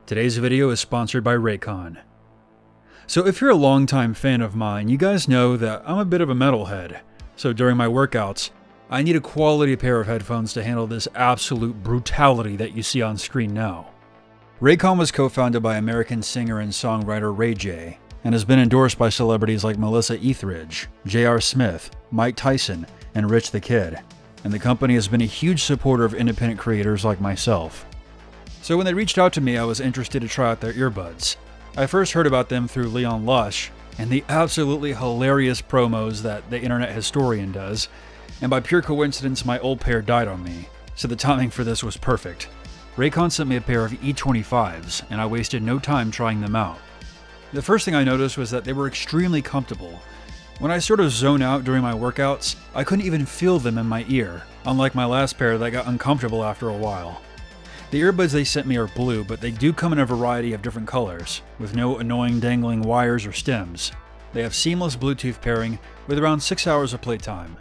Today's video is sponsored by Raycon. So if you're a longtime fan of mine, you guys know that I'm a bit of a metalhead. So during my workouts, I need a quality pair of headphones to handle this absolute brutality that you see on screen now. Raycon was co-founded by American singer and songwriter Ray J, and has been endorsed by celebrities like Melissa Etheridge, J.R. Smith, Mike Tyson, and Rich the Kid. And the company has been a huge supporter of independent creators like myself. So when they reached out to me, I was interested to try out their earbuds. I first heard about them through Leon Lush and the absolutely hilarious promos that the internet historian does, and by pure coincidence my old pair died on me, so the timing for this was perfect. Raycon sent me a pair of E25s, and I wasted no time trying them out. The first thing I noticed was that they were extremely comfortable. When I sort of zone out during my workouts, I couldn't even feel them in my ear, unlike my last pair that got uncomfortable after a while. The earbuds they sent me are blue, but they do come in a variety of different colors, with no annoying dangling wires or stems. They have seamless Bluetooth pairing with around 6 hours of playtime.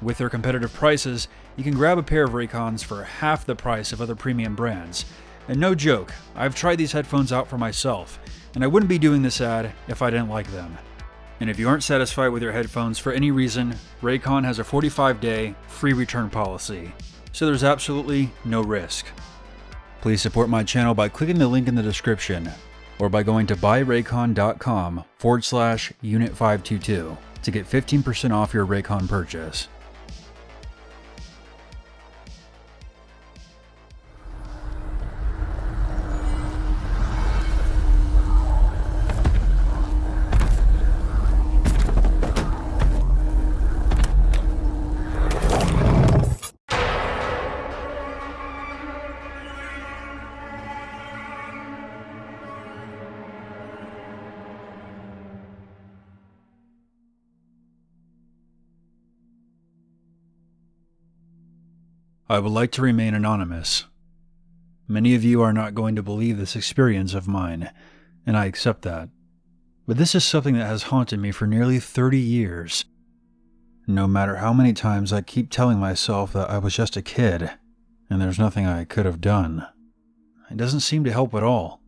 With their competitive prices, you can grab a pair of Raycons for half the price of other premium brands. And no joke, I've tried these headphones out for myself, and I wouldn't be doing this ad if I didn't like them. And if you aren't satisfied with your headphones for any reason, Raycon has a 45-day free return policy, so there's absolutely no risk. Please support my channel by clicking the link in the description, or by going to buyraycon.com/unit522 to get 15% off your Raycon purchase. I would like to remain anonymous. Many of you are not going to believe this experience of mine, and I accept that. But this is something that has haunted me for nearly 30 years. No matter how many times I keep telling myself that I was just a kid, and there's nothing I could have done, it doesn't seem to help at all.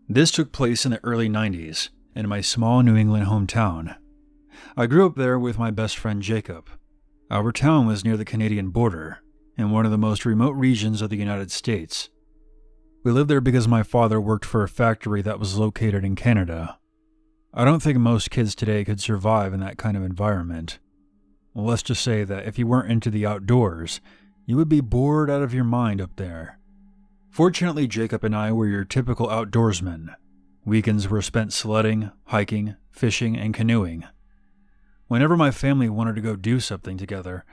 This took place in the early 90s, in my small New England hometown. I grew up there with my best friend Jacob. Our town was near the Canadian border, in one of the most remote regions of the United States. We lived there because my father worked for a factory that was located in Canada. I don't think most kids today could survive in that kind of environment. Well, let's just say that if you weren't into the outdoors, you would be bored out of your mind up there. Fortunately, Jacob and I were your typical outdoorsmen. Weekends were spent sledding, hiking, fishing, and canoeing. Whenever my family wanted to go do something together,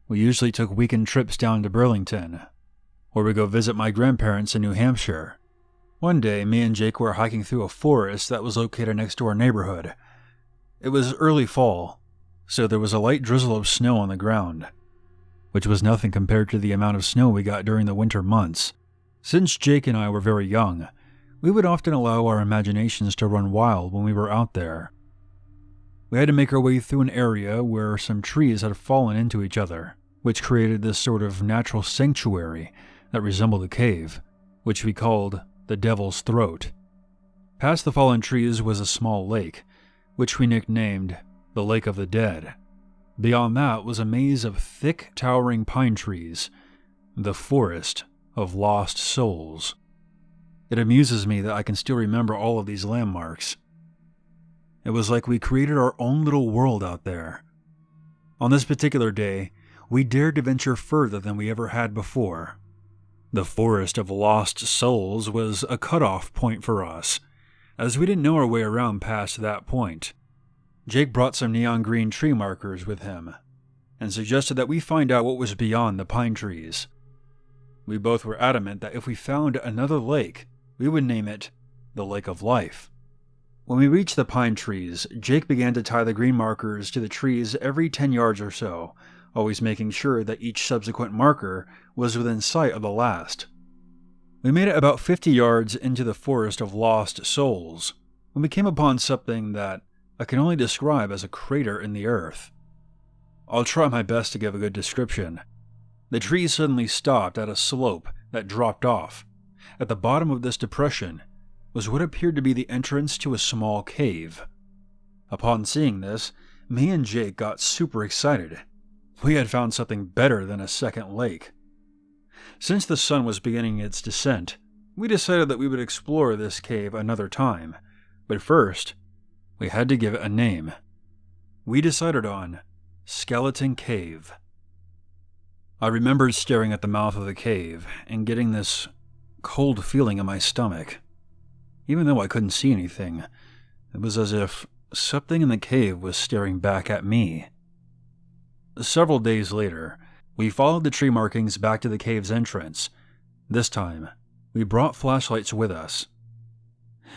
we usually took weekend trips down to Burlington, or we'd go visit my grandparents in New Hampshire. One day, me and Jake were hiking through a forest that was located next to our neighborhood. It was early fall, so there was a light drizzle of snow on the ground, which was nothing compared to the amount of snow we got during the winter months. Since Jake and I were very young, we would often allow our imaginations to run wild when we were out there. We had to make our way through an area where some trees had fallen into each other, which created this sort of natural sanctuary that resembled a cave, which we called the Devil's Throat. Past the fallen trees was a small lake, which we nicknamed the Lake of the Dead. Beyond that was a maze of thick, towering pine trees, the Forest of Lost Souls. It amuses me that I can still remember all of these landmarks. It was like we created our own little world out there. On this particular day, we dared to venture further than we ever had before. The Forest of Lost Souls was a cutoff point for us, as we didn't know our way around past that point. Jake brought some neon green tree markers with him, and suggested that we find out what was beyond the pine trees. We both were adamant that if we found another lake, we would name it the Lake of Life. When we reached the pine trees, Jake began to tie the green markers to the trees every 10 yards or so, always making sure that each subsequent marker was within sight of the last. We made it about 50 yards into the Forest of Lost Souls when we came upon something that I can only describe as a crater in the earth. I'll try my best to give a good description. The trees suddenly stopped at a slope that dropped off, At the bottom of this depression was what appeared to be the entrance to a small cave. Upon seeing this, me and Jake got super excited. We had found something better than a second lake. Since the sun was beginning its descent, we decided that we would explore this cave another time, but first, we had to give it a name. We decided on Skeleton Cave. I remembered staring at the mouth of the cave and getting this cold feeling in my stomach. Even though I couldn't see anything, it was as if something in the cave was staring back at me. Several days later, we followed the tree markings back to the cave's entrance. This time, we brought flashlights with us.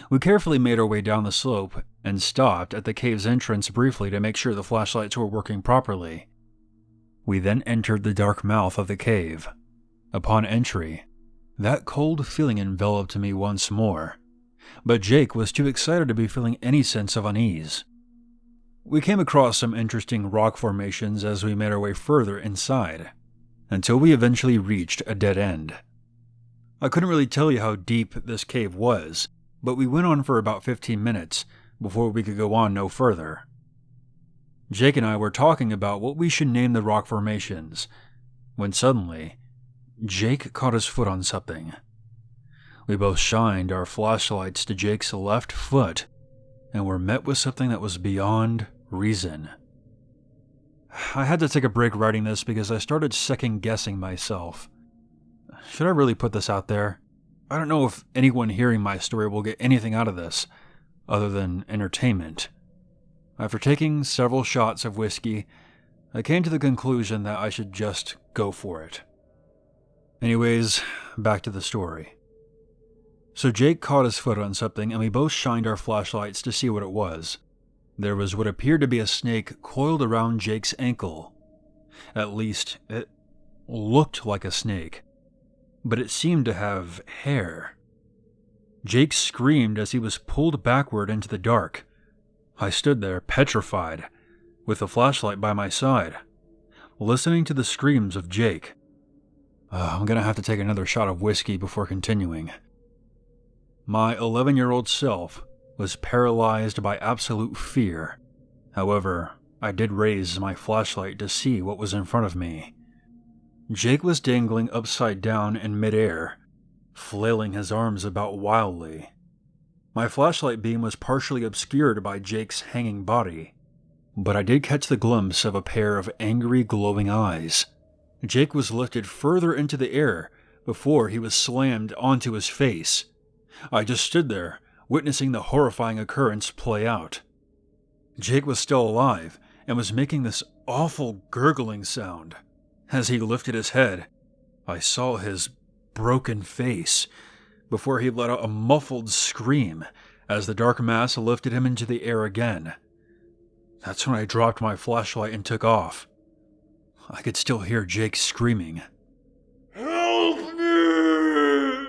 We carefully made our way down the slope and stopped at the cave's entrance briefly to make sure the flashlights were working properly. We then entered the dark mouth of the cave. Upon entry, that cold feeling enveloped me once more, but Jake was too excited to be feeling any sense of unease. We came across some interesting rock formations as we made our way further inside, until we eventually reached a dead end. I couldn't really tell you how deep this cave was, but we went on for about 15 minutes before we could go on no further. Jake and I were talking about what we should name the rock formations, when suddenly, Jake caught his foot on something. We both shined our flashlights to Jake's left foot and were met with something that was beyond reason. I had to take a break writing this because I started second-guessing myself. Should I really put this out there? I don't know if anyone hearing my story will get anything out of this, other than entertainment. After taking several shots of whiskey, I came to the conclusion that I should just go for it. Anyways, back to the story. So Jake caught his foot on something and we both shined our flashlights to see what it was. There was what appeared to be a snake coiled around Jake's ankle. At least, it looked like a snake, but it seemed to have hair. Jake screamed as he was pulled backward into the dark. I stood there, petrified, with the flashlight by my side, listening to the screams of Jake. I'm gonna have to take another shot of whiskey before continuing. My 11-year-old self was paralyzed by absolute fear. However, I did raise my flashlight to see what was in front of me. Jake was dangling upside down in midair, flailing his arms about wildly. My flashlight beam was partially obscured by Jake's hanging body, but I did catch the glimpse of a pair of angry, glowing eyes. Jake was lifted further into the air before he was slammed onto his face. I just stood there, witnessing the horrifying occurrence play out. Jake was still alive and was making this awful gurgling sound. As he lifted his head, I saw his broken face before he let out a muffled scream as the dark mass lifted him into the air again. That's when I dropped my flashlight and took off. I could still hear Jake screaming, "Help me!"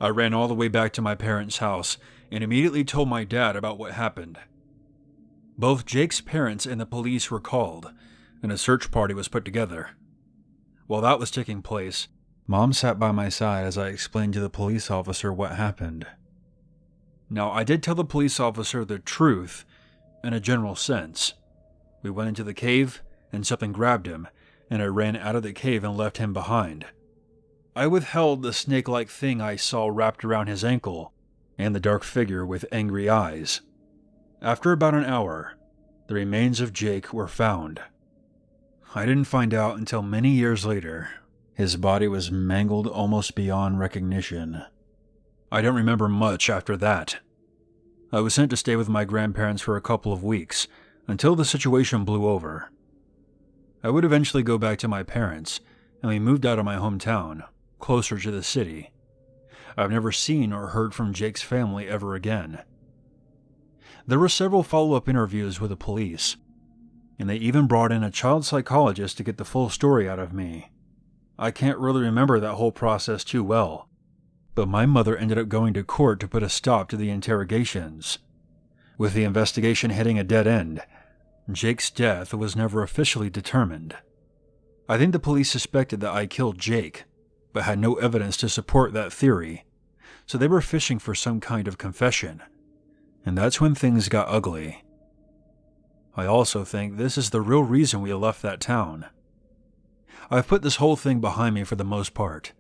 I ran all the way back to my parents' house and immediately told my dad about what happened. Both Jake's parents and the police were called, and a search party was put together. While that was taking place, Mom sat by my side as I explained to the police officer what happened. Now, I did tell the police officer the truth in a general sense. We went into the cave, and something grabbed him, and I ran out of the cave and left him behind. I withheld the snake-like thing I saw wrapped around his ankle, and the dark figure with angry eyes. After about an hour, the remains of Jake were found. I didn't find out until many years later. His body was mangled almost beyond recognition. I don't remember much after that. I was sent to stay with my grandparents for a couple of weeks, until the situation blew over. I would eventually go back to my parents, and we moved out of my hometown, closer to the city. I've never seen or heard from Jake's family ever again. There were several follow-up interviews with the police, and they even brought in a child psychologist to get the full story out of me. I can't really remember that whole process too well, but my mother ended up going to court to put a stop to the interrogations. With the investigation hitting a dead end, Jake's death was never officially determined. I think the police suspected that I killed Jake, but had no evidence to support that theory, so they were fishing for some kind of confession. And that's when things got ugly. I also think this is the real reason we left that town. I've put this whole thing behind me for the most part.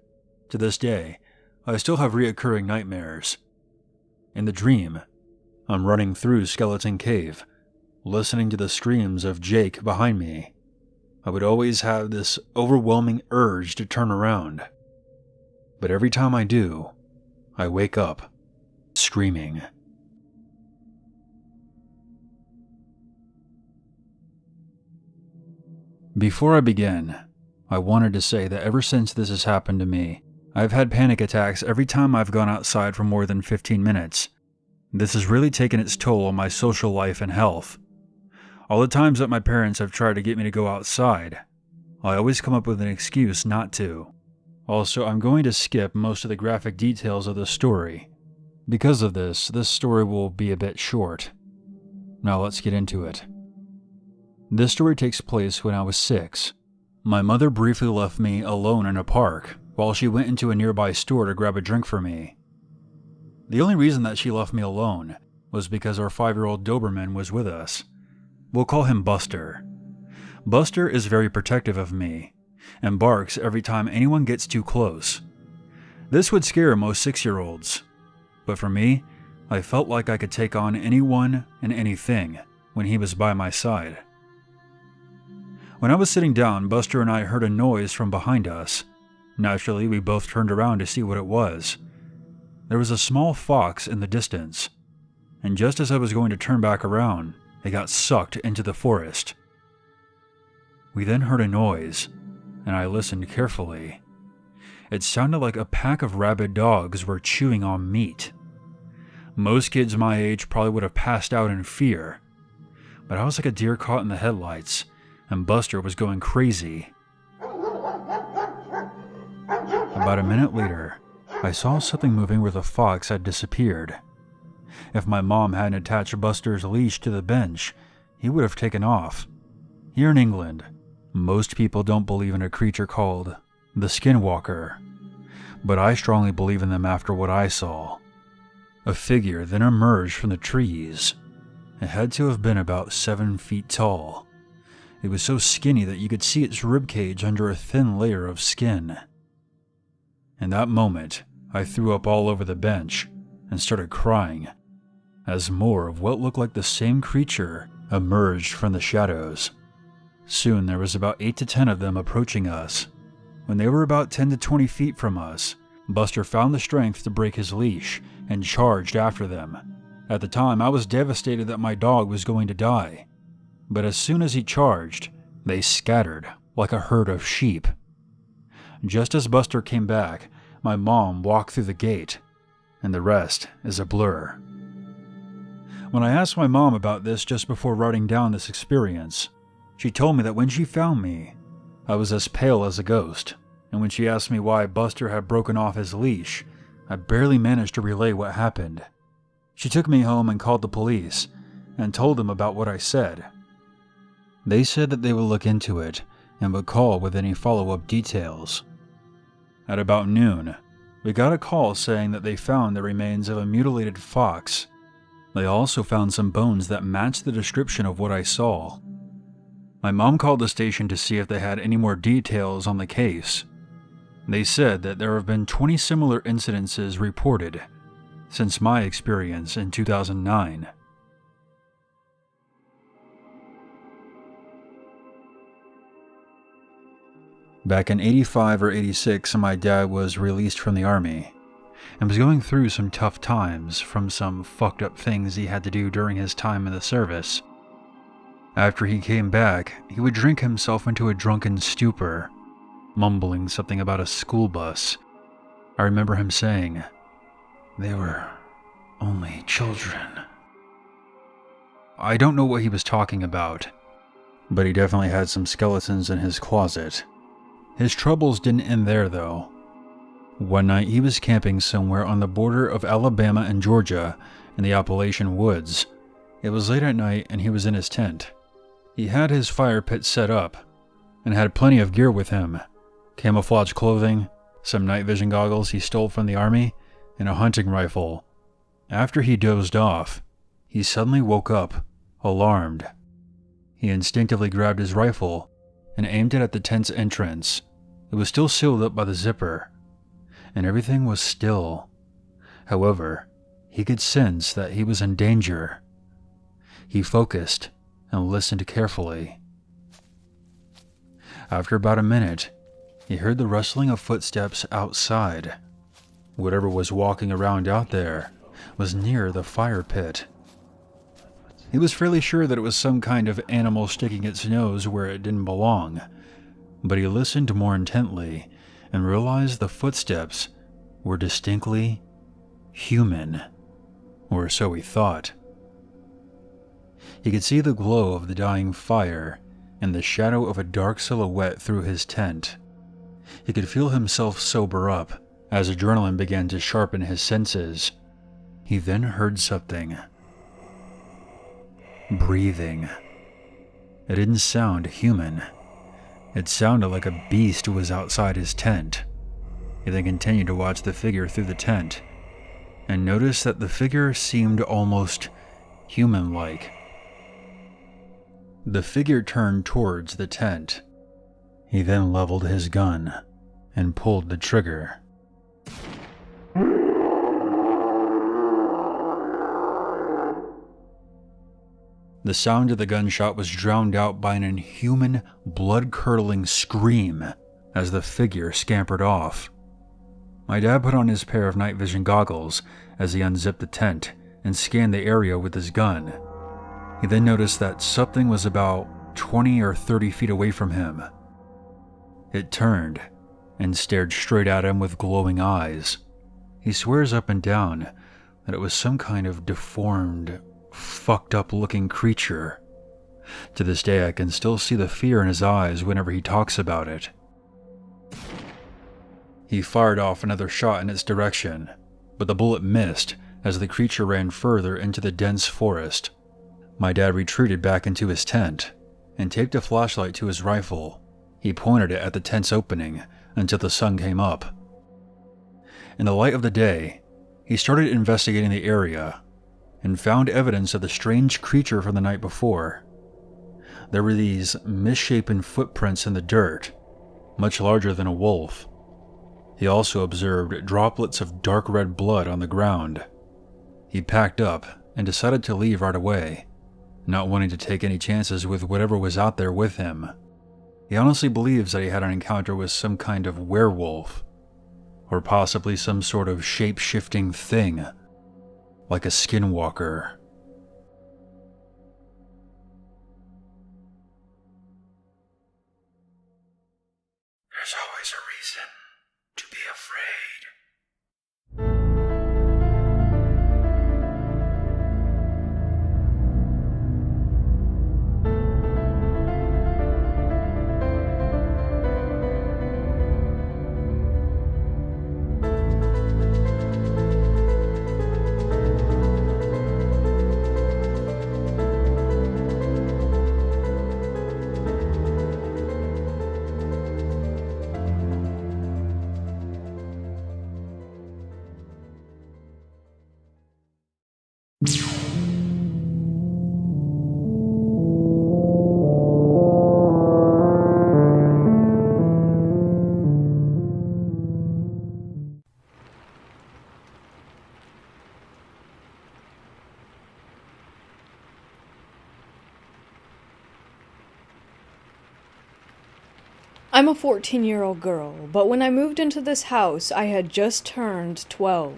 To this day, I still have reoccurring nightmares. In the dream, I'm running through Skeleton Cave, listening to the screams of Jake behind me. I would always have this overwhelming urge to turn around. But every time I do, I wake up screaming. Before I begin, I wanted to say that ever since this has happened to me, I've had panic attacks every time I've gone outside for more than 15 minutes. This has really taken its toll on my social life and health. All the times that my parents have tried to get me to go outside, I always come up with an excuse not to. Also, I'm going to skip most of the graphic details of the story. Because of this story will be a bit short. Now let's get into it. This story takes place when I was 6. My mother briefly left me alone in a park while she went into a nearby store to grab a drink for me. The only reason that she left me alone was because our 5-year-old Doberman was with us. We'll call him Buster. Buster is very protective of me and barks every time anyone gets too close. This would scare most 6-year-olds, but for me, I felt like I could take on anyone and anything when he was by my side. When I was sitting down, Buster and I heard a noise from behind us. Naturally, we both turned around to see what it was. There was a small fox in the distance, and just as I was going to turn back around, it got sucked into the forest. We then heard a noise, and I listened carefully. It sounded like a pack of rabid dogs were chewing on meat. Most kids my age probably would have passed out in fear, but I was like a deer caught in the headlights, and Buster was going crazy. About a minute later, I saw something moving where the fox had disappeared. If my mom hadn't attached Buster's leash to the bench, he would have taken off. Here in England, most people don't believe in a creature called the Skinwalker, but I strongly believe in them after what I saw. A figure then emerged from the trees. It had to have been about 7 feet tall. It was so skinny that you could see its ribcage under a thin layer of skin. In that moment, I threw up all over the bench and started crying, as more of what looked like the same creature emerged from the shadows. Soon there was about 8 to 10 of them approaching us. When they were about 10 to 20 feet from us, Buster found the strength to break his leash and charged after them. At the time, I was devastated that my dog was going to die. But as soon as he charged, they scattered like a herd of sheep. Just as Buster came back, my mom walked through the gate, and the rest is a blur. When I asked my mom about this just before writing down this experience, she told me that when she found me, I was as pale as a ghost, and when she asked me why Buster had broken off his leash, I barely managed to relay what happened. She took me home and called the police, and told them about what I said. They said that they would look into it and would call with any follow-up details. At about noon, we got a call saying that they found the remains of a mutilated fox. They also found some bones that matched the description of what I saw. My mom called the station to see if they had any more details on the case. They said that there have been 20 similar incidences reported since my experience in 2009. Back in 85 or 86, my dad was released from the army and was going through some tough times from some fucked up things he had to do during his time in the service. After he came back, he would drink himself into a drunken stupor, mumbling something about a school bus. I remember him saying, "They were only children." I don't know what he was talking about, but he definitely had some skeletons in his closet. His troubles didn't end there, though. One night, he was camping somewhere on the border of Alabama and Georgia in the Appalachian woods. It was late at night, and he was in his tent. He had his fire pit set up and had plenty of gear with him: camouflage clothing, some night vision goggles he stole from the army, and a hunting rifle. After he dozed off, he suddenly woke up, alarmed. He instinctively grabbed his rifle and aimed it at the tent's entrance. It was still sealed up by the zipper, and everything was still. However, he could sense that he was in danger. He focused and listened carefully. After about a minute, he heard the rustling of footsteps outside. Whatever was walking around out there was near the fire pit. He was fairly sure that it was some kind of animal sticking its nose where it didn't belong, but he listened more intently and realized the footsteps were distinctly human, or so he thought. He could see the glow of the dying fire and the shadow of a dark silhouette through his tent. He could feel himself sober up as adrenaline began to sharpen his senses. He then heard something. Breathing. It didn't sound human. It sounded like a beast was outside his tent. He then continued to watch the figure through the tent and noticed that the figure seemed almost human-like. The figure turned towards the tent. He then leveled his gun and pulled the trigger. The sound of the gunshot was drowned out by an inhuman, blood-curdling scream as the figure scampered off. My dad put on his pair of night vision goggles as he unzipped the tent and scanned the area with his gun. He then noticed that something was about 20 or 30 feet away from him. It turned and stared straight at him with glowing eyes. He swears up and down that it was some kind of deformed, fucked up looking creature. To this day I can still see the fear in his eyes whenever he talks about it. He fired off another shot in its direction, but the bullet missed as the creature ran further into the dense forest. My dad retreated back into his tent and taped a flashlight to his rifle. He pointed it at the tent's opening until the sun came up. In the light of the day, he started investigating the area and found evidence of the strange creature from the night before. There were these misshapen footprints in the dirt, much larger than a wolf. He also observed droplets of dark red blood on the ground. He packed up and decided to leave right away, not wanting to take any chances with whatever was out there with him. He honestly believes that he had an encounter with some kind of werewolf, or possibly some sort of shape-shifting thing, like a skinwalker. There's always a reason to be afraid. I'm a 14-year-old girl, but when I moved into this house, I had just turned 12.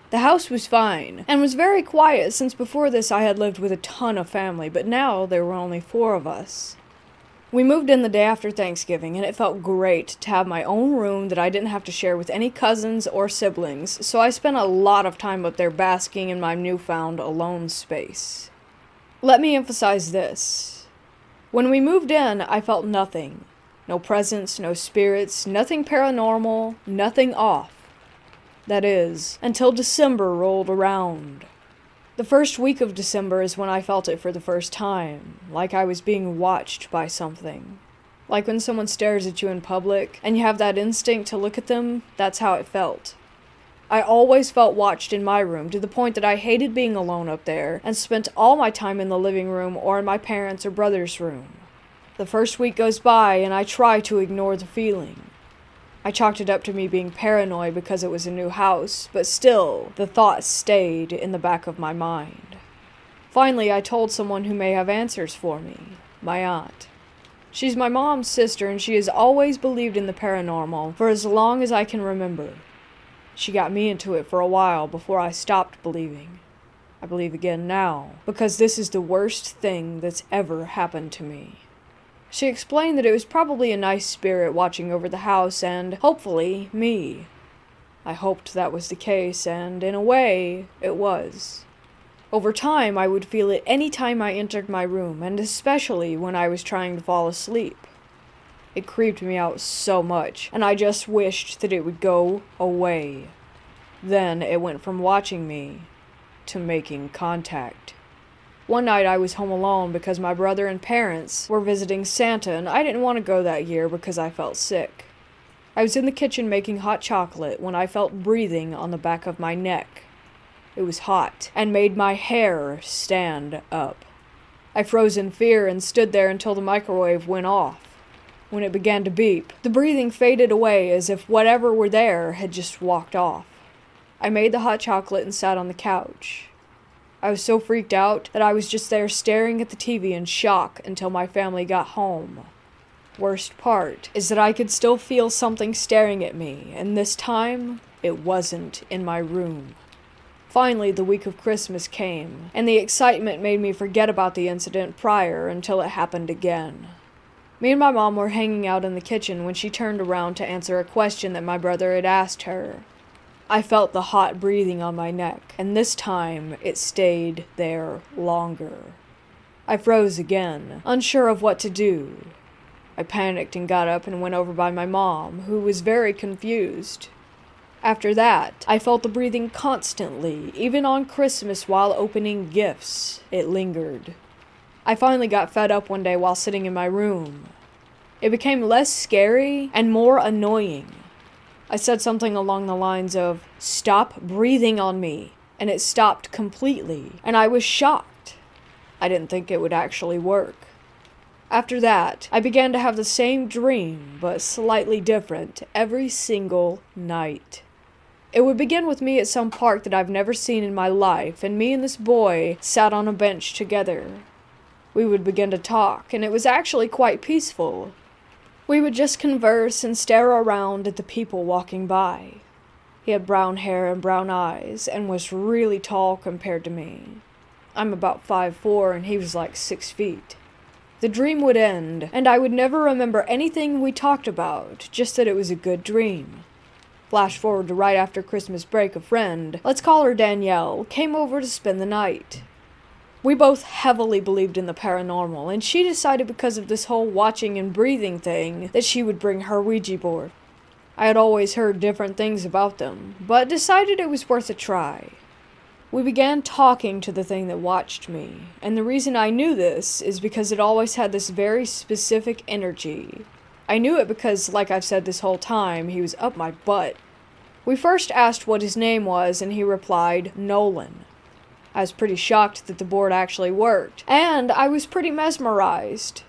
The house was fine, and was very quiet since before this I had lived with a ton of family, but now there were only 4 of us. We moved in the day after Thanksgiving, and it felt great to have my own room that I didn't have to share with any cousins or siblings, so I spent a lot of time up there basking in my newfound alone space. Let me emphasize this. When we moved in, I felt nothing. No presence, no spirits, nothing paranormal, nothing off. That is, until December rolled around. The first week of December is when I felt it for the first time, like I was being watched by something. Like when someone stares at you in public and you have that instinct to look at them, that's how it felt. I always felt watched in my room to the point that I hated being alone up there and spent all my time in the living room or in my parents' or brother's room. The first week goes by and I try to ignore the feeling. I chalked it up to me being paranoid because it was a new house, but still, the thought stayed in the back of my mind. Finally, I told someone who may have answers for me, my aunt. She's my mom's sister and she has always believed in the paranormal for as long as I can remember. She got me into it for a while before I stopped believing. I believe again now, because this is the worst thing that's ever happened to me. She explained that it was probably a nice spirit watching over the house and, hopefully, me. I hoped that was the case, and in a way, it was. Over time, I would feel it any time I entered my room, and especially when I was trying to fall asleep. It creeped me out so much, and I just wished that it would go away. Then it went from watching me to making contact. One night I was home alone because my brother and parents were visiting Santa, and I didn't want to go that year because I felt sick. I was in the kitchen making hot chocolate when I felt breathing on the back of my neck. It was hot and made my hair stand up. I froze in fear and stood there until the microwave went off. When it began to beep, the breathing faded away as if whatever were there had just walked off. I made the hot chocolate and sat on the couch. I was so freaked out that I was just there staring at the TV in shock until my family got home. Worst part is that I could still feel something staring at me, and this time, it wasn't in my room. Finally, the week of Christmas came, and the excitement made me forget about the incident prior until it happened again. Me and my mom were hanging out in the kitchen when she turned around to answer a question that my brother had asked her. I felt the hot breathing on my neck, and this time it stayed there longer. I froze again, unsure of what to do. I panicked and got up and went over by my mom, who was very confused. After that, I felt the breathing constantly, even on Christmas while opening gifts. It lingered. I finally got fed up one day while sitting in my room. It became less scary and more annoying. I said something along the lines of, "Stop breathing on me," and it stopped completely, and I was shocked. I didn't think it would actually work. After that, I began to have the same dream, but slightly different, every single night. It would begin with me at some park that I've never seen in my life, and me and this boy sat on a bench together. We would begin to talk, and it was actually quite peaceful. We would just converse and stare around at the people walking by. He had brown hair and brown eyes, and was really tall compared to me. I'm about 5'4", and he was like 6 feet. The dream would end, and I would never remember anything we talked about, just that it was a good dream. Flash forward to right after Christmas break, a friend, let's call her Danielle, came over to spend the night. We both heavily believed in the paranormal, and she decided because of this whole watching and breathing thing that she would bring her Ouija board. I had always heard different things about them, but decided it was worth a try. We began talking to the thing that watched me, and the reason I knew this is because it always had this very specific energy. I knew it because, like I've said this whole time, he was up my butt. We first asked what his name was, and he replied, Nolan. I was pretty shocked that the board actually worked, and I was pretty mesmerized.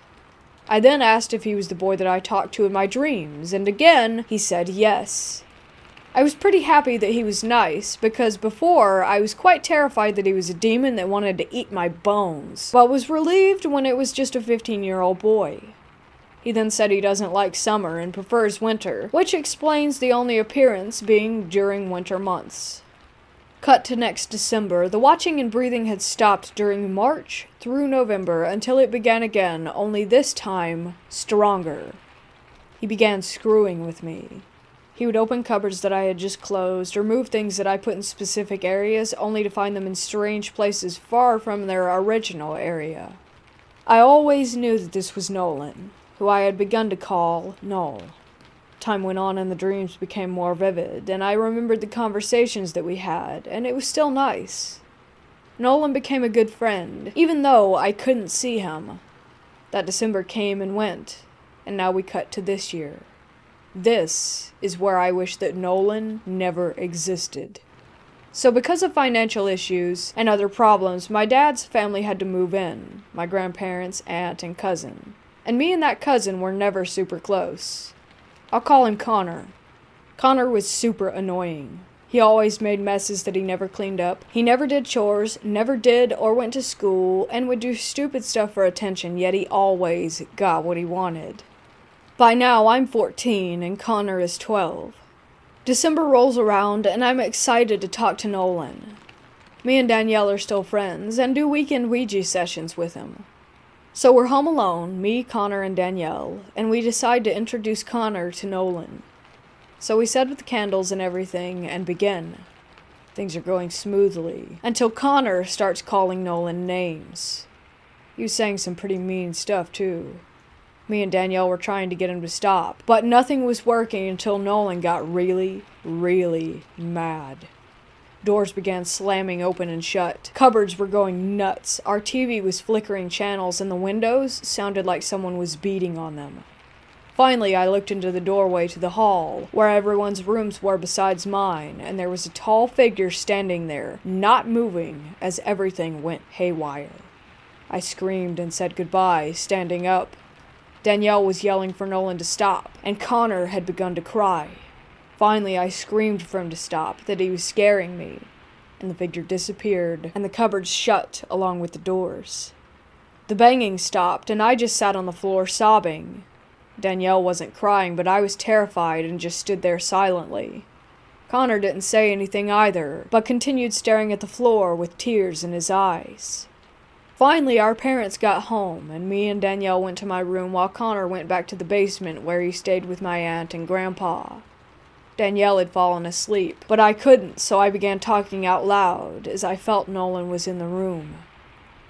I then asked if he was the boy that I talked to in my dreams, and again, he said yes. I was pretty happy that he was nice, because before, I was quite terrified that he was a demon that wanted to eat my bones, but was relieved when it was just a 15-year-old boy. He then said he doesn't like summer and prefers winter, which explains the only appearance being during winter months. Cut to next December, the watching and breathing had stopped during March through November until it began again, only this time stronger. He began screwing with me. He would open cupboards that I had just closed, or move things that I put in specific areas, only to find them in strange places far from their original area. I always knew that this was Nolan, who I had begun to call Noel. Time went on and the dreams became more vivid, and I remembered the conversations that we had, and it was still nice. Nolan became a good friend, even though I couldn't see him. That December came and went. and now we cut to this year. This is where I wish that Nolan never existed. So because of financial issues and other problems, my dad's family had to move in, my grandparents, aunt, and cousin. And me and that cousin were never super close. I'll call him Connor. Connor was super annoying. He always made messes that he never cleaned up. He never did chores, never did or went to school, and would do stupid stuff for attention, yet he always got what he wanted. By now, I'm 14 and Connor is 12. December rolls around and I'm excited to talk to Nolan. Me and Danielle are still friends and do weekend Ouija sessions with him. So we're home alone, me, Connor, and Danielle, and we decide to introduce Connor to Nolan. So we set up the candles and everything and begin. Things are going smoothly, until Connor starts calling Nolan names. He was saying some pretty mean stuff too. Me and Danielle were trying to get him to stop, but nothing was working until Nolan got really, really mad. Doors began slamming open and shut. Cupboards were going nuts. Our TV was flickering channels and the windows sounded like someone was beating on them. Finally, I looked into the doorway to the hall, where everyone's rooms were besides mine, and there was a tall figure standing there, not moving, as everything went haywire. I screamed and said goodbye, standing up. Danielle was yelling for Nolan to stop, and Connor had begun to cry. Finally, I screamed for him to stop, that he was scaring me, and the figure disappeared, and the cupboards shut along with the doors. The banging stopped, and I just sat on the floor sobbing. Danielle wasn't crying, but I was terrified and just stood there silently. Connor didn't say anything either, but continued staring at the floor with tears in his eyes. Finally, our parents got home, and me and Danielle went to my room while Connor went back to the basement where he stayed with my aunt and grandpa. Danielle had fallen asleep, but I couldn't, so I began talking out loud as I felt Nolan was in the room.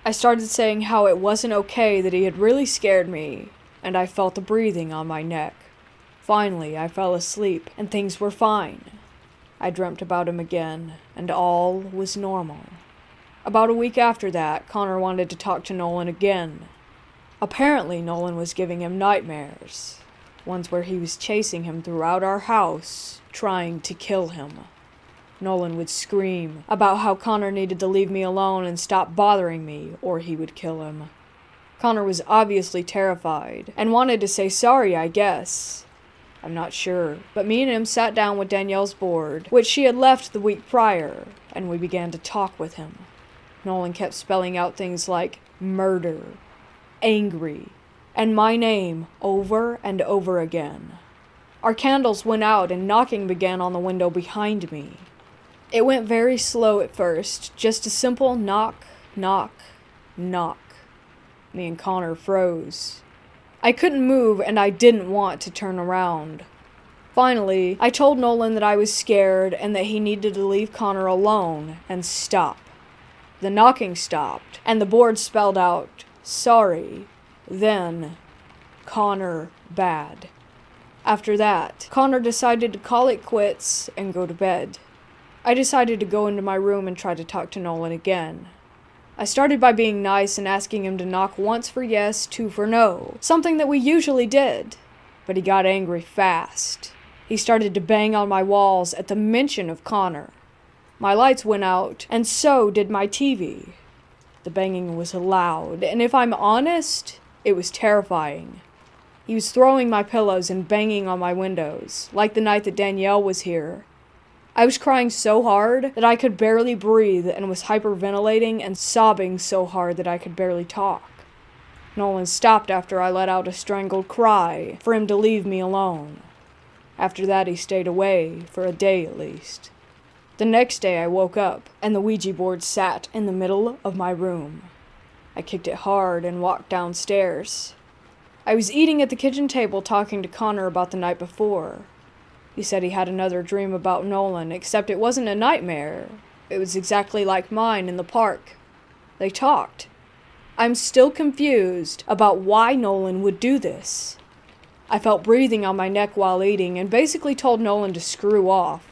I started saying how it wasn't okay that he had really scared me, and I felt the breathing on my neck. Finally, I fell asleep, and things were fine. I dreamt about him again, and all was normal. About a week after that, Connor wanted to talk to Nolan again. Apparently, Nolan was giving him nightmares. Ones where he was chasing him throughout our house, trying to kill him. Nolan would scream about how Connor needed to leave me alone and stop bothering me, or he would kill him. Connor was obviously terrified, and wanted to say sorry, I guess. I'm not sure, but me and him sat down with Danielle's board, which she had left the week prior, and we began to talk with him. Nolan kept spelling out things like murder, angry, and my name over and over again. Our candles went out and knocking began on the window behind me. It went very slow at first, just a simple knock, knock, knock. Me and Connor froze. I couldn't move and I didn't want to turn around. Finally, I told Nolan that I was scared and that he needed to leave Connor alone and stop. The knocking stopped, and the board spelled out, sorry, then, Connor bad. After that, Connor decided to call it quits and go to bed. I decided to go into my room and try to talk to Nolan again. I started by being nice and asking him to knock once for yes, two for no, something that we usually did. But he got angry fast. He started to bang on my walls at the mention of Connor. My lights went out, and so did my TV. The banging was loud, and if I'm honest, it was terrifying. He was throwing my pillows and banging on my windows, like the night that Danielle was here. I was crying so hard that I could barely breathe and was hyperventilating and sobbing so hard that I could barely talk. Nolan stopped after I let out a strangled cry for him to leave me alone. After that, he stayed away, for a day at least. The next day I woke up, and the Ouija board sat in the middle of my room. I kicked it hard and walked downstairs. I was eating at the kitchen table talking to Connor about the night before. He said he had another dream about Nolan, except it wasn't a nightmare. It was exactly like mine in the park. They talked. I'm still confused about why Nolan would do this. I felt breathing on my neck while eating and basically told Nolan to screw off.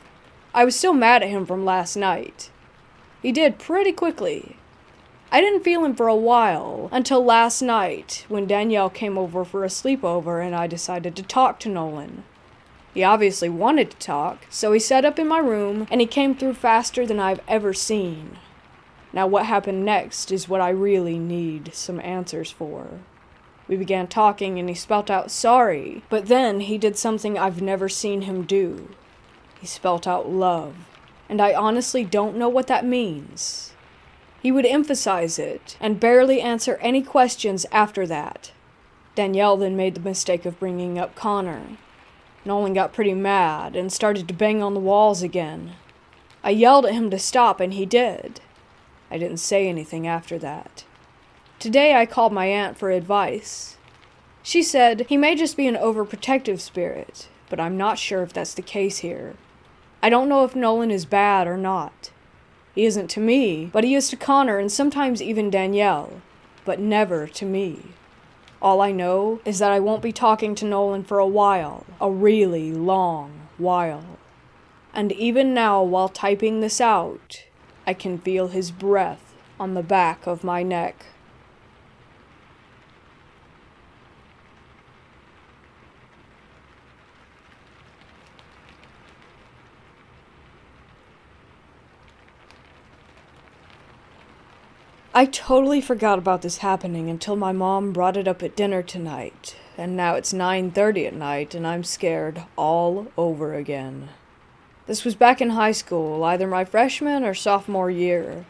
I was still mad at him from last night. He did pretty quickly. I didn't feel him for a while, until last night, when Danielle came over for a sleepover and I decided to talk to Nolan. He obviously wanted to talk, so he sat up in my room, and he came through faster than I've ever seen. Now what happened next is what I really need some answers for. We began talking and he spelt out sorry, but then he did something I've never seen him do. He spelt out love, and I honestly don't know what that means. He would emphasize it, and barely answer any questions after that. Danielle then made the mistake of bringing up Connor. Nolan got pretty mad and started to bang on the walls again. I yelled at him to stop, and he did. I didn't say anything after that. Today I called my aunt for advice. She said he may just be an overprotective spirit, but I'm not sure if that's the case here. I don't know if Nolan is bad or not. He isn't to me, but he is to Connor and sometimes even Danielle, but never to me. All I know is that I won't be talking to Nolan for a while, a really long while. And even now, while typing this out, I can feel his breath on the back of my neck. I totally forgot about this happening until my mom brought it up at dinner tonight, and now it's 9:30 at night and I'm scared all over again. This was back in high school, either my freshman or sophomore year.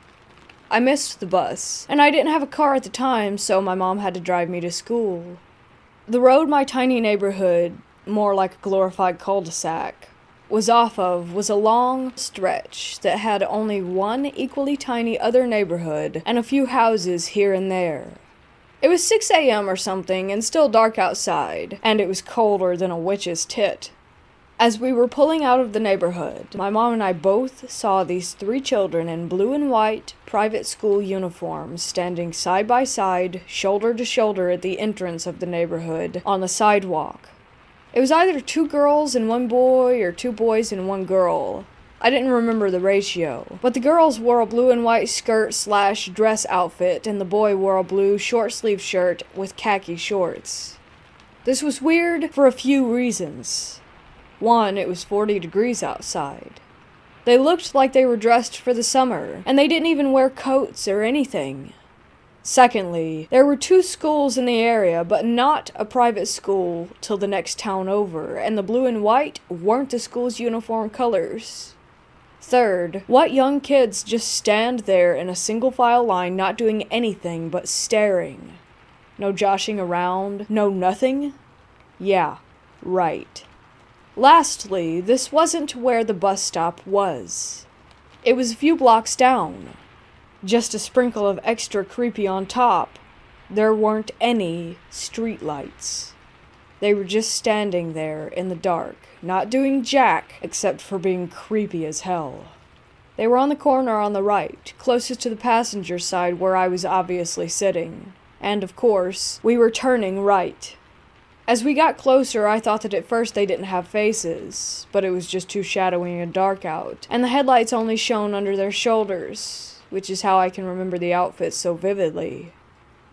I missed the bus, and I didn't have a car at the time, so my mom had to drive me to school. The road my tiny neighborhood, more like a glorified cul-de-sac, was off of was a long stretch that had only one equally tiny other neighborhood and a few houses here and there. It was 6 a.m. or something and still dark outside, and it was colder than a witch's tit. As we were pulling out of the neighborhood, my mom and I both saw these 3 children in blue and white private school uniforms standing side by side, shoulder to shoulder at the entrance of the neighborhood on the sidewalk. It was either 2 girls and 1 boy or 2 boys and 1 girl. I didn't remember the ratio, but the girls wore a blue and white skirt/dress outfit and the boy wore a blue short-sleeved shirt with khaki shorts. This was weird for a few reasons. 1, it was 40 degrees outside. They looked like they were dressed for the summer, and they didn't even wear coats or anything. Secondly, there were 2 schools in the area, but not a private school till the next town over, and the blue and white weren't the school's uniform colors. Third, what young kids just stand there in a single file line not doing anything but staring? No joshing around, no nothing? Yeah, right. Lastly, this wasn't where the bus stop was. It was a few blocks down. Just a sprinkle of extra creepy on top. There weren't any streetlights. They were just standing there in the dark, not doing jack except for being creepy as hell. They were on the corner on the right, closest to the passenger side where I was obviously sitting. And of course, we were turning right. As we got closer, I thought that at first they didn't have faces, but it was just too shadowy and dark out, and the headlights only shone under their shoulders, which is how I can remember the outfits so vividly.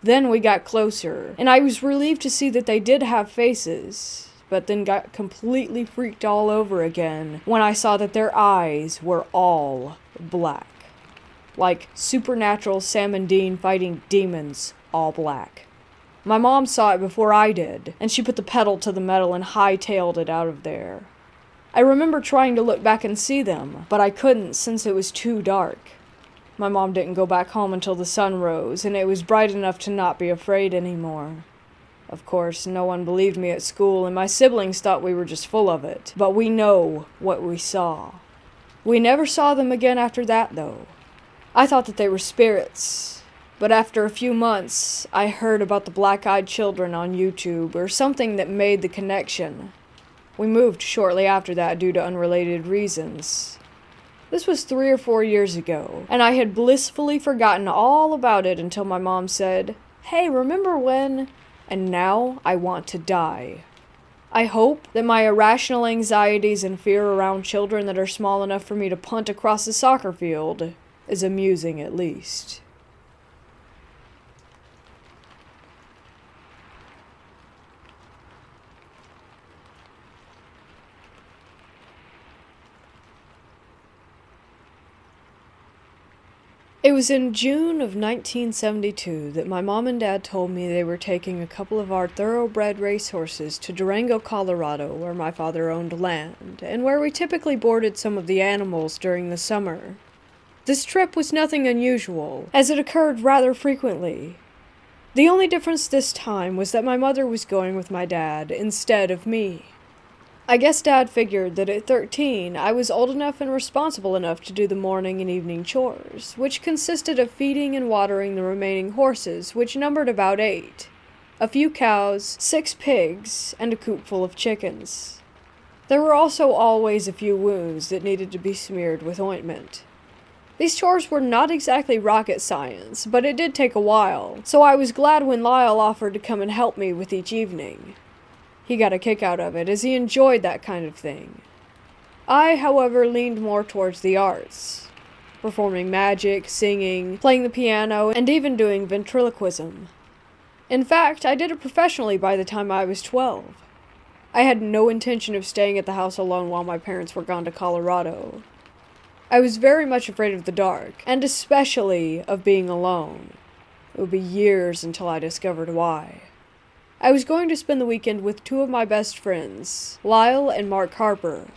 Then we got closer, and I was relieved to see that they did have faces, but then got completely freaked all over again when I saw that their eyes were all black. Like supernatural Sam and Dean fighting demons, all black. My mom saw it before I did, and she put the pedal to the metal and hightailed it out of there. I remember trying to look back and see them, but I couldn't since it was too dark. My mom didn't go back home until the sun rose, and it was bright enough to not be afraid anymore. Of course, no one believed me at school, and my siblings thought we were just full of it, but we know what we saw. We never saw them again after that, though. I thought that they were spirits, but after a few months, I heard about the black-eyed children on YouTube, or something that made the connection. We moved shortly after that due to unrelated reasons. This was 3 or 4 years ago, and I had blissfully forgotten all about it until my mom said, "Hey, remember when?" And now I want to die. I hope that my irrational anxieties and fear around children that are small enough for me to punt across the soccer field is amusing at least. It was in June of 1972 that my mom and dad told me they were taking a couple of our thoroughbred racehorses to Durango, Colorado, where my father owned land, and where we typically boarded some of the animals during the summer. This trip was nothing unusual, as it occurred rather frequently. The only difference this time was that my mother was going with my dad instead of me. I guess Dad figured that at 13, I was old enough and responsible enough to do the morning and evening chores, which consisted of feeding and watering the remaining horses, which numbered about 8. A few cows, 6 pigs, and a coop full of chickens. There were also always a few wounds that needed to be smeared with ointment. These chores were not exactly rocket science, but it did take a while, so I was glad when Lyle offered to come and help me with each evening. He got a kick out of it, as he enjoyed that kind of thing. I, however, leaned more towards the arts, performing magic, singing, playing the piano, and even doing ventriloquism. In fact, I did it professionally by the time I was 12. I had no intention of staying at the house alone while my parents were gone to Colorado. I was very much afraid of the dark, and especially of being alone. It would be years until I discovered why. I was going to spend the weekend with 2 of my best friends, Lyle and Mark Harper.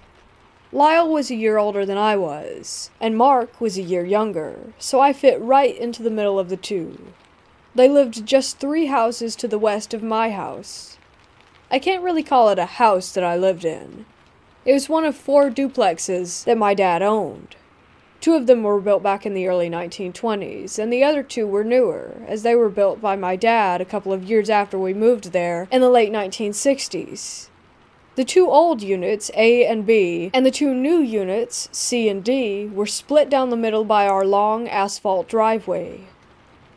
Lyle was a year older than I was, and Mark was a year younger, so I fit right into the middle of the 2. They lived just 3 houses to the west of my house. I can't really call it a house that I lived in. It was one of 4 duplexes that my dad owned. 2 of them were built back in the early 1920s, and the other 2 were newer, as they were built by my dad a couple of years after we moved there in the late 1960s. The 2 old units, A and B, and the 2 new units, C and D, were split down the middle by our long asphalt driveway.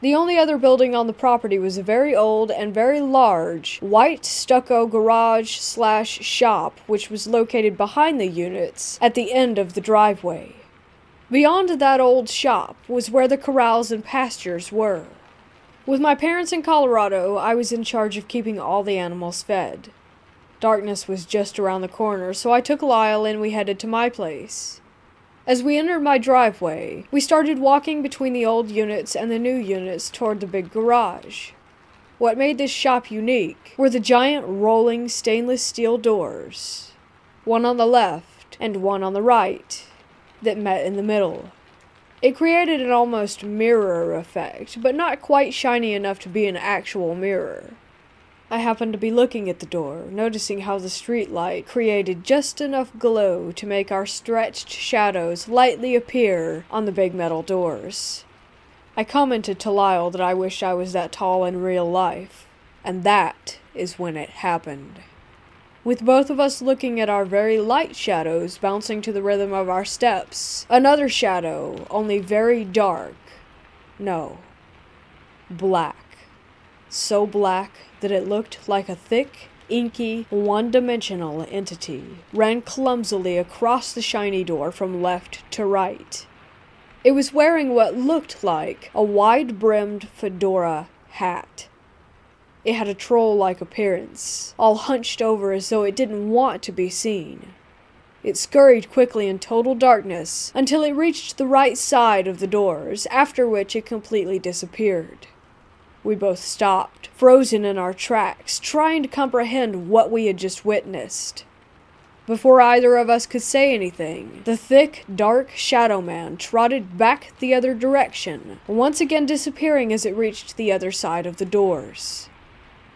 The only other building on the property was a very old and very large white stucco garage/shop, which was located behind the units at the end of the driveway. Beyond that old shop was where the corrals and pastures were. With my parents in Colorado, I was in charge of keeping all the animals fed. Darkness was just around the corner, so I took Lyle and we headed to my place. As we entered my driveway, we started walking between the old units and the new units toward the big garage. What made this shop unique were the giant rolling stainless steel doors, one on the left and one on the right, that met in the middle. It created an almost mirror effect, but not quite shiny enough to be an actual mirror. I happened to be looking at the door, noticing how the street light created just enough glow to make our stretched shadows lightly appear on the big metal doors. I commented to Lyle that I wished I was that tall in real life, and that is when it happened. With both of us looking at our very light shadows bouncing to the rhythm of our steps, another shadow, only very dark, no, black, so black that it looked like a thick, inky, one-dimensional entity, ran clumsily across the shiny door from left to right. It was wearing what looked like a wide-brimmed fedora hat. It had a troll-like appearance, all hunched over as though it didn't want to be seen. It scurried quickly in total darkness until it reached the right side of the doors, after which it completely disappeared. We both stopped, frozen in our tracks, trying to comprehend what we had just witnessed. Before either of us could say anything, the thick, dark shadow man trotted back the other direction, once again disappearing as it reached the other side of the doors.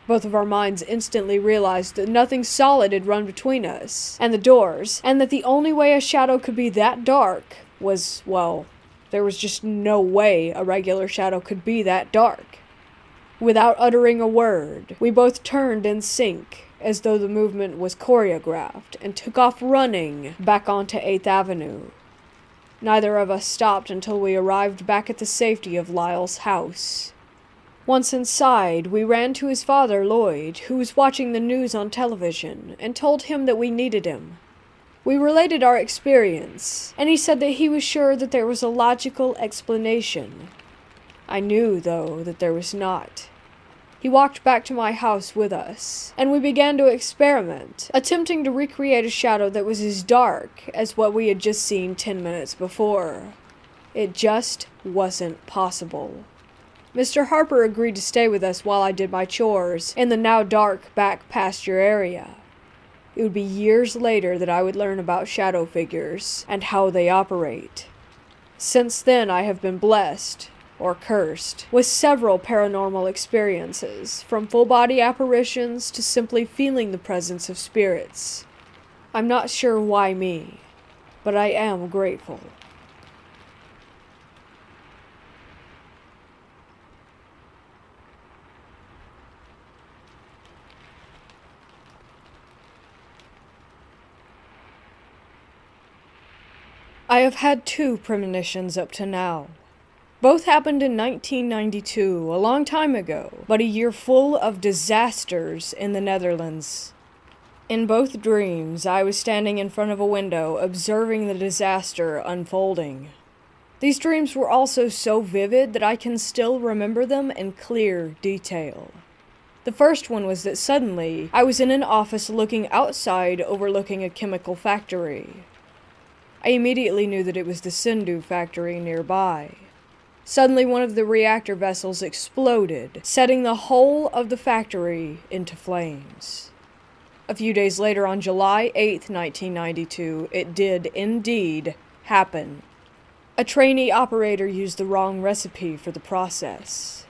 Both of our minds instantly realized that nothing solid had run between us and the doors, and that the only way a shadow could be that dark was, well, there was just no way a regular shadow could be that dark. Without uttering a word, we both turned in sync, as though the movement was choreographed, and took off running back onto 8th Avenue. Neither of us stopped until we arrived back at the safety of Lyle's house. Once inside, we ran to his father, Lloyd, who was watching the news on television, and told him that we needed him. We related our experience, and he said that he was sure that there was a logical explanation. I knew, though, that there was not. He walked back to my house with us, and we began to experiment, attempting to recreate a shadow that was as dark as what we had just seen 10 minutes before. It just wasn't possible. Mr. Harper agreed to stay with us while I did my chores in the now dark back pasture area. It would be years later that I would learn about shadow figures and how they operate. Since then, I have been blessed, or cursed, with several paranormal experiences, from full-body apparitions to simply feeling the presence of spirits. I'm not sure why me, but I am grateful. I have had 2 premonitions up to now. Both happened in 1992, a long time ago, but a year full of disasters in the Netherlands. In both dreams, I was standing in front of a window observing the disaster unfolding. These dreams were also so vivid that I can still remember them in clear detail. The first one was that suddenly, I was in an office looking outside overlooking a chemical factory. I immediately knew that it was the Sindhu factory nearby. Suddenly, one of the reactor vessels exploded, setting the whole of the factory into flames. A few days later, on July 8, 1992, it did indeed happen. A trainee operator used the wrong recipe for the process.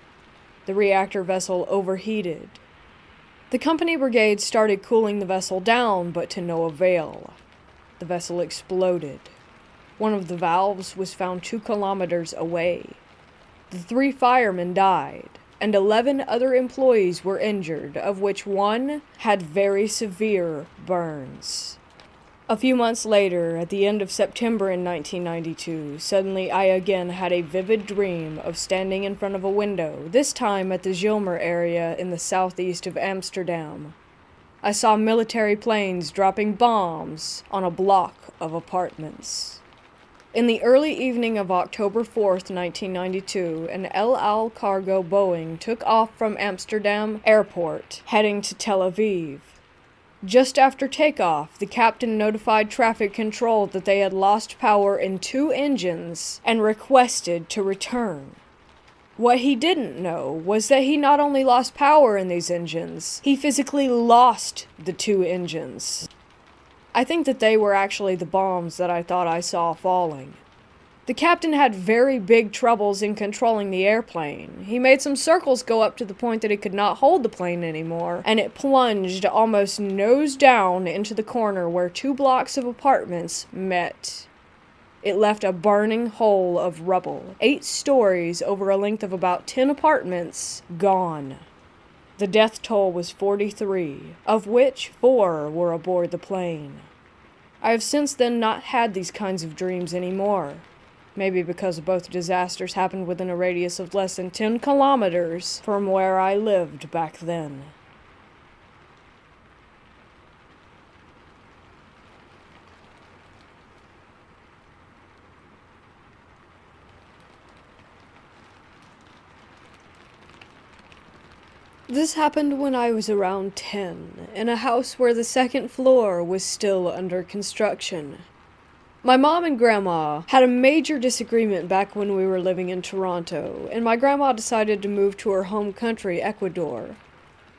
The reactor vessel overheated. The company brigade started cooling the vessel down, but to no avail. The vessel exploded. One of the valves was found 2 kilometers away. The 3 firemen died, and 11 other employees were injured, of which 1 had very severe burns. A few months later, at the end of September in 1992, suddenly I again had a vivid dream of standing in front of a window, this time at the Zilmer area in the southeast of Amsterdam. I saw military planes dropping bombs on a block of apartments. In the early evening of October 4th, 1992, an El Al cargo Boeing took off from Amsterdam Airport, heading to Tel Aviv. Just after takeoff, the captain notified traffic control that they had lost power in 2 engines and requested to return. What he didn't know was that he not only lost power in these engines, he physically lost the 2 engines. I think that they were actually the bombs that I thought I saw falling. The captain had very big troubles in controlling the airplane. He made some circles go up to the point that he could not hold the plane anymore, and it plunged almost nose down into the corner where 2 blocks of apartments met. It left a burning hole of rubble, 8 stories over a length of about 10 apartments, gone. The death toll was 43, of which 4 were aboard the plane. I have since then not had these kinds of dreams anymore. Maybe because both disasters happened within a radius of less than 10 kilometers from where I lived back then. This happened when I was around 10, in a house where the 2nd floor was still under construction. My mom and grandma had a major disagreement back when we were living in Toronto, and my grandma decided to move to her home country, Ecuador.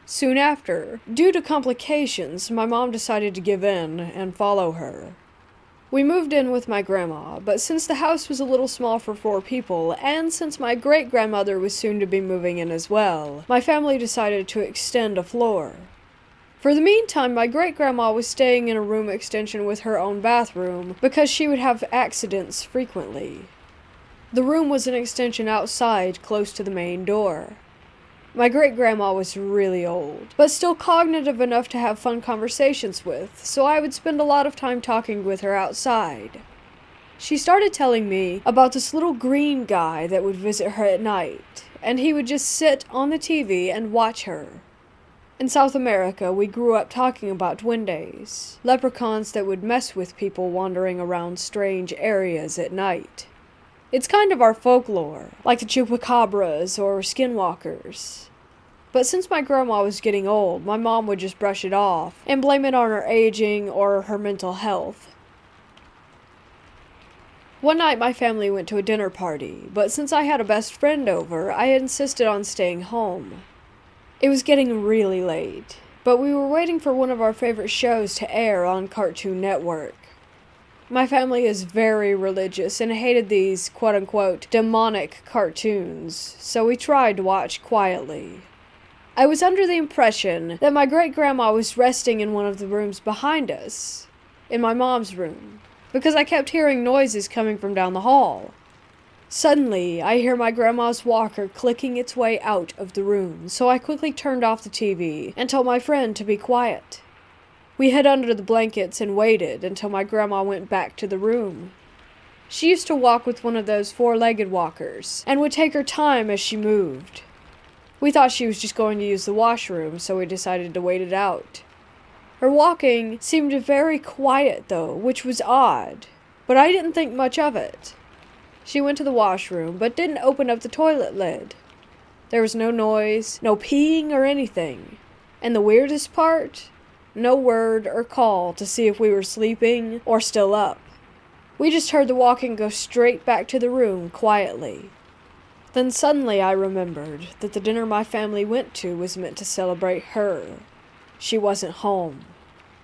Soon after, due to complications, my mom decided to give in and follow her. We moved in with my grandma, but since the house was a little small for 4 people, and since my great-grandmother was soon to be moving in as well, my family decided to extend a floor. For the meantime, my great-grandma was staying in a room extension with her own bathroom because she would have accidents frequently. The room was an extension outside, close to the main door. My great-grandma was really old, but still cognitive enough to have fun conversations with, so I would spend a lot of time talking with her outside. She started telling me about this little green guy that would visit her at night, and he would just sit on the TV and watch her. In South America, we grew up talking about duendes, leprechauns that would mess with people wandering around strange areas at night. It's kind of our folklore, like the chupacabras or skinwalkers. But since my grandma was getting old, my mom would just brush it off and blame it on her aging or her mental health. One night my family went to a dinner party, but since I had a best friend over, I had insisted on staying home. It was getting really late, but we were waiting for one of our favorite shows to air on Cartoon Network. My family is very religious and hated these quote-unquote demonic cartoons, so we tried to watch quietly. I was under the impression that my great-grandma was resting in one of the rooms behind us, in my mom's room, because I kept hearing noises coming from down the hall. Suddenly, I hear my grandma's walker clicking its way out of the room, so I quickly turned off the TV and told my friend to be quiet. We hid under the blankets and waited until my grandma went back to the room. She used to walk with one of those four-legged walkers, and would take her time as she moved. We thought she was just going to use the washroom, so we decided to wait it out. Her walking seemed very quiet, though, which was odd, but I didn't think much of it. She went to the washroom, but didn't open up the toilet lid. There was no noise, no peeing or anything. And the weirdest part? No word or call to see if we were sleeping or still up. We just heard the walking go straight back to the room quietly. Then suddenly I remembered that the dinner my family went to was meant to celebrate her. She wasn't home,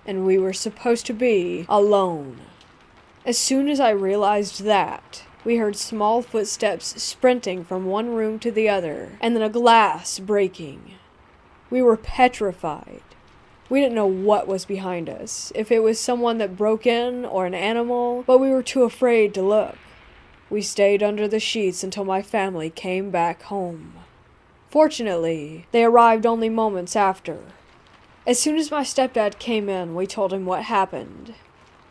and we were supposed to be alone. As soon as I realized that, we heard small footsteps sprinting from one room to the other, and then a glass breaking. We were petrified. We didn't know what was behind us, if it was someone that broke in or an animal, but we were too afraid to look. We stayed under the sheets until my family came back home. Fortunately, they arrived only moments after. As soon as my stepdad came in, we told him what happened.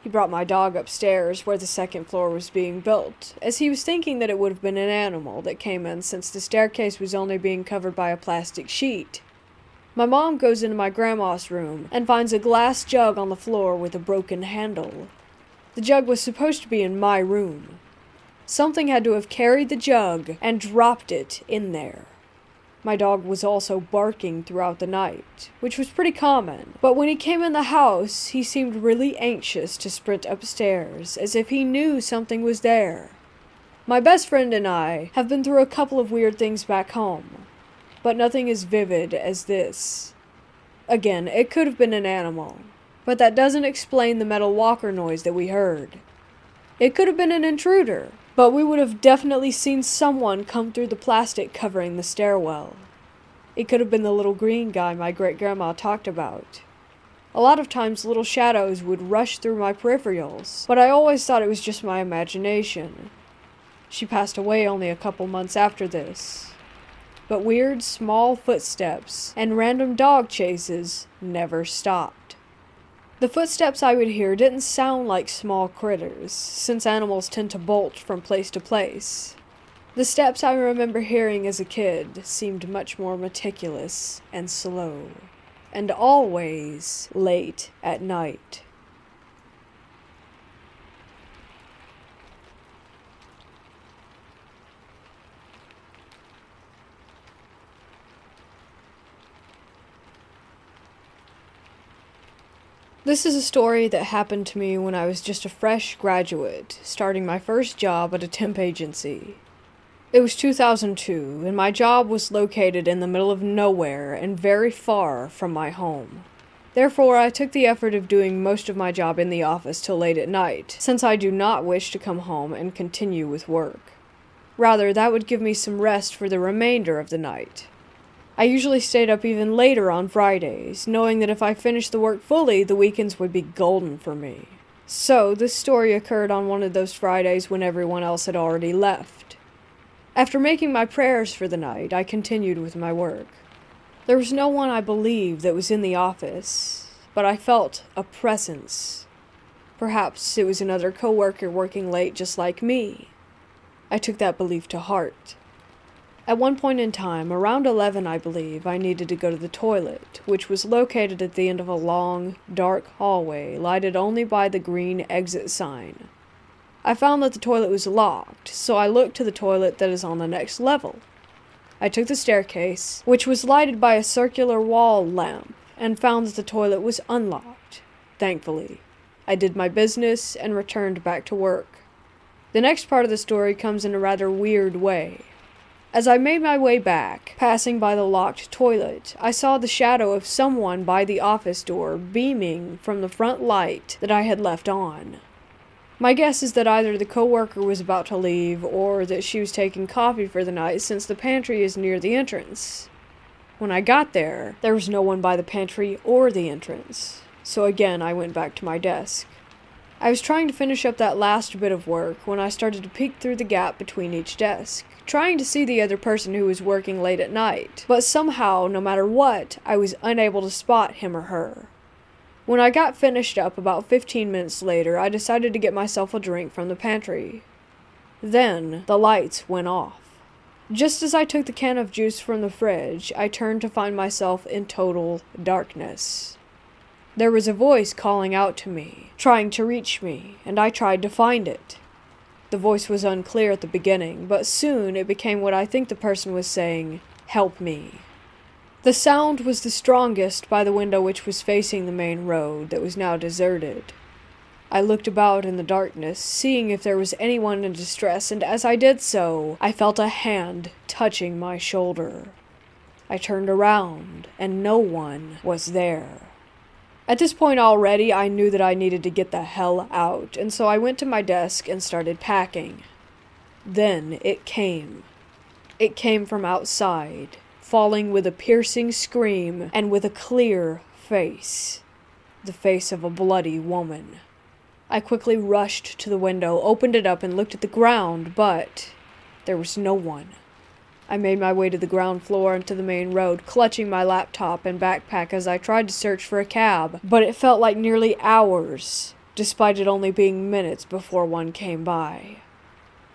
He brought my dog upstairs where the second floor was being built, as he was thinking that it would have been an animal that came in since the staircase was only being covered by a plastic sheet. My mom goes into my grandma's room and finds a glass jug on the floor with a broken handle. The jug was supposed to be in my room. Something had to have carried the jug and dropped it in there. My dog was also barking throughout the night, which was pretty common, but when he came in the house, he seemed really anxious to sprint upstairs, as if he knew something was there. My best friend and I have been through a couple of weird things back home, but nothing as vivid as this. Again, it could have been an animal, but that doesn't explain the metal walker noise that we heard. It could have been an intruder, but we would have definitely seen someone come through the plastic covering the stairwell. It could have been the little green guy my great-grandma talked about. A lot of times little shadows would rush through my peripherals, but I always thought it was just my imagination. She passed away only a couple months after this. But weird small footsteps and random dog chases never stopped. The footsteps I would hear didn't sound like small critters, since animals tend to bolt from place to place. The steps I remember hearing as a kid seemed much more meticulous and slow, and always late at night. This is a story that happened to me when I was just a fresh graduate, starting my first job at a temp agency. It was 2002, and my job was located in the middle of nowhere and very far from my home. Therefore, I took the effort of doing most of my job in the office till late at night, since I do not wish to come home and continue with work. Rather, that would give me some rest for the remainder of the night. I usually stayed up even later on Fridays, knowing that if I finished the work fully, the weekends would be golden for me. So, this story occurred on one of those Fridays when everyone else had already left. After making my prayers for the night, I continued with my work. There was no one I believed that was in the office, but I felt a presence. Perhaps it was another coworker working late just like me. I took that belief to heart. At one point in time, around 11 I believe, I needed to go to the toilet, which was located at the end of a long, dark hallway lighted only by the green exit sign. I found that the toilet was locked, so I looked to the toilet that is on the next level. I took the staircase, which was lighted by a circular wall lamp, and found that the toilet was unlocked. Thankfully, I did my business and returned back to work. The next part of the story comes in a rather weird way. As I made my way back, passing by the locked toilet, I saw the shadow of someone by the office door beaming from the front light that I had left on. My guess is that either the coworker was about to leave or that she was taking coffee for the night since the pantry is near the entrance. When I got there was no one by the pantry or the entrance, so again I went back to my desk. I was trying to finish up that last bit of work when I started to peek through the gap between each desk, trying to see the other person who was working late at night, but somehow, no matter what, I was unable to spot him or her. When I got finished up about 15 minutes later, I decided to get myself a drink from the pantry. Then, the lights went off. Just as I took the can of juice from the fridge, I turned to find myself in total darkness. There was a voice calling out to me, trying to reach me, and I tried to find it. The voice was unclear at the beginning, but soon it became what I think the person was saying, "Help me." The sound was the strongest by the window which was facing the main road that was now deserted. I looked about in the darkness, seeing if there was anyone in distress, and as I did so, I felt a hand touching my shoulder. I turned around, and no one was there. At this point already, I knew that I needed to get the hell out, and so I went to my desk and started packing. Then it came. It came from outside, falling with a piercing scream and with a clear face. The face of a bloody woman. I quickly rushed to the window, opened it up, and looked at the ground, but there was no one. I made my way to the ground floor and to the main road, clutching my laptop and backpack as I tried to search for a cab, but it felt like nearly hours, despite it only being minutes before one came by.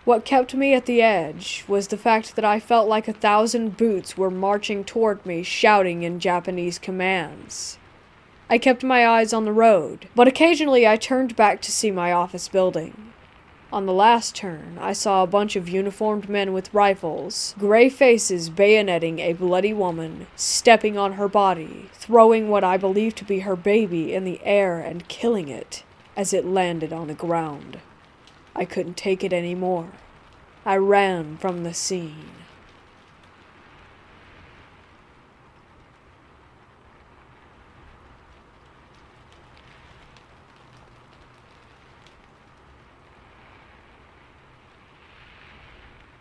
What kept me at the edge was the fact that I felt like 1,000 boots were marching toward me, shouting in Japanese commands. I kept my eyes on the road, but occasionally I turned back to see my office building. On the last turn, I saw a bunch of uniformed men with rifles, gray faces bayoneting a bloody woman, stepping on her body, throwing what I believed to be her baby in the air and killing it as it landed on the ground. I couldn't take it anymore. I ran from the scene.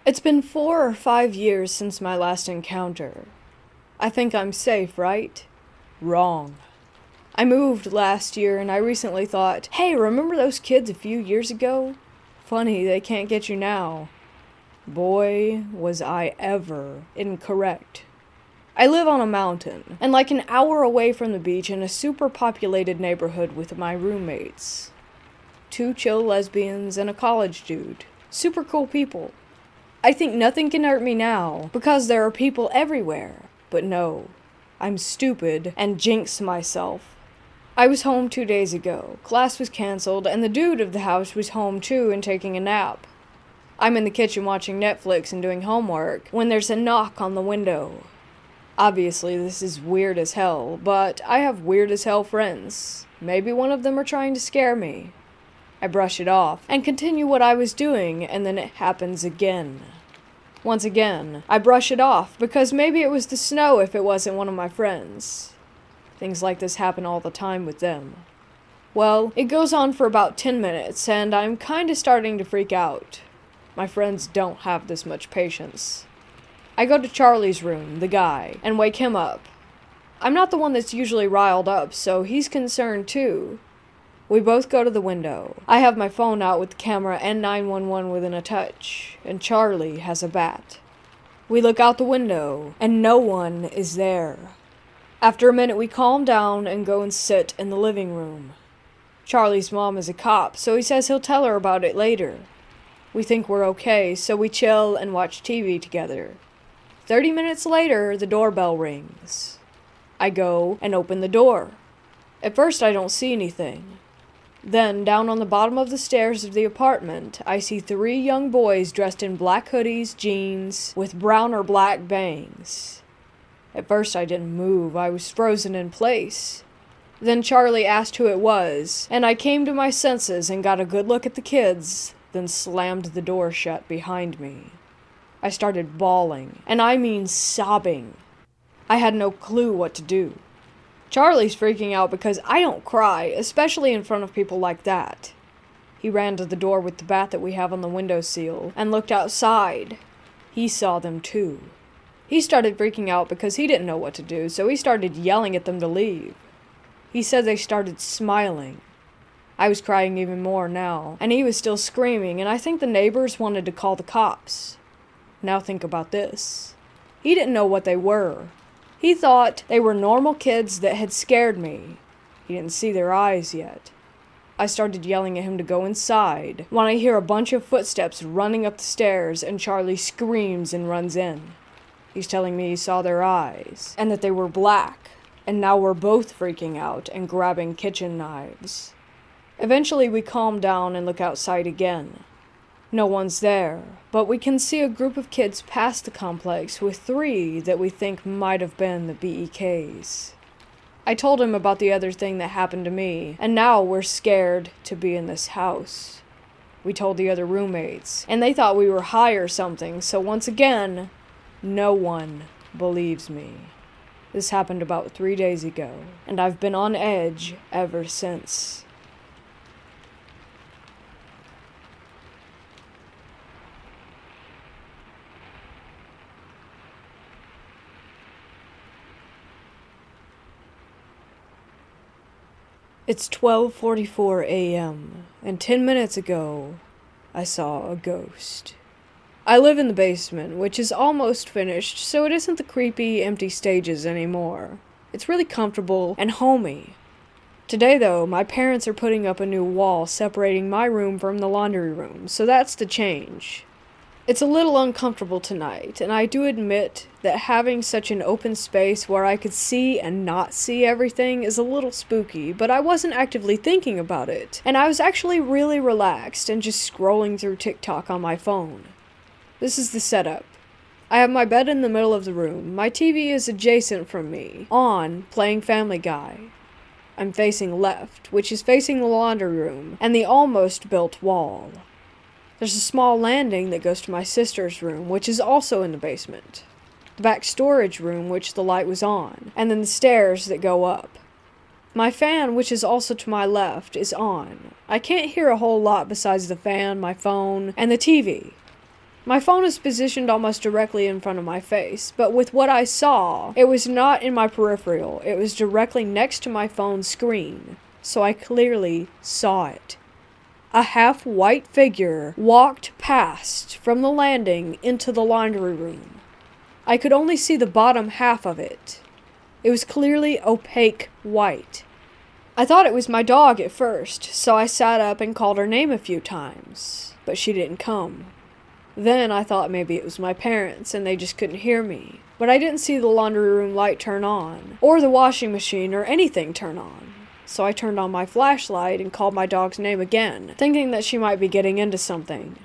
It's been 4 or 5 years since my last encounter. I think I'm safe, right? Wrong. I moved last year and I recently thought, hey, remember those kids a few years ago? Funny, they can't get you now. Boy, was I ever incorrect. I live on a mountain, and like an hour away from the beach in a super populated neighborhood with my roommates. 2 chill lesbians and a college dude. Super cool people. I think nothing can hurt me now, because there are people everywhere. But no, I'm stupid and jinx myself. I was home 2 days ago. Class was canceled, and the dude of the house was home too and taking a nap. I'm in the kitchen watching Netflix and doing homework when there's a knock on the window. Obviously, this is weird as hell, but I have weird as hell friends. Maybe one of them are trying to scare me. I brush it off and continue what I was doing, and then it happens again. Once again, I brush it off because maybe it was the snow if it wasn't one of my friends. Things like this happen all the time with them. Well, it goes on for about 10 minutes, and I'm kinda starting to freak out. My friends don't have this much patience. I go to Charlie's room, the guy, and wake him up. I'm not the one that's usually riled up, so he's concerned too. We both go to the window. I have my phone out with the camera and 911 within a touch, and Charlie has a bat. We look out the window, and no one is there. After a minute, we calm down and go and sit in the living room. Charlie's mom is a cop, so he says he'll tell her about it later. We think we're okay, so we chill and watch TV together. 30 minutes later, the doorbell rings. I go and open the door. At first, I don't see anything. Then, down on the bottom of the stairs of the apartment, I see 3 young boys dressed in black hoodies, jeans, with brown or black bangs. At first I didn't move, I was frozen in place. Then Charlie asked who it was, and I came to my senses and got a good look at the kids. then slammed the door shut behind me. I started bawling, and I mean sobbing. I had no clue what to do. Charlie's freaking out because I don't cry, especially in front of people like that. He ran to the door with the bat that we have on the windowsill and looked outside. He saw them too. He started freaking out because he didn't know what to do, so he started yelling at them to leave. He said they started smiling. I was crying even more now, and he was still screaming, and I think the neighbors wanted to call the cops. Now think about this. He didn't know what they were. He thought they were normal kids that had scared me. He didn't see their eyes yet. I started yelling at him to go inside when I hear a bunch of footsteps running up the stairs and Charlie screams and runs in. He's telling me he saw their eyes and that they were black, and now we're both freaking out and grabbing kitchen knives. Eventually we calm down and look outside again. No one's there, but we can see a group of kids past the complex with 3 that we think might have been the BEKs. I told him about the other thing that happened to me, and now we're scared to be in this house. We told the other roommates, and they thought we were high or something, so once again, no one believes me. This happened about 3 days ago, and I've been on edge ever since. It's 12:44 a.m., and 10 minutes ago, I saw a ghost. I live in the basement, which is almost finished, so it isn't the creepy, empty stages anymore. It's really comfortable and homey. Today, though, my parents are putting up a new wall separating my room from the laundry room, so that's the change. It's a little uncomfortable tonight, and I do admit that having such an open space where I could see and not see everything is a little spooky, but I wasn't actively thinking about it, and I was actually really relaxed and just scrolling through TikTok on my phone. This is the setup. I have my bed in the middle of the room, my TV is adjacent from me, on, playing Family Guy. I'm facing left, which is facing the laundry room, and the almost built wall. There's a small landing that goes to my sister's room, which is also in the basement. The back storage room, which the light was on, and then the stairs that go up. My fan, which is also to my left, is on. I can't hear a whole lot besides the fan, my phone, and the TV. My phone is positioned almost directly in front of my face, but with what I saw, it was not in my peripheral, it was directly next to my phone's screen, so I clearly saw it. A half-white figure walked past from the landing into the laundry room. I could only see the bottom half of it. It was clearly opaque white. I thought it was my dog at first, so I sat up and called her name a few times, but she didn't come. Then I thought maybe it was my parents and they just couldn't hear me, but I didn't see the laundry room light turn on, or the washing machine or anything turn on. So I turned on my flashlight and called my dog's name again, thinking that she might be getting into something.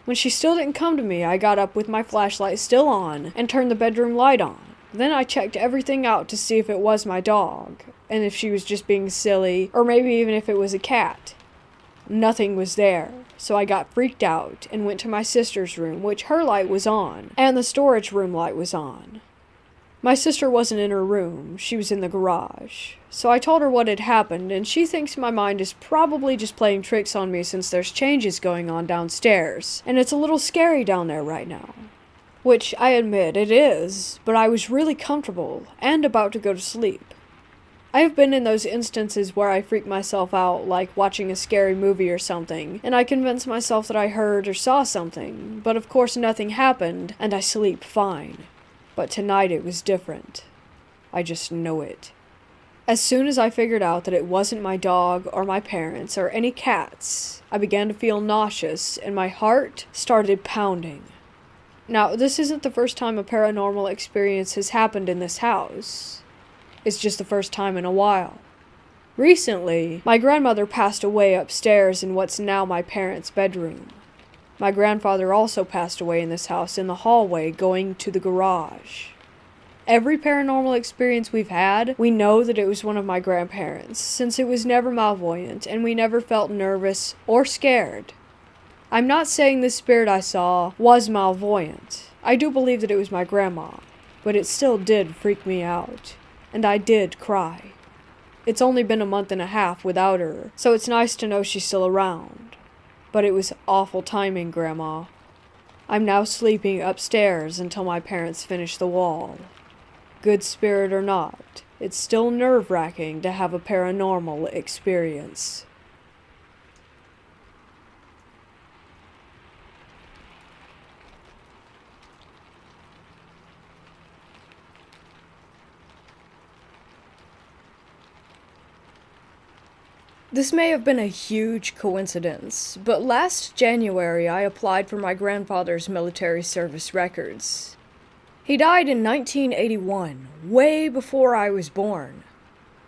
When she still didn't come to me, I got up with my flashlight still on and turned the bedroom light on. Then I checked everything out to see if it was my dog, and if she was just being silly, or maybe even if it was a cat. Nothing was there, so I got freaked out and went to my sister's room, which her light was on, and the storage room light was on. My sister wasn't in her room, she was in the garage. So I told her what had happened, and she thinks my mind is probably just playing tricks on me since there's changes going on downstairs, and it's a little scary down there right now. Which, I admit, it is, but I was really comfortable, and about to go to sleep. I have been in those instances where I freak myself out, like watching a scary movie or something, and I convince myself that I heard or saw something, but of course nothing happened, and I sleep fine. But tonight it was different. I just know it. As soon as I figured out that it wasn't my dog or my parents or any cats, I began to feel nauseous and my heart started pounding. Now, this isn't the first time a paranormal experience has happened in this house. It's just the first time in a while. Recently, my grandmother passed away upstairs in what's now my parents' bedroom. My grandfather also passed away in this house in the hallway going to the garage. Every paranormal experience we've had, we know that it was one of my grandparents, since it was never malvoyant and we never felt nervous or scared. I'm not saying the spirit I saw was malvoyant. I do believe that it was my grandma, but it still did freak me out, and I did cry. It's only been a month and a half without her, so it's nice to know she's still around. But it was awful timing, Grandma. I'm now sleeping upstairs until my parents finish the wall. Good spirit or not, it's still nerve-wracking to have a paranormal experience. This may have been a huge coincidence, but last January I applied for my grandfather's military service records. He died in 1981, way before I was born.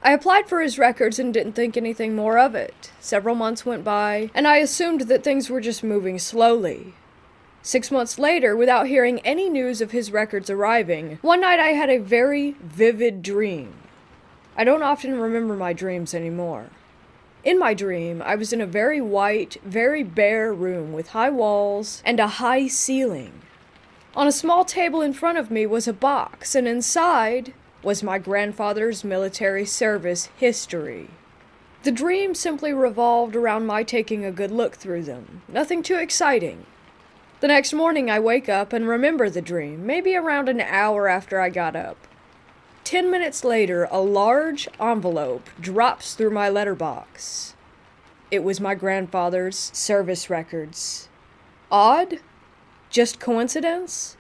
I applied for his records and didn't think anything more of it. Several months went by, and I assumed that things were just moving slowly. 6 months later, without hearing any news of his records arriving, one night I had a very vivid dream. I don't often remember my dreams anymore. In my dream, I was in a very white, very bare room with high walls and a high ceiling. On a small table in front of me was a box, and inside was my grandfather's military service history. The dream simply revolved around my taking a good look through them. Nothing too exciting. The next morning I wake up and remember the dream, maybe around an hour after I got up. 10 minutes later, a large envelope drops through my letterbox. It was my grandfather's service records. Odd? Just coincidence?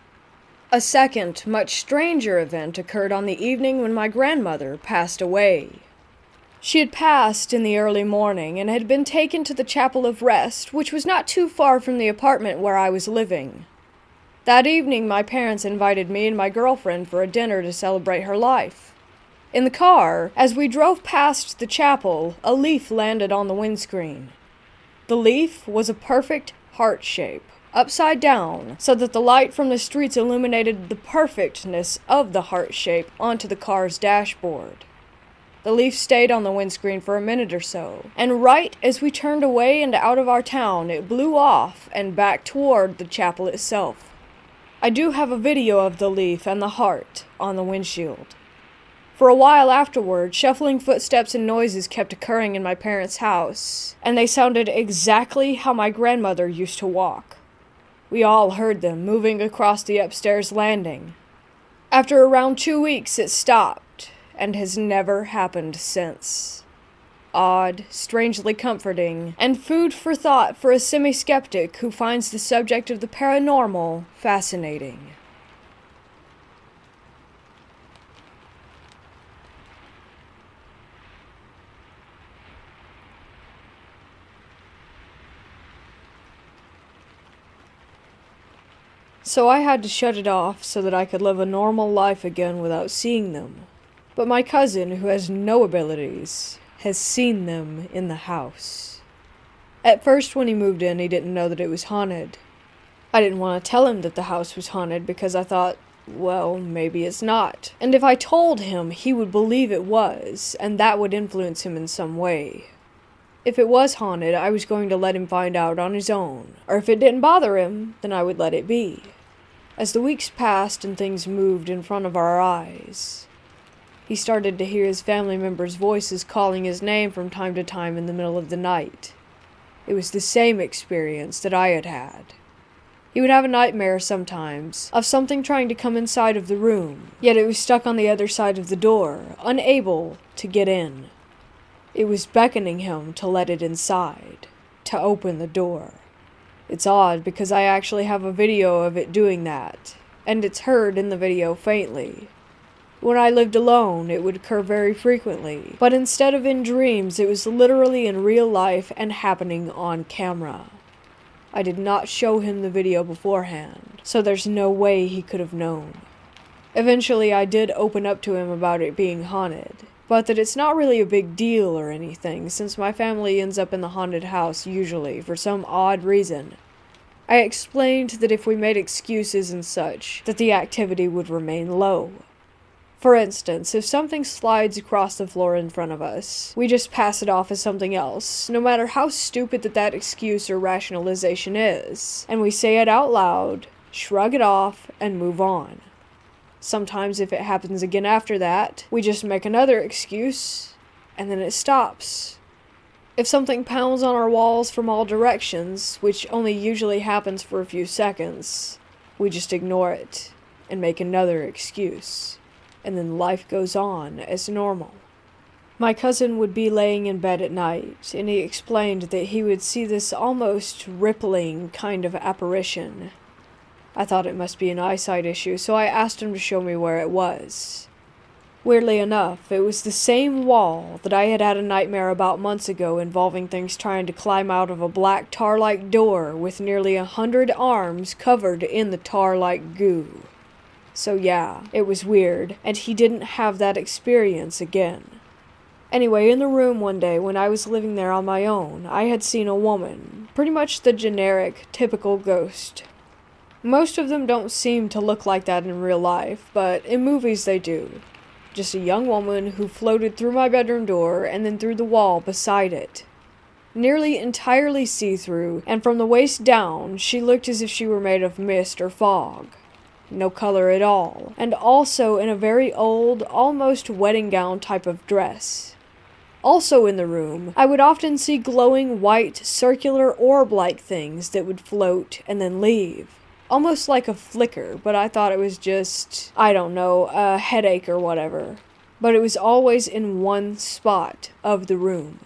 A second, much stranger event occurred on the evening when my grandmother passed away. She had passed in the early morning and had been taken to the Chapel of Rest, which was not too far from the apartment where I was living. That evening, my parents invited me and my girlfriend for a dinner to celebrate her life. In the car, as we drove past the chapel, a leaf landed on the windscreen. The leaf was a perfect heart shape, upside down, so that the light from the streets illuminated the perfectness of the heart shape onto the car's dashboard. The leaf stayed on the windscreen for a minute or so, and right as we turned away and out of our town, it blew off and back toward the chapel itself. I do have a video of the leaf and the heart on the windshield. For a while afterward, shuffling footsteps and noises kept occurring in my parents' house, and they sounded exactly how my grandmother used to walk. We all heard them moving across the upstairs landing. After around 2 weeks, it stopped, and has never happened since. Odd, strangely comforting, and food for thought for a semi-skeptic who finds the subject of the paranormal fascinating. So I had to shut it off so that I could live a normal life again without seeing them. But my cousin, who has no abilities, has seen them in the house. At first, when he moved in, he didn't know that it was haunted. I didn't want to tell him that the house was haunted because I thought, well, maybe it's not. And if I told him, he would believe it was, and that would influence him in some way. If it was haunted, I was going to let him find out on his own, or if it didn't bother him, then I would let it be. As the weeks passed and things moved in front of our eyes, he started to hear his family members' voices calling his name from time to time in the middle of the night. It was the same experience that I had had. He would have a nightmare sometimes of something trying to come inside of the room, yet it was stuck on the other side of the door, unable to get in. It was beckoning him to let it inside, to open the door. It's odd because I actually have a video of it doing that, and it's heard in the video faintly. When I lived alone, it would occur very frequently, but instead of in dreams, it was literally in real life and happening on camera. I did not show him the video beforehand, so there's no way he could have known. Eventually, I did open up to him about it being haunted, but that it's not really a big deal or anything, since my family ends up in the haunted house usually, for some odd reason. I explained that if we made excuses and such, that the activity would remain low. For instance, if something slides across the floor in front of us, we just pass it off as something else, no matter how stupid that excuse or rationalization is, and we say it out loud, shrug it off, and move on. Sometimes if it happens again after that, we just make another excuse, and then it stops. If something pounds on our walls from all directions, which only usually happens for a few seconds, we just ignore it and make another excuse. And then life goes on as normal. My cousin would be laying in bed at night, and he explained that he would see this almost rippling kind of apparition. I thought it must be an eyesight issue, so I asked him to show me where it was. Weirdly enough, it was the same wall that I had a nightmare about months ago involving things trying to climb out of a black tar-like door with nearly 100 arms covered in the tar-like goo. So yeah, it was weird, and he didn't have that experience again. Anyway, in the room one day when I was living there on my own, I had seen a woman, pretty much the generic, typical ghost. Most of them don't seem to look like that in real life, but in movies they do. Just a young woman who floated through my bedroom door and then through the wall beside it. Nearly entirely see-through, and from the waist down, she looked as if she were made of mist or fog. No color at all, and also in a very old, almost wedding gown type of dress. Also in the room, I would often see glowing white, circular orb-like things that would float and then leave. Almost like a flicker, but I thought it was just, I don't know, a headache or whatever. But it was always in one spot of the room.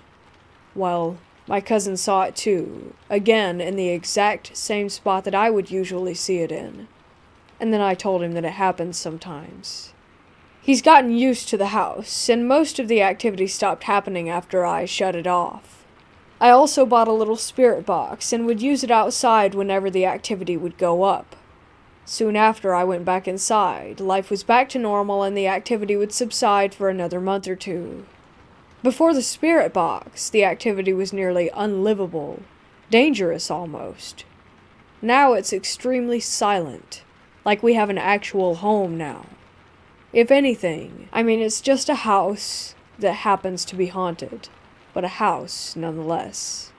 Well, my cousin saw it too, again in the exact same spot that I would usually see it in. And then I told him that it happens sometimes. He's gotten used to the house, and most of the activity stopped happening after I shut it off. I also bought a little spirit box and would use it outside whenever the activity would go up. Soon after I went back inside, life was back to normal and the activity would subside for another month or two. Before the spirit box, the activity was nearly unlivable, dangerous almost. Now it's extremely silent. Like we have an actual home now. If anything, it's just a house that happens to be haunted, but a house nonetheless.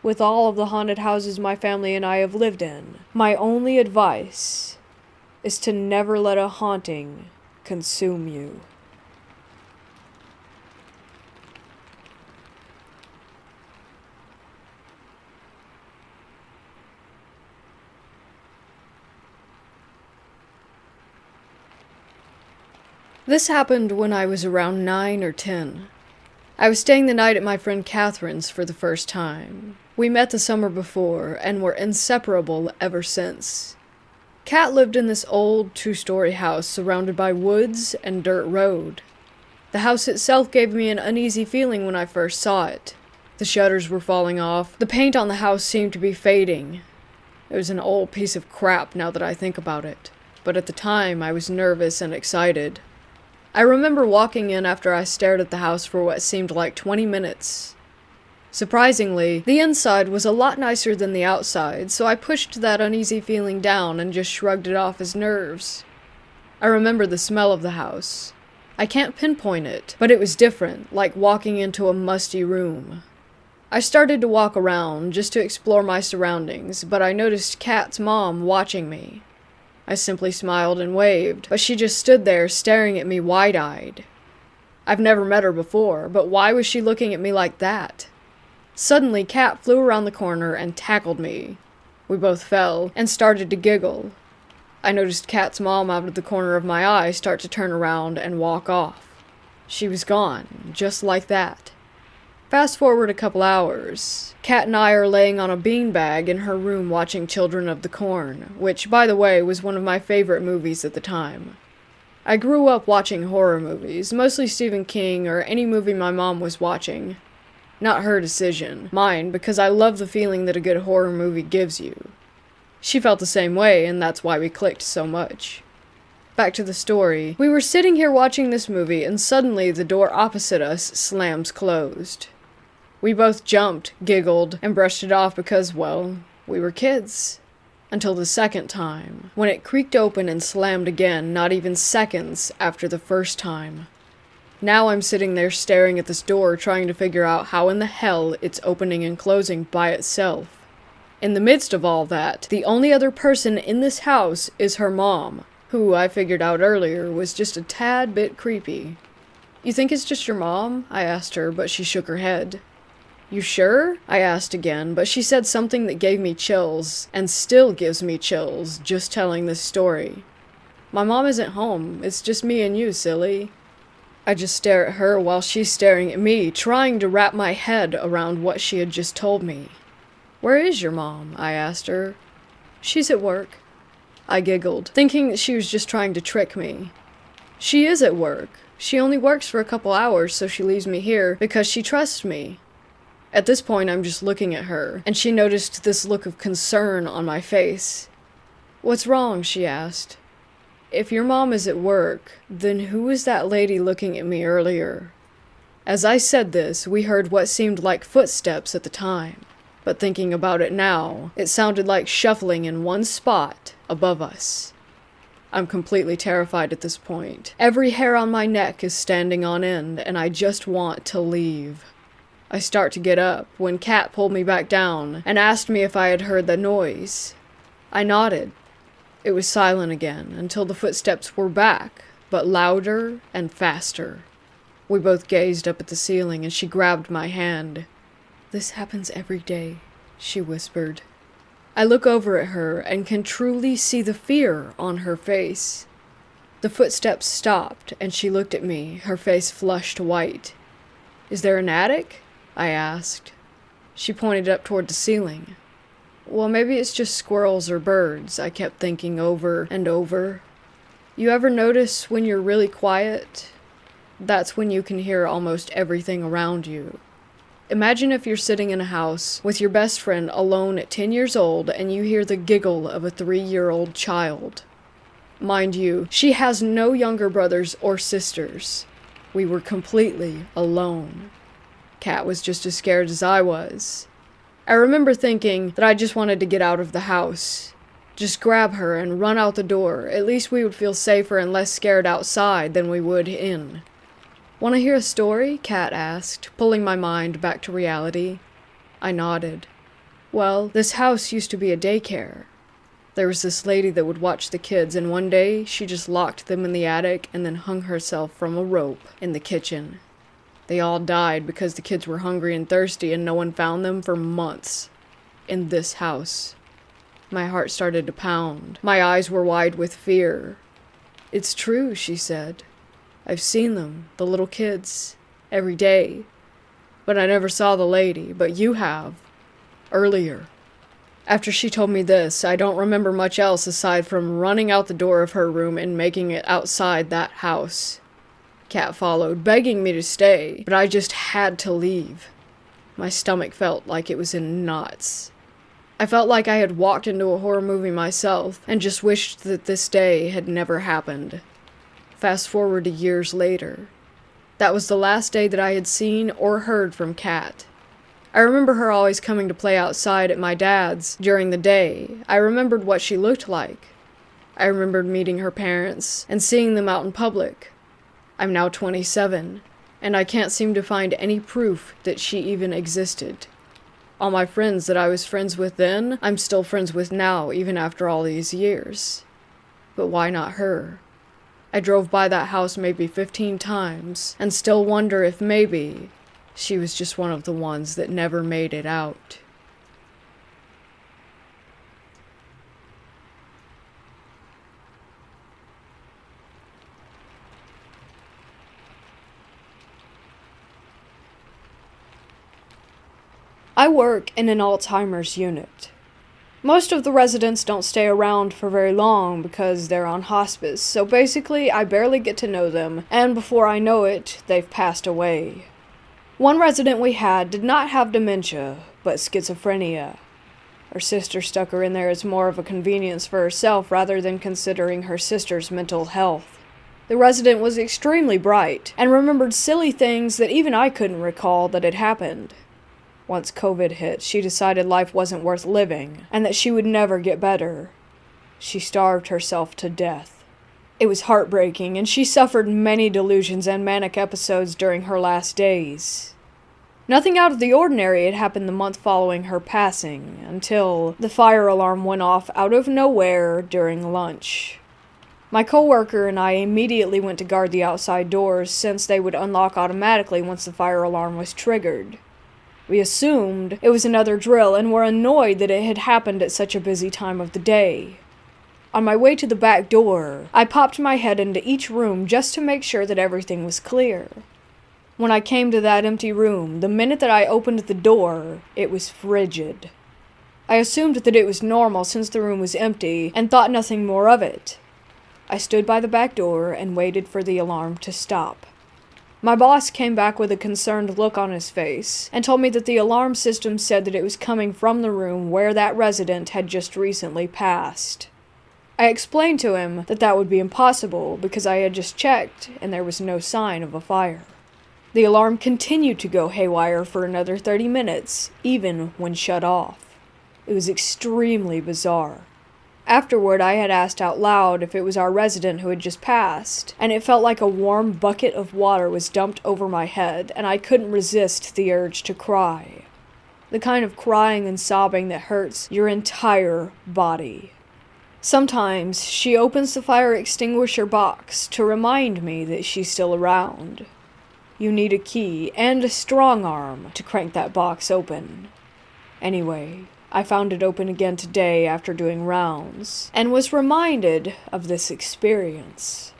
With all of the haunted houses my family and I have lived in, my only advice is to never let a haunting consume you. This happened when I was around 9 or 10. I was staying the night at my friend Catherine's for the first time. We met the summer before and were inseparable ever since. Kat lived in this old 2-story house surrounded by woods and dirt road. The house itself gave me an uneasy feeling when I first saw it. The shutters were falling off. The paint on the house seemed to be fading. It was an old piece of crap now that I think about it, but at the time I was nervous and excited. I remember walking in after I stared at the house for what seemed like 20 minutes. Surprisingly, the inside was a lot nicer than the outside, so I pushed that uneasy feeling down and just shrugged it off as nerves. I remember the smell of the house. I can't pinpoint it, but it was different, like walking into a musty room. I started to walk around, just to explore my surroundings, but I noticed Kat's mom watching me. I simply smiled and waved, but she just stood there staring at me wide-eyed. I've never met her before, but why was she looking at me like that? Suddenly, Kat flew around the corner and tackled me. We both fell and started to giggle. I noticed Kat's mom out of the corner of my eye start to turn around and walk off. She was gone, just like that. Fast forward a couple hours. Kat and I are laying on a beanbag in her room watching Children of the Corn, which, by the way, was one of my favorite movies at the time. I grew up watching horror movies, mostly Stephen King or any movie my mom was watching. Not her decision, mine, because I love the feeling that a good horror movie gives you. She felt the same way, and that's why we clicked so much. Back to the story. We were sitting here watching this movie, and suddenly the door opposite us slams closed. We both jumped, giggled, and brushed it off because, well, we were kids. until the second time, when it creaked open and slammed again not even seconds after the first time. Now I'm sitting there staring at this door trying to figure out how in the hell it's opening and closing by itself. In the midst of all that, the only other person in this house is her mom, who I figured out earlier was just a tad bit creepy. "You think it's just your mom?" I asked her, but she shook her head. "You sure?" I asked again, but she said something that gave me chills, and still gives me chills, just telling this story. "My mom isn't home, it's just me and you, silly." I just stare at her while she's staring at me, trying to wrap my head around what she had just told me. "Where is your mom?" I asked her. "She's at work." I giggled, thinking that she was just trying to trick me. "She is at work. She only works for a couple hours, so she leaves me here because she trusts me." At this point, I'm just looking at her, and she noticed this look of concern on my face. "What's wrong?" she asked. "If your mom is at work, then who was that lady looking at me earlier?" As I said this, we heard what seemed like footsteps at the time, but thinking about it now, it sounded like shuffling in one spot above us. I'm completely terrified at this point. Every hair on my neck is standing on end, and I just want to leave. I start to get up when Kat pulled me back down and asked me if I had heard the noise. I nodded. It was silent again until the footsteps were back, but louder and faster. We both gazed up at the ceiling and she grabbed my hand. "This happens every day," she whispered. I look over at her and can truly see the fear on her face. The footsteps stopped and she looked at me, her face flushed white. "Is there an attic?" I asked. She pointed up toward the ceiling. "Well, maybe it's just squirrels or birds," I kept thinking over and over. "You ever notice when you're really quiet? That's when you can hear almost everything around you. Imagine if you're sitting in a house with your best friend alone at 10 years old and you hear the giggle of a 3-year-old child. Mind you, she has no younger brothers or sisters. We were completely alone. Kat was just as scared as I was. I remember thinking that I just wanted to get out of the house. Just grab her and run out the door. At least we would feel safer and less scared outside than we would in. "Want to hear a story?" Kat asked, pulling my mind back to reality. I nodded. "Well, this house used to be a daycare. There was this lady that would watch the kids, and one day she just locked them in the attic and then hung herself from a rope in the kitchen. They all died because the kids were hungry and thirsty and no one found them for months. In this house." My heart started to pound. My eyes were wide with fear. "It's true," she said. "I've seen them, the little kids, every day. But I never saw the lady, but you have. Earlier." After she told me this, I don't remember much else aside from running out the door of her room and making it outside that house. Kat followed, begging me to stay, but I just had to leave. My stomach felt like it was in knots. I felt like I had walked into a horror movie myself, and just wished that this day had never happened. Fast forward to years later. That was the last day that I had seen or heard from Kat. I remember her always coming to play outside at my dad's during the day. I remembered what she looked like. I remembered meeting her parents and seeing them out in public. I'm now 27, and I can't seem to find any proof that she even existed. All my friends that I was friends with then, I'm still friends with now, even after all these years. But why not her? I drove by that house maybe 15 times, and still wonder if maybe she was just one of the ones that never made it out. I work in an Alzheimer's unit. Most of the residents don't stay around for very long because they're on hospice, so basically I barely get to know them, and before I know it, they've passed away. One resident we had did not have dementia, but schizophrenia. Her sister stuck her in there as more of a convenience for herself rather than considering her sister's mental health. The resident was extremely bright, and remembered silly things that even I couldn't recall that had happened. Once COVID hit, she decided life wasn't worth living, and that she would never get better. She starved herself to death. It was heartbreaking, and she suffered many delusions and manic episodes during her last days. Nothing out of the ordinary had happened the month following her passing, until the fire alarm went off out of nowhere during lunch. My coworker and I immediately went to guard the outside doors since they would unlock automatically once the fire alarm was triggered. We assumed it was another drill and were annoyed that it had happened at such a busy time of the day. On my way to the back door, I popped my head into each room just to make sure that everything was clear. When I came to that empty room, the minute that I opened the door, it was frigid. I assumed that it was normal since the room was empty and thought nothing more of it. I stood by the back door and waited for the alarm to stop. My boss came back with a concerned look on his face and told me that the alarm system said that it was coming from the room where that resident had just recently passed. I explained to him that that would be impossible because I had just checked and there was no sign of a fire. The alarm continued to go haywire for another 30 minutes, even when shut off. It was extremely bizarre. Afterward, I had asked out loud if it was our resident who had just passed, and it felt like a warm bucket of water was dumped over my head, and I couldn't resist the urge to cry. The kind of crying and sobbing that hurts your entire body. Sometimes she opens the fire extinguisher box to remind me that she's still around. You need a key and a strong arm to crank that box open. Anyway, I found it open again today after doing rounds, and was reminded of this experience.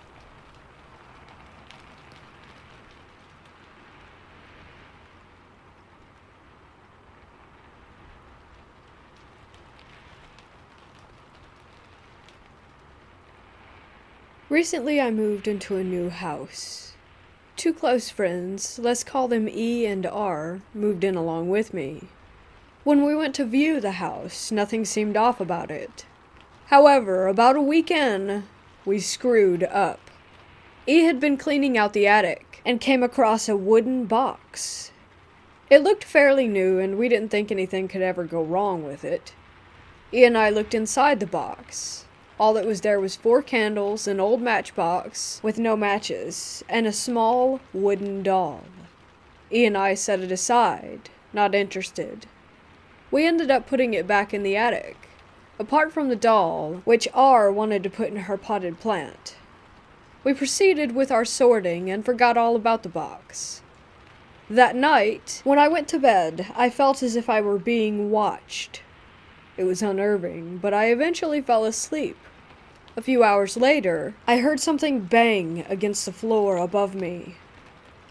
Recently I moved into a new house. Two close friends, let's call them E and R, moved in along with me. When we went to view the house, nothing seemed off about it. However, about a week in, we screwed up. E had been cleaning out the attic and came across a wooden box. It looked fairly new and we didn't think anything could ever go wrong with it. E and I looked inside the box. All that was there was 4 candles, an old matchbox with no matches, and a small wooden doll. E and I set it aside, not interested. We ended up putting it back in the attic, apart from the doll, which R wanted to put in her potted plant. We proceeded with our sorting and forgot all about the box. That night, when I went to bed, I felt as if I were being watched. It was unnerving, but I eventually fell asleep. A few hours later, I heard something bang against the floor above me.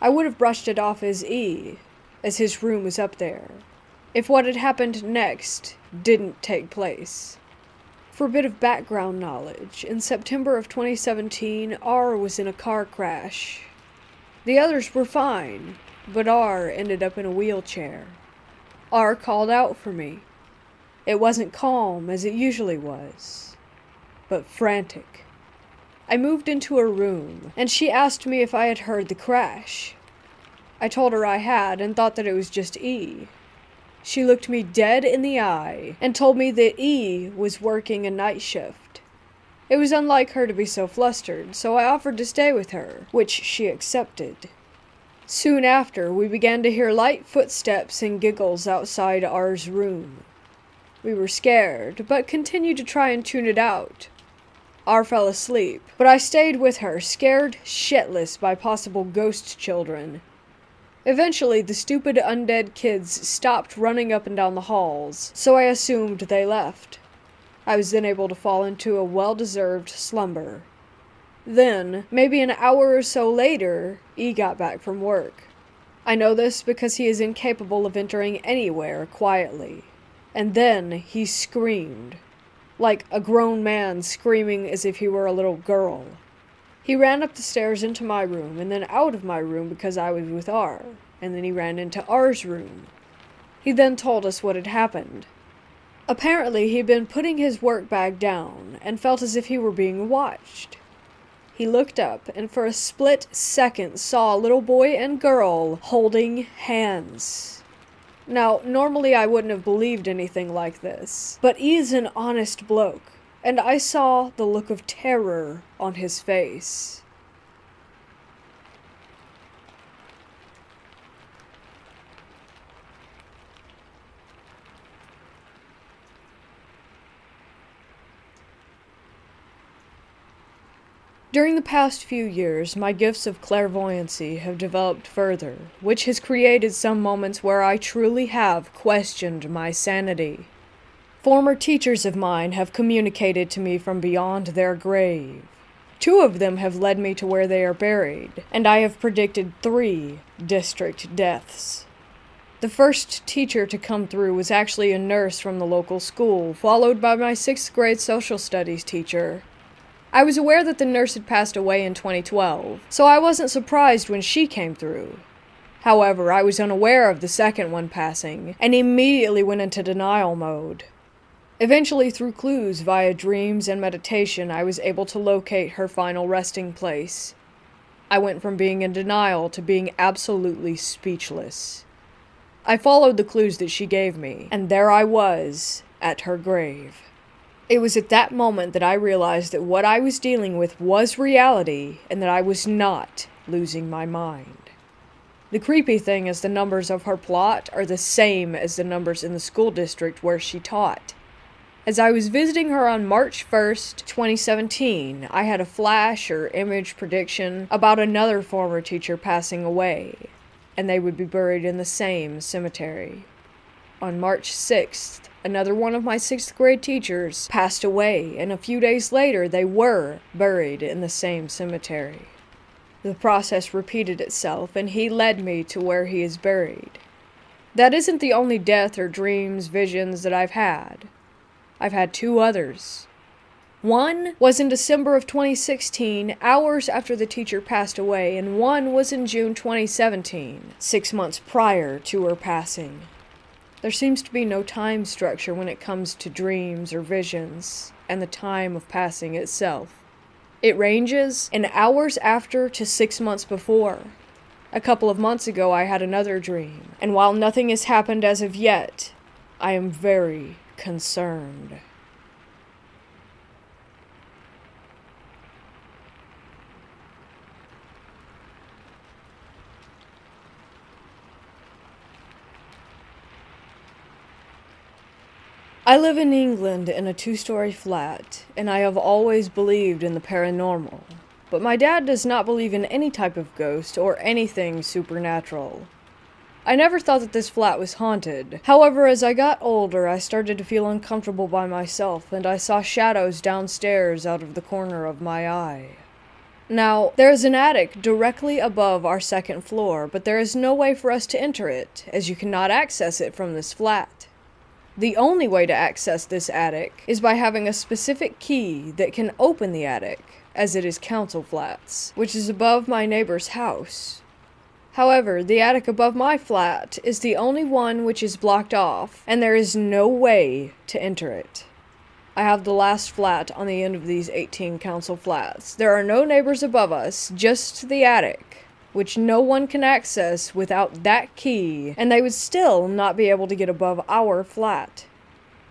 I would have brushed it off as E, as his room was up there, if what had happened next didn't take place. For a bit of background knowledge, in September of 2017, R was in a car crash. The others were fine, but R ended up in a wheelchair. R called out for me. It wasn't calm as it usually was, but frantic. I moved into her room, and she asked me if I had heard the crash. I told her I had and thought that it was just E. She looked me dead in the eye and told me that E was working a night shift. It was unlike her to be so flustered, so I offered to stay with her, which she accepted. Soon after, we began to hear light footsteps and giggles outside R's room. We were scared, but continued to try and tune it out. R fell asleep, but I stayed with her, scared shitless by possible ghost children. Eventually, the stupid undead kids stopped running up and down the halls, so I assumed they left. I was then able to fall into a well-deserved slumber. Then, maybe an hour or so later, E got back from work. I know this because he is incapable of entering anywhere quietly. And then he screamed, like a grown man screaming as if he were a little girl. He ran up the stairs into my room and then out of my room because I was with R, and then he ran into R's room. He then told us what had happened. Apparently, he'd been putting his work bag down and felt as if he were being watched. He looked up and for a split second saw a little boy and girl holding hands. Now, normally I wouldn't have believed anything like this, but he is an honest bloke, and I saw the look of terror on his face. During the past few years, my gifts of clairvoyancy have developed further, which has created some moments where I truly have questioned my sanity. Former teachers of mine have communicated to me from beyond their grave. 2 of them have led me to where they are buried, and I have predicted 3 district deaths. The first teacher to come through was actually a nurse from the local school, followed by my 6th grade social studies teacher. I was aware that the nurse had passed away in 2012, so I wasn't surprised when she came through. However, I was unaware of the second one passing, and immediately went into denial mode. Eventually, through clues via dreams and meditation, I was able to locate her final resting place. I went from being in denial to being absolutely speechless. I followed the clues that she gave me, and there I was, at her grave. It was at that moment that I realized that what I was dealing with was reality and that I was not losing my mind. The creepy thing is the numbers of her plot are the same as the numbers in the school district where she taught. As I was visiting her on March 1st, 2017, I had a flash or image prediction about another former teacher passing away, and they would be buried in the same cemetery. On March 6th, another one of my 6th grade teachers passed away, and a few days later they were buried in the same cemetery. The process repeated itself, and he led me to where he is buried. That isn't the only death or dreams, visions that I've had. I've had 2 others. One was in December of 2016, hours after the teacher passed away, and one was in June 2017, 6 months prior to her passing. There seems to be no time structure when it comes to dreams or visions, and the time of passing itself. It ranges in hours after to 6 months before. A couple of months ago I had another dream, and while nothing has happened as of yet, I am very concerned. I live in England in a 2-story flat, and I have always believed in the paranormal. But my dad does not believe in any type of ghost or anything supernatural. I never thought that this flat was haunted. However, as I got older, I started to feel uncomfortable by myself, and I saw shadows downstairs out of the corner of my eye. Now, there is an attic directly above our 2nd floor, but there is no way for us to enter it, as you cannot access it from this flat. The only way to access this attic is by having a specific key that can open the attic, as it is council flats, which is above my neighbor's house. However, the attic above my flat is the only one which is blocked off, and there is no way to enter it. I have the last flat on the end of these 18 council flats. There are no neighbors above us, just the attic, which no one can access without that key, and they would still not be able to get above our flat.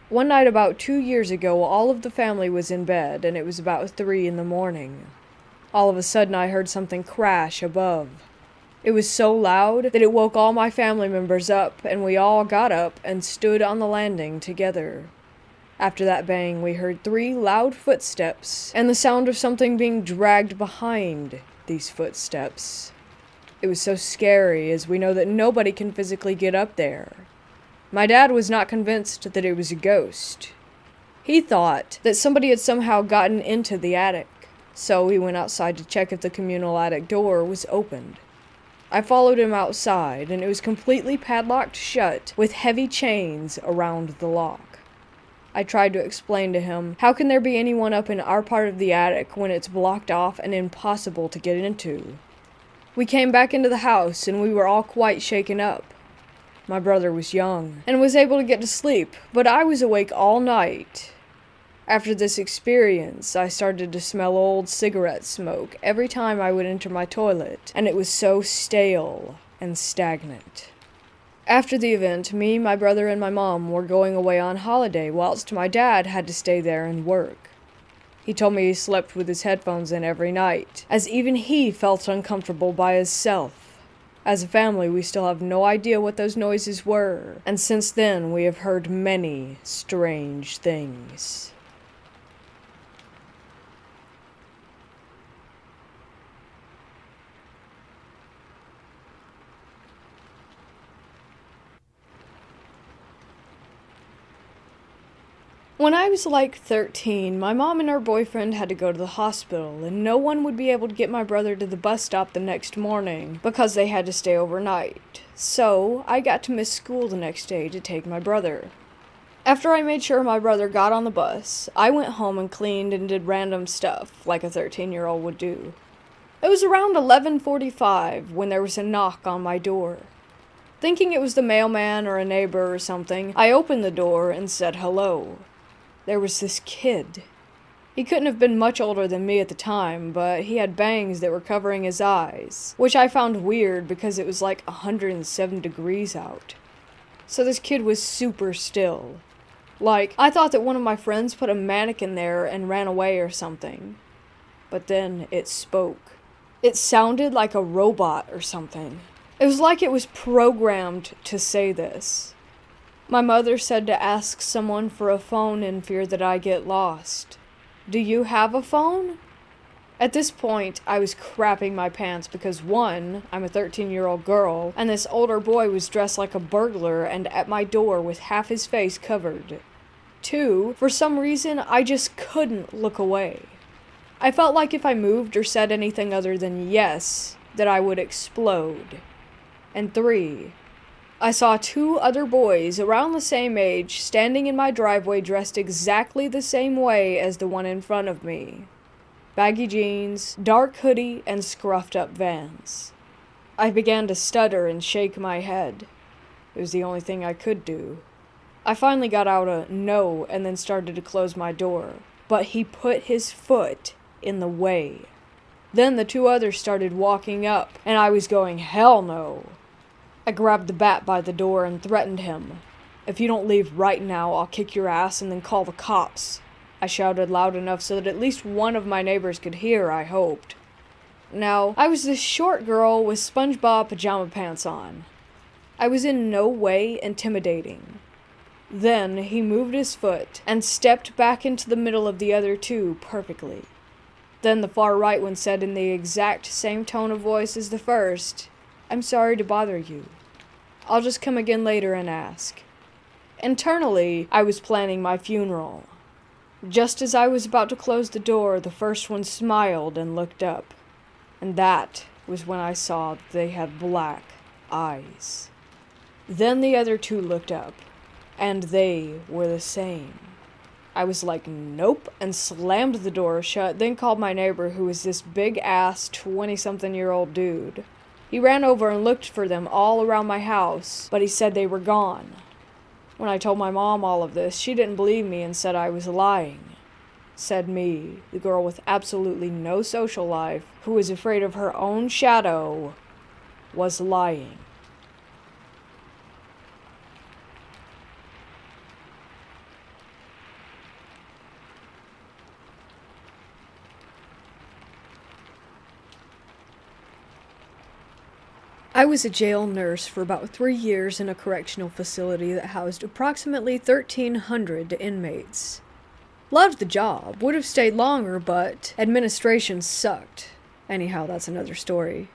One night about 2 years ago, all of the family was in bed, and it was about 3 in the morning. All of a sudden, I heard something crash above. It was so loud that it woke all my family members up, and we all got up and stood on the landing together. After that bang, we heard 3 loud footsteps, and the sound of something being dragged behind these footsteps. It was so scary, as we know that nobody can physically get up there. My dad was not convinced that it was a ghost. He thought that somebody had somehow gotten into the attic, so he went outside to check if the communal attic door was opened. I followed him outside, and it was completely padlocked shut with heavy chains around the lock. I tried to explain to him, how can there be anyone up in our part of the attic when it's blocked off and impossible to get into? We came back into the house, and we were all quite shaken up. My brother was young, and was able to get to sleep, but I was awake all night. After this experience, I started to smell old cigarette smoke every time I would enter my toilet, and it was so stale and stagnant. After the event, me, my brother, and my mom were going away on holiday, whilst my dad had to stay there and work. He told me he slept with his headphones in every night, as even he felt uncomfortable by himself. As a family, we still have no idea what those noises were, and since then we have heard many strange things. When I was like 13, my mom and her boyfriend had to go to the hospital, and no one would be able to get my brother to the bus stop the next morning because they had to stay overnight. So, I got to miss school the next day to take my brother. After I made sure my brother got on the bus, I went home and cleaned and did random stuff, like a 13-year-old would do. It was around 11:45 when there was a knock on my door. Thinking it was the mailman or a neighbor or something, I opened the door and said hello. There was this kid. He couldn't have been much older than me at the time, but he had bangs that were covering his eyes, which I found weird because it was like 107 degrees out. So this kid was super still. Like, I thought that one of my friends put a mannequin there and ran away or something. But then it spoke. It sounded like a robot or something. It was like it was programmed to say this. My mother said to ask someone for a phone in fear that I get lost. Do you have a phone? At this point, I was crapping my pants because 1, I'm a 13-year-old girl, and this older boy was dressed like a burglar and at my door with half his face covered. 2, for some reason, I just couldn't look away. I felt like if I moved or said anything other than yes, that I would explode. And 3, I saw 2 other boys around the same age standing in my driveway dressed exactly the same way as the one in front of me. Baggy jeans, dark hoodie, and scruffed up Vans. I began to stutter and shake my head. It was the only thing I could do. I finally got out a no and then started to close my door, but he put his foot in the way. Then the 2 others started walking up, and I was going, hell no. I grabbed the bat by the door and threatened him. If you don't leave right now, I'll kick your ass and then call the cops. I shouted loud enough so that at least one of my neighbors could hear, I hoped. Now, I was this short girl with SpongeBob pajama pants on. I was in no way intimidating. Then he moved his foot and stepped back into the middle of the other 2 perfectly. Then the far right one said in the exact same tone of voice as the first, I'm sorry to bother you. I'll just come again later and ask. Internally, I was planning my funeral. Just as I was about to close the door, the first one smiled and looked up. And that was when I saw that they had black eyes. Then the other 2 looked up, and they were the same. I was like, nope, and slammed the door shut, then called my neighbor, who was this big-ass 20-something-year-old dude. He ran over and looked for them all around my house, but he said they were gone. When I told my mom all of this, she didn't believe me and said I was lying. Said me, the girl with absolutely no social life, who was afraid of her own shadow, was lying. I was a jail nurse for about 3 years in a correctional facility that housed approximately 1,300 inmates. Loved the job, would have stayed longer, but administration sucked. Anyhow, that's another story.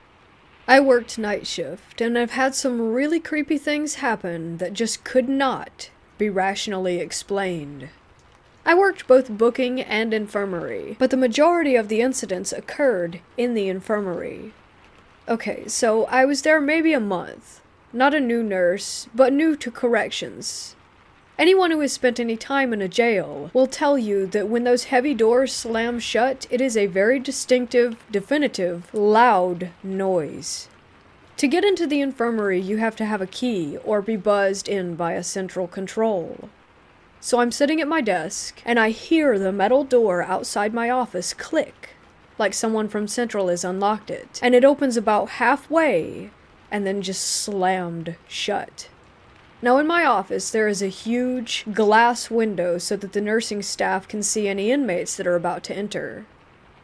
I worked night shift, and I've had some really creepy things happen that just could not be rationally explained. I worked both booking and infirmary, but the majority of the incidents occurred in the infirmary. Okay, so I was there maybe a month. Not a new nurse, but new to corrections. Anyone who has spent any time in a jail will tell you that when those heavy doors slam shut, it is a very distinctive, definitive, loud noise. To get into the infirmary, you have to have a key or be buzzed in by a central control. So I'm sitting at my desk, and I hear the metal door outside my office click, like someone from Central has unlocked it, and it opens about halfway, and then just slammed shut. Now, in my office, there is a huge glass window so that the nursing staff can see any inmates that are about to enter.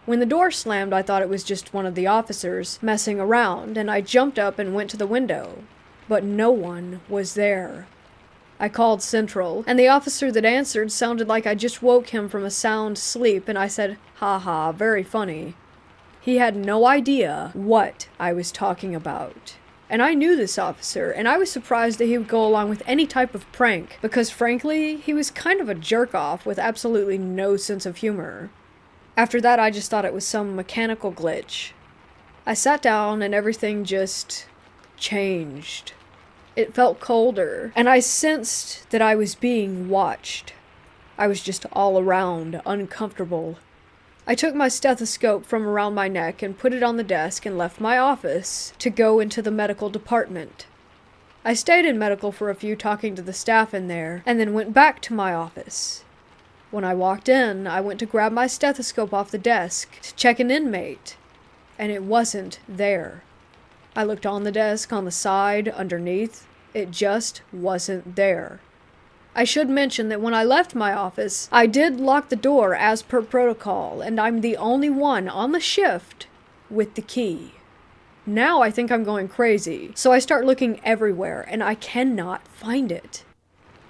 When the door slammed, I thought it was just one of the officers messing around, and I jumped up and went to the window. But no one was there. I called Central, and the officer that answered sounded like I just woke him from a sound sleep, and I said, "Ha ha, very funny." He had no idea what I was talking about. And I knew this officer, and I was surprised that he would go along with any type of prank, because frankly, he was kind of a jerk-off with absolutely no sense of humor. After that, I just thought it was some mechanical glitch. I sat down and everything just changed. It felt colder, and I sensed that I was being watched. I was just all around uncomfortable. I took my stethoscope from around my neck and put it on the desk and left my office to go into the medical department. I stayed in medical for a few talking to the staff in there, and then went back to my office. When I walked in, I went to grab my stethoscope off the desk to check an inmate, and it wasn't there. I looked on the desk, on the side, underneath. It just wasn't there. I should mention that when I left my office, I did lock the door as per protocol, and I'm the only one on the shift with the key. Now I think I'm going crazy, so I start looking everywhere, and I cannot find it.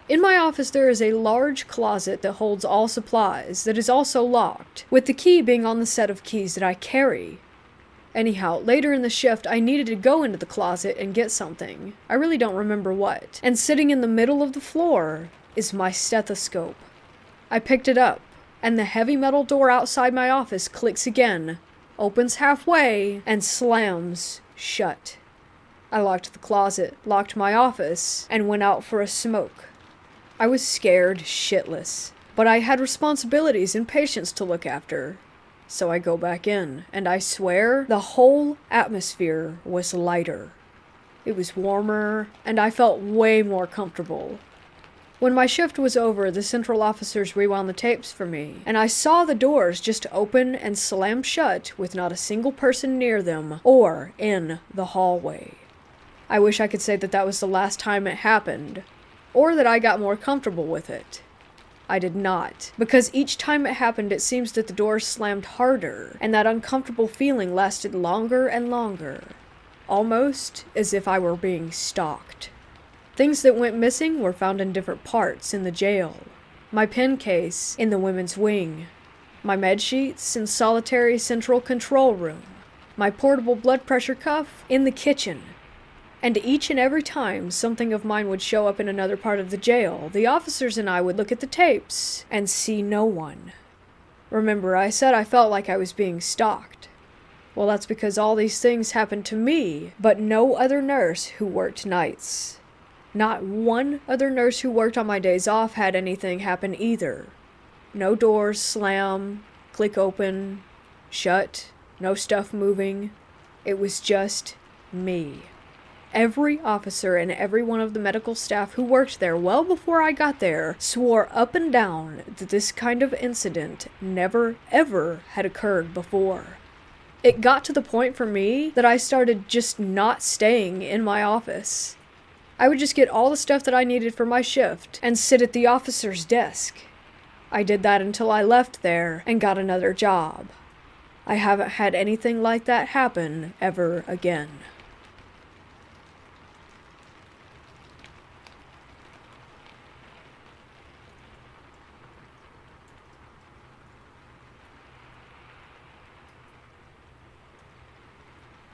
In my office, there is a large closet that holds all supplies that is also locked, with the key being on the set of keys that I carry. Anyhow, later in the shift, I needed to go into the closet and get something. I really don't remember what. And sitting in the middle of the floor is my stethoscope. I picked it up, and the heavy metal door outside my office clicks again, opens halfway, and slams shut. I locked the closet, locked my office, and went out for a smoke. I was scared shitless, but I had responsibilities and patients to look after. So I go back in, and I swear the whole atmosphere was lighter. It was warmer, and I felt way more comfortable. When my shift was over, the central officers rewound the tapes for me, and I saw the doors just open and slam shut with not a single person near them or in the hallway. I wish I could say that that was the last time it happened, or that I got more comfortable with it. I did not, because each time it happened it seems that the doors slammed harder, and that uncomfortable feeling lasted longer and longer, almost as if I were being stalked. Things that went missing were found in different parts in the jail. My pen case in the women's wing, my med sheets in solitary central control room, my portable blood pressure cuff in the kitchen. And each and every time something of mine would show up in another part of the jail, the officers and I would look at the tapes and see no one. Remember, I said I felt like I was being stalked. Well, that's because all these things happened to me, but no other nurse who worked nights. Not one other nurse who worked on my days off had anything happen either. No doors slam, click open, shut, no stuff moving. It was just me. Every officer and every one of the medical staff who worked there well before I got there swore up and down that this kind of incident never, ever had occurred before. It got to the point for me that I started just not staying in my office. I would just get all the stuff that I needed for my shift and sit at the officer's desk. I did that until I left there and got another job. I haven't had anything like that happen ever again.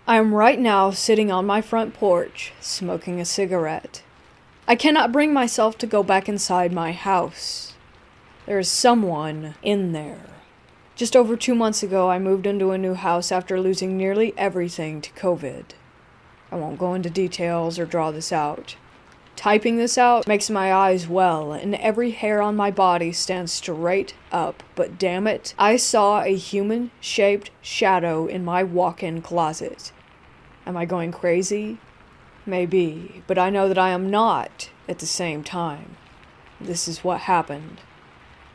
I am right now sitting on my front porch, smoking a cigarette. I cannot bring myself to go back inside my house. There is someone in there. Just over 2 months ago, I moved into a new house after losing nearly everything to COVID. I won't go into details or draw this out. Typing this out makes my eyes well, and every hair on my body stands straight up, but damn it, I saw a human-shaped shadow in my walk-in closet. Am I going crazy? Maybe, but I know that I am not at the same time. This is what happened.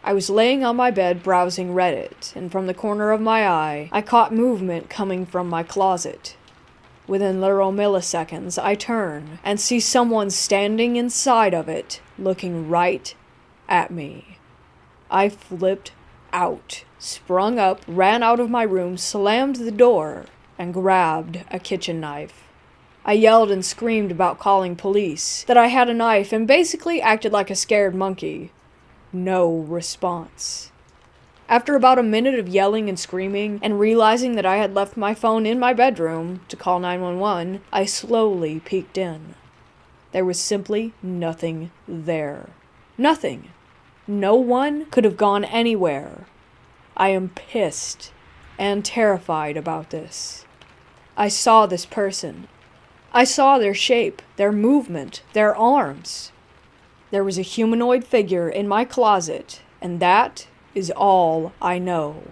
I was laying on my bed browsing Reddit, and from the corner of my eye, I caught movement coming from my closet. Within literal milliseconds, I turn and see someone standing inside of it, looking right at me. I flipped out, sprung up, ran out of my room, slammed the door, and grabbed a kitchen knife. I yelled and screamed about calling police, that I had a knife, and basically acted like a scared monkey. No response. After about a minute of yelling and screaming, and realizing that I had left my phone in my bedroom to call 911, I slowly peeked in. There was simply nothing there. Nothing. No one could have gone anywhere. I am pissed and terrified about this. I saw this person. I saw their shape, their movement, their arms. There was a humanoid figure in my closet, and that is all I know.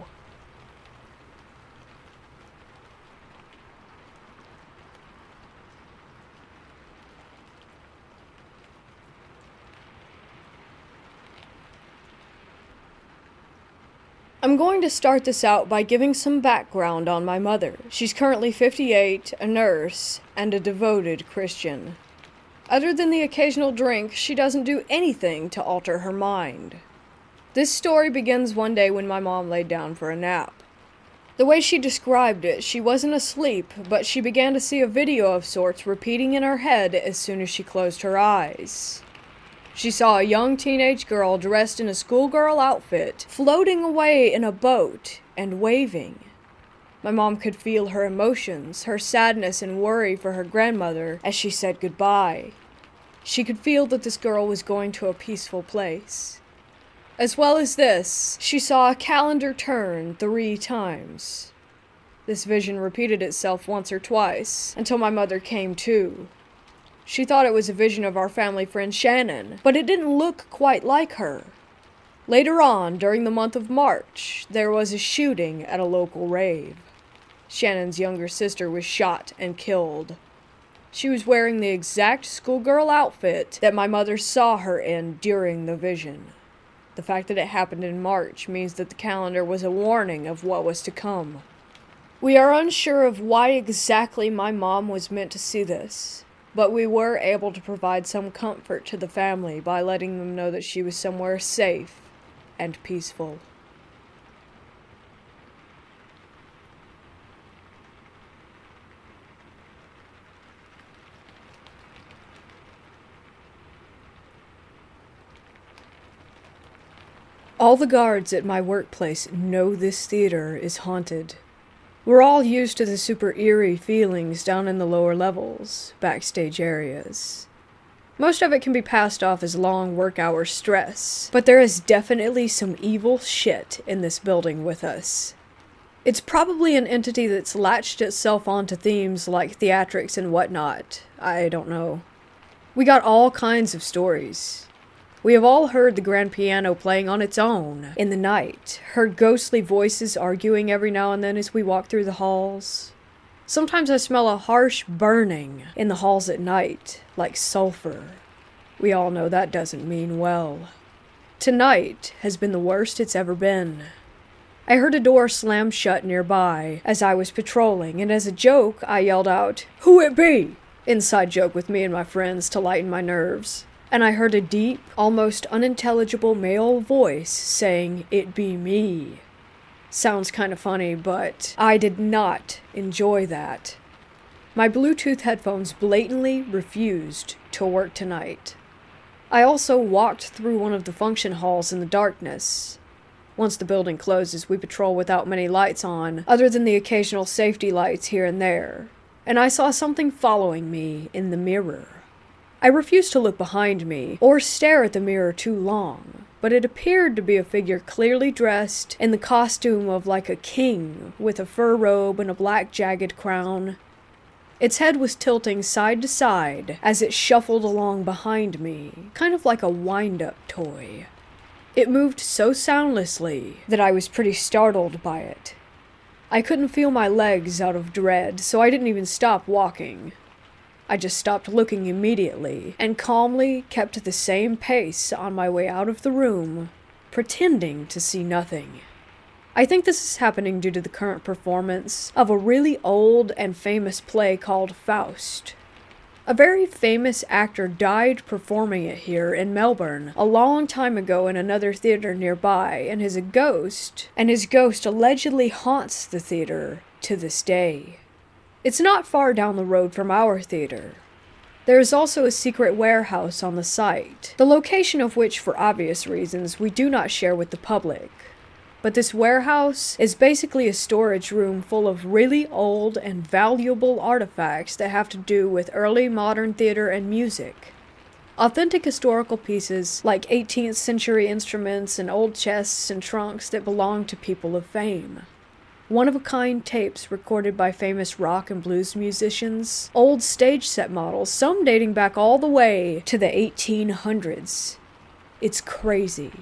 I'm going to start this out by giving some background on my mother. She's currently 58, a nurse, and a devoted Christian. Other than the occasional drink, she doesn't do anything to alter her mind. This story begins one day when my mom laid down for a nap. The way she described it, she wasn't asleep, but she began to see a video of sorts repeating in her head as soon as she closed her eyes. She saw a young teenage girl dressed in a schoolgirl outfit, floating away in a boat and waving. My mom could feel her emotions, her sadness and worry for her grandmother as she said goodbye. She could feel that this girl was going to a peaceful place. As well as this, she saw a calendar turn 3 times. This vision repeated itself once or twice, until my mother came to. She thought it was a vision of our family friend Shannon, but it didn't look quite like her. Later on, during the month of March, there was a shooting at a local rave. Shannon's younger sister was shot and killed. She was wearing the exact schoolgirl outfit that my mother saw her in during the vision. The fact that it happened in March means that the calendar was a warning of what was to come. We are unsure of why exactly my mom was meant to see this, but we were able to provide some comfort to the family by letting them know that she was somewhere safe and peaceful. All the guards at my workplace know this theater is haunted. We're all used to the super eerie feelings down in the lower levels, backstage areas. Most of it can be passed off as long work hour stress, but there is definitely some evil shit in this building with us. It's probably an entity that's latched itself onto themes like theatrics and whatnot. I don't know. We got all kinds of stories. We have all heard the grand piano playing on its own in the night, heard ghostly voices arguing every now and then as we walk through the halls. Sometimes I smell a harsh burning in the halls at night, like sulfur. We all know that doesn't mean well. Tonight has been the worst it's ever been. I heard a door slam shut nearby as I was patrolling, and as a joke, I yelled out, "Who it be?" Inside joke with me and my friends to lighten my nerves. And I heard a deep, almost unintelligible male voice saying, "It be me." Sounds kinda funny, but I did not enjoy that. My Bluetooth headphones blatantly refused to work tonight. I also walked through one of the function halls in the darkness. Once the building closes, we patrol without many lights on, other than the occasional safety lights here and there. And I saw something following me in the mirror. I refused to look behind me, or stare at the mirror too long, but it appeared to be a figure clearly dressed in the costume of like a king, with a fur robe and a black jagged crown. Its head was tilting side to side as it shuffled along behind me, kind of like a wind-up toy. It moved so soundlessly that I was pretty startled by it. I couldn't feel my legs out of dread, so I didn't even stop walking. I just stopped looking immediately, and calmly kept the same pace on my way out of the room, pretending to see nothing. I think this is happening due to the current performance of a really old and famous play called Faust. A very famous actor died performing it here in Melbourne a long time ago in another theater nearby, and his ghost allegedly haunts the theater to this day. It's not far down the road from our theater. There is also a secret warehouse on the site, the location of which, for obvious reasons, we do not share with the public. But this warehouse is basically a storage room full of really old and valuable artifacts that have to do with early modern theater and music. Authentic historical pieces like 18th century instruments and old chests and trunks that belong to people of fame. One-of-a-kind tapes recorded by famous rock and blues musicians, old stage set models, some dating back all the way to the 1800s. It's crazy.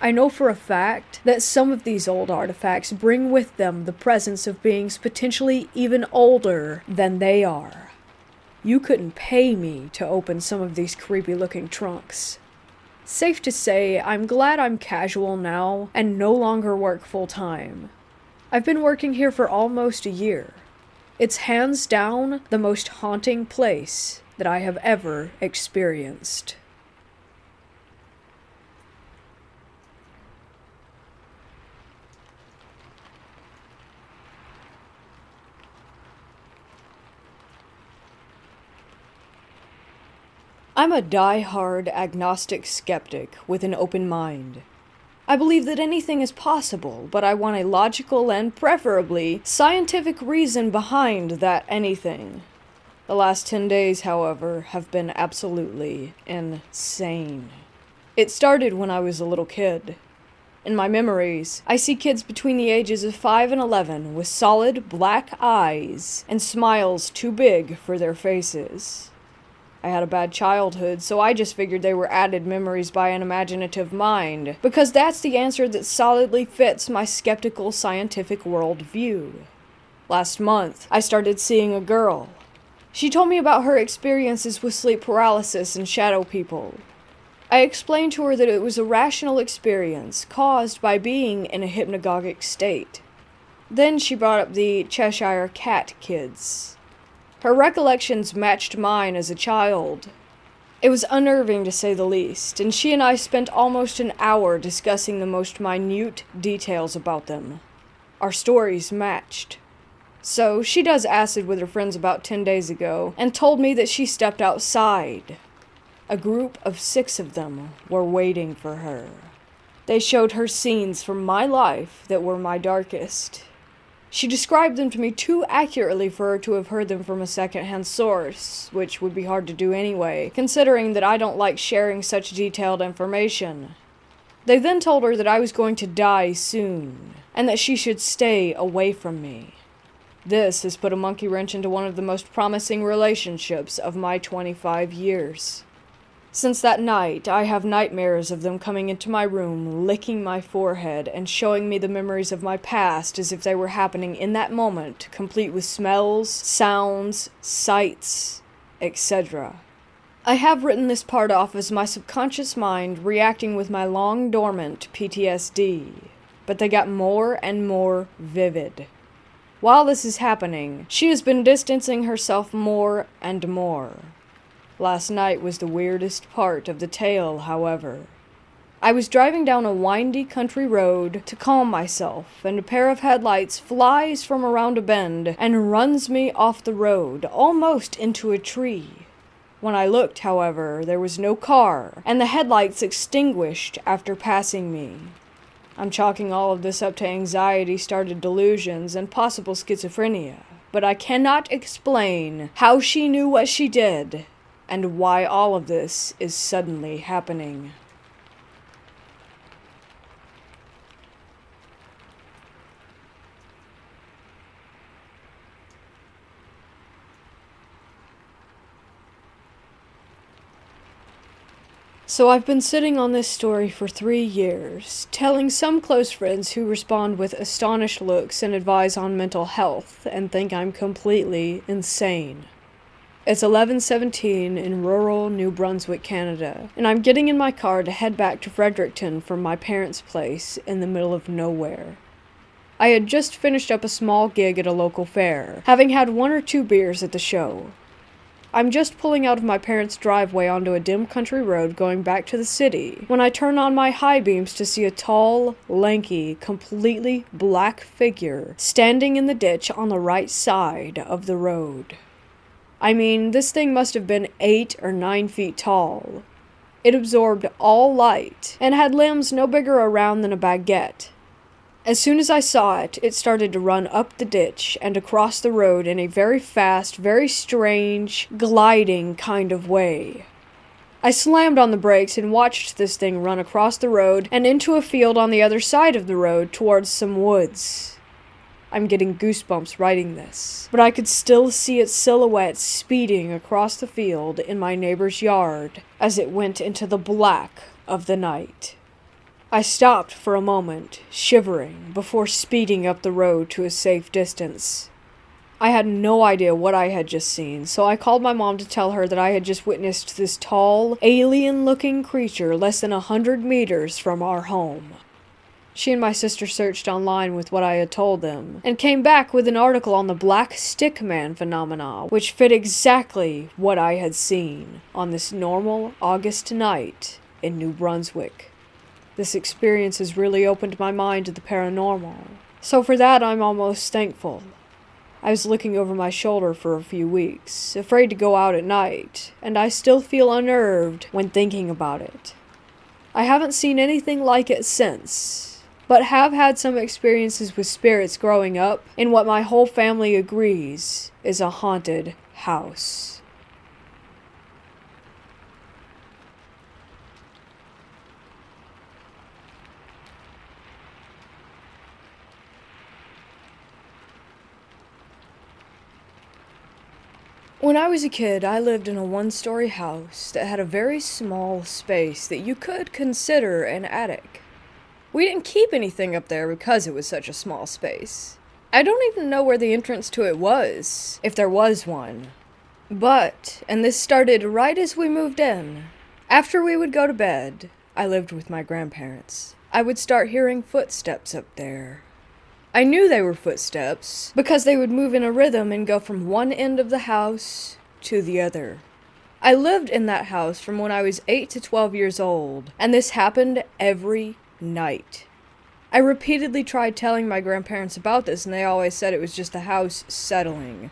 I know for a fact that some of these old artifacts bring with them the presence of beings potentially even older than they are. You couldn't pay me to open some of these creepy-looking trunks. Safe to say, I'm glad I'm casual now and no longer work full-time. I've been working here for almost a year. It's hands down the most haunting place that I have ever experienced. I'm a die-hard agnostic skeptic with an open mind. I believe that anything is possible, but I want a logical and preferably scientific reason behind that anything. The last 10 days, however, have been absolutely insane. It started when I was a little kid. In my memories, I see kids between the ages of 5 and 11 with solid black eyes and smiles too big for their faces. I had a bad childhood, so I just figured they were added memories by an imaginative mind, because that's the answer that solidly fits my skeptical scientific worldview. Last month, I started seeing a girl. She told me about her experiences with sleep paralysis and shadow people. I explained to her that it was a rational experience caused by being in a hypnagogic state. Then she brought up the Cheshire Cat kids. Her recollections matched mine as a child. It was unnerving to say the least, and she and I spent almost an hour discussing the most minute details about them. Our stories matched. So, she does acid with her friends about 10 days ago, and told me that she stepped outside. A group of 6 of them were waiting for her. They showed her scenes from my life that were my darkest. She described them to me too accurately for her to have heard them from a second-hand source, which would be hard to do anyway, considering that I don't like sharing such detailed information. They then told her that I was going to die soon, and that she should stay away from me. This has put a monkey wrench into one of the most promising relationships of my 25 years. Since that night, I have nightmares of them coming into my room, licking my forehead, and showing me the memories of my past as if they were happening in that moment, complete with smells, sounds, sights, etc. I have written this part off as my subconscious mind reacting with my long-dormant PTSD, but they got more and more vivid. While this is happening, she has been distancing herself more and more. Last night was the weirdest part of the tale, however. I was driving down a windy country road to calm myself, and a pair of headlights flies from around a bend and runs me off the road, almost into a tree. When I looked, however, there was no car, and the headlights extinguished after passing me. I'm chalking all of this up to anxiety-started delusions and possible schizophrenia, but I cannot explain how she knew what she did, and why all of this is suddenly happening. So I've been sitting on this story for 3 years, telling some close friends who respond with astonished looks and advise on mental health and think I'm completely insane. It's 11:17 in rural New Brunswick, Canada, and I'm getting in my car to head back to Fredericton from my parents' place in the middle of nowhere. I had just finished up a small gig at a local fair, having had 1 or 2 beers at the show. I'm just pulling out of my parents' driveway onto a dim country road going back to the city when I turn on my high beams to see a tall, lanky, completely black figure standing in the ditch on the right side of the road. I mean, this thing must have been 8 or 9 feet tall. It absorbed all light and had limbs no bigger around than a baguette. As soon as I saw it, it started to run up the ditch and across the road in a very fast, very strange, gliding kind of way. I slammed on the brakes and watched this thing run across the road and into a field on the other side of the road towards some woods. I'm getting goosebumps writing this, but I could still see its silhouette speeding across the field in my neighbor's yard as it went into the black of the night. I stopped for a moment, shivering, before speeding up the road to a safe distance. I had no idea what I had just seen, so I called my mom to tell her that I had just witnessed this tall, alien-looking creature less than 100 meters from our home. She and my sister searched online with what I had told them, and came back with an article on the Black Stick Man phenomena, which fit exactly what I had seen on this normal August night in New Brunswick. This experience has really opened my mind to the paranormal, so for that I'm almost thankful. I was looking over my shoulder for a few weeks, afraid to go out at night, and I still feel unnerved when thinking about it. I haven't seen anything like it since, but have had some experiences with spirits growing up in what my whole family agrees is a haunted house. When I was a kid, I lived in a 1-story house that had a very small space that you could consider an attic. We didn't keep anything up there because it was such a small space. I don't even know where the entrance to it was, if there was one. But, and this started right as we moved in, after we would go to bed, I lived with my grandparents, I would start hearing footsteps up there. I knew they were footsteps because they would move in a rhythm and go from one end of the house to the other. I lived in that house from when I was 8 to 12 years old, and this happened every night. I repeatedly tried telling my grandparents about this, and they always said it was just the house settling.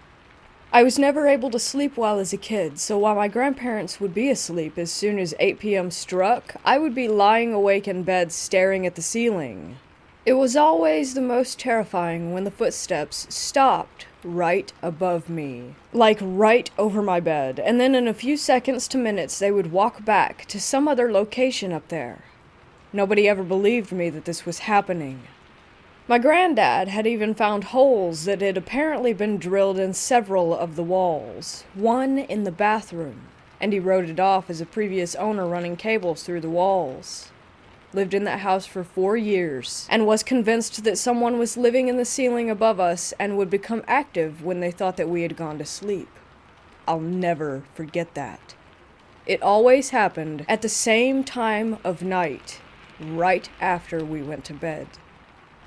I was never able to sleep well as a kid, so while my grandparents would be asleep as soon as 8 p.m. struck, I would be lying awake in bed staring at the ceiling. It was always the most terrifying when the footsteps stopped right above me, like right over my bed, and then in a few seconds to minutes they would walk back to some other location up there. Nobody ever believed me that this was happening. My granddad had even found holes that had apparently been drilled in several of the walls, one in the bathroom, and he wrote it off as a previous owner running cables through the walls. Lived in that house for 4 years, and was convinced that someone was living in the ceiling above us and would become active when they thought that we had gone to sleep. I'll never forget that. It always happened at the same time of night, right after we went to bed.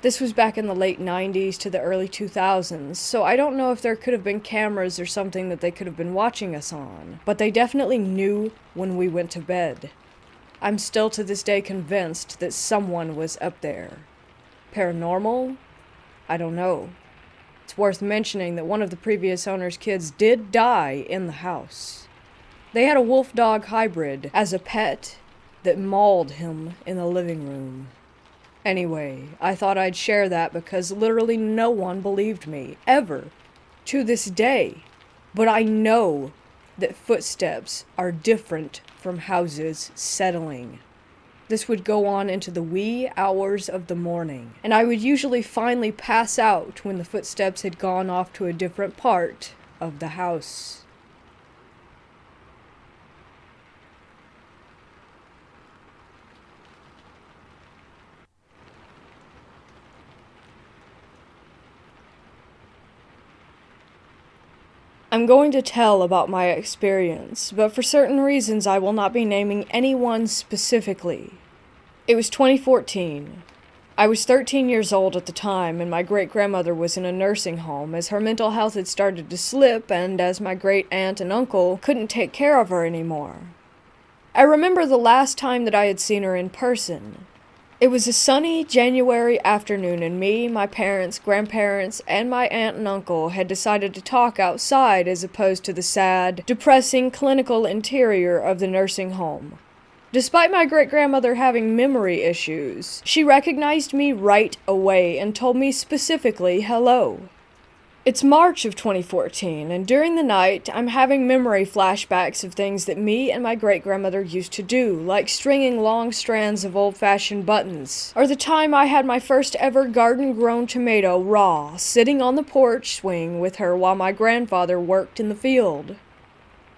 This was back in the late 90s to the early 2000s, so I don't know if there could have been cameras or something that they could have been watching us on, but they definitely knew when we went to bed. I'm still to this day convinced that someone was up there. Paranormal? I don't know. It's worth mentioning that one of the previous owner's kids did die in the house. They had a wolf-dog hybrid as a pet that mauled him in the living room. Anyway, I thought I'd share that because literally no one believed me, ever, to this day. But I know that footsteps are different from houses settling. This would go on into the wee hours of the morning, and I would usually finally pass out when the footsteps had gone off to a different part of the house. I'm going to tell about my experience, but for certain reasons I will not be naming anyone specifically. It was 2014. I was 13 years old at the time, and my great-grandmother was in a nursing home as her mental health had started to slip and as my great-aunt and uncle couldn't take care of her anymore. I remember the last time that I had seen her in person. It was a sunny January afternoon, and me, my parents, grandparents, and my aunt and uncle had decided to talk outside as opposed to the sad, depressing clinical interior of the nursing home. Despite my great-grandmother having memory issues, she recognized me right away and told me specifically hello. It's March of 2014, and during the night, I'm having memory flashbacks of things that me and my great-grandmother used to do, like stringing long strands of old-fashioned buttons, or the time I had my first ever garden-grown tomato raw, sitting on the porch swing with her while my grandfather worked in the field.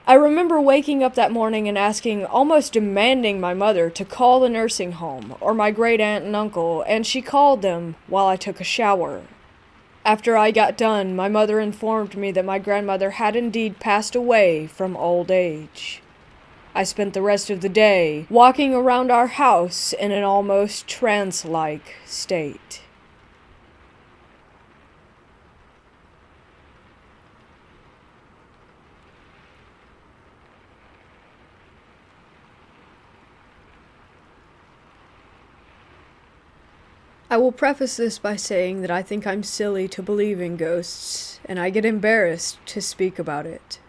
I remember waking up that morning and asking, almost demanding my mother to call the nursing home, or my great-aunt and uncle, and she called them while I took a shower. After I got done, my mother informed me that my grandmother had indeed passed away from old age. I spent the rest of the day walking around our house in an almost trance-like state. I will preface this by saying that I think I'm silly to believe in ghosts, and I get embarrassed to speak about it.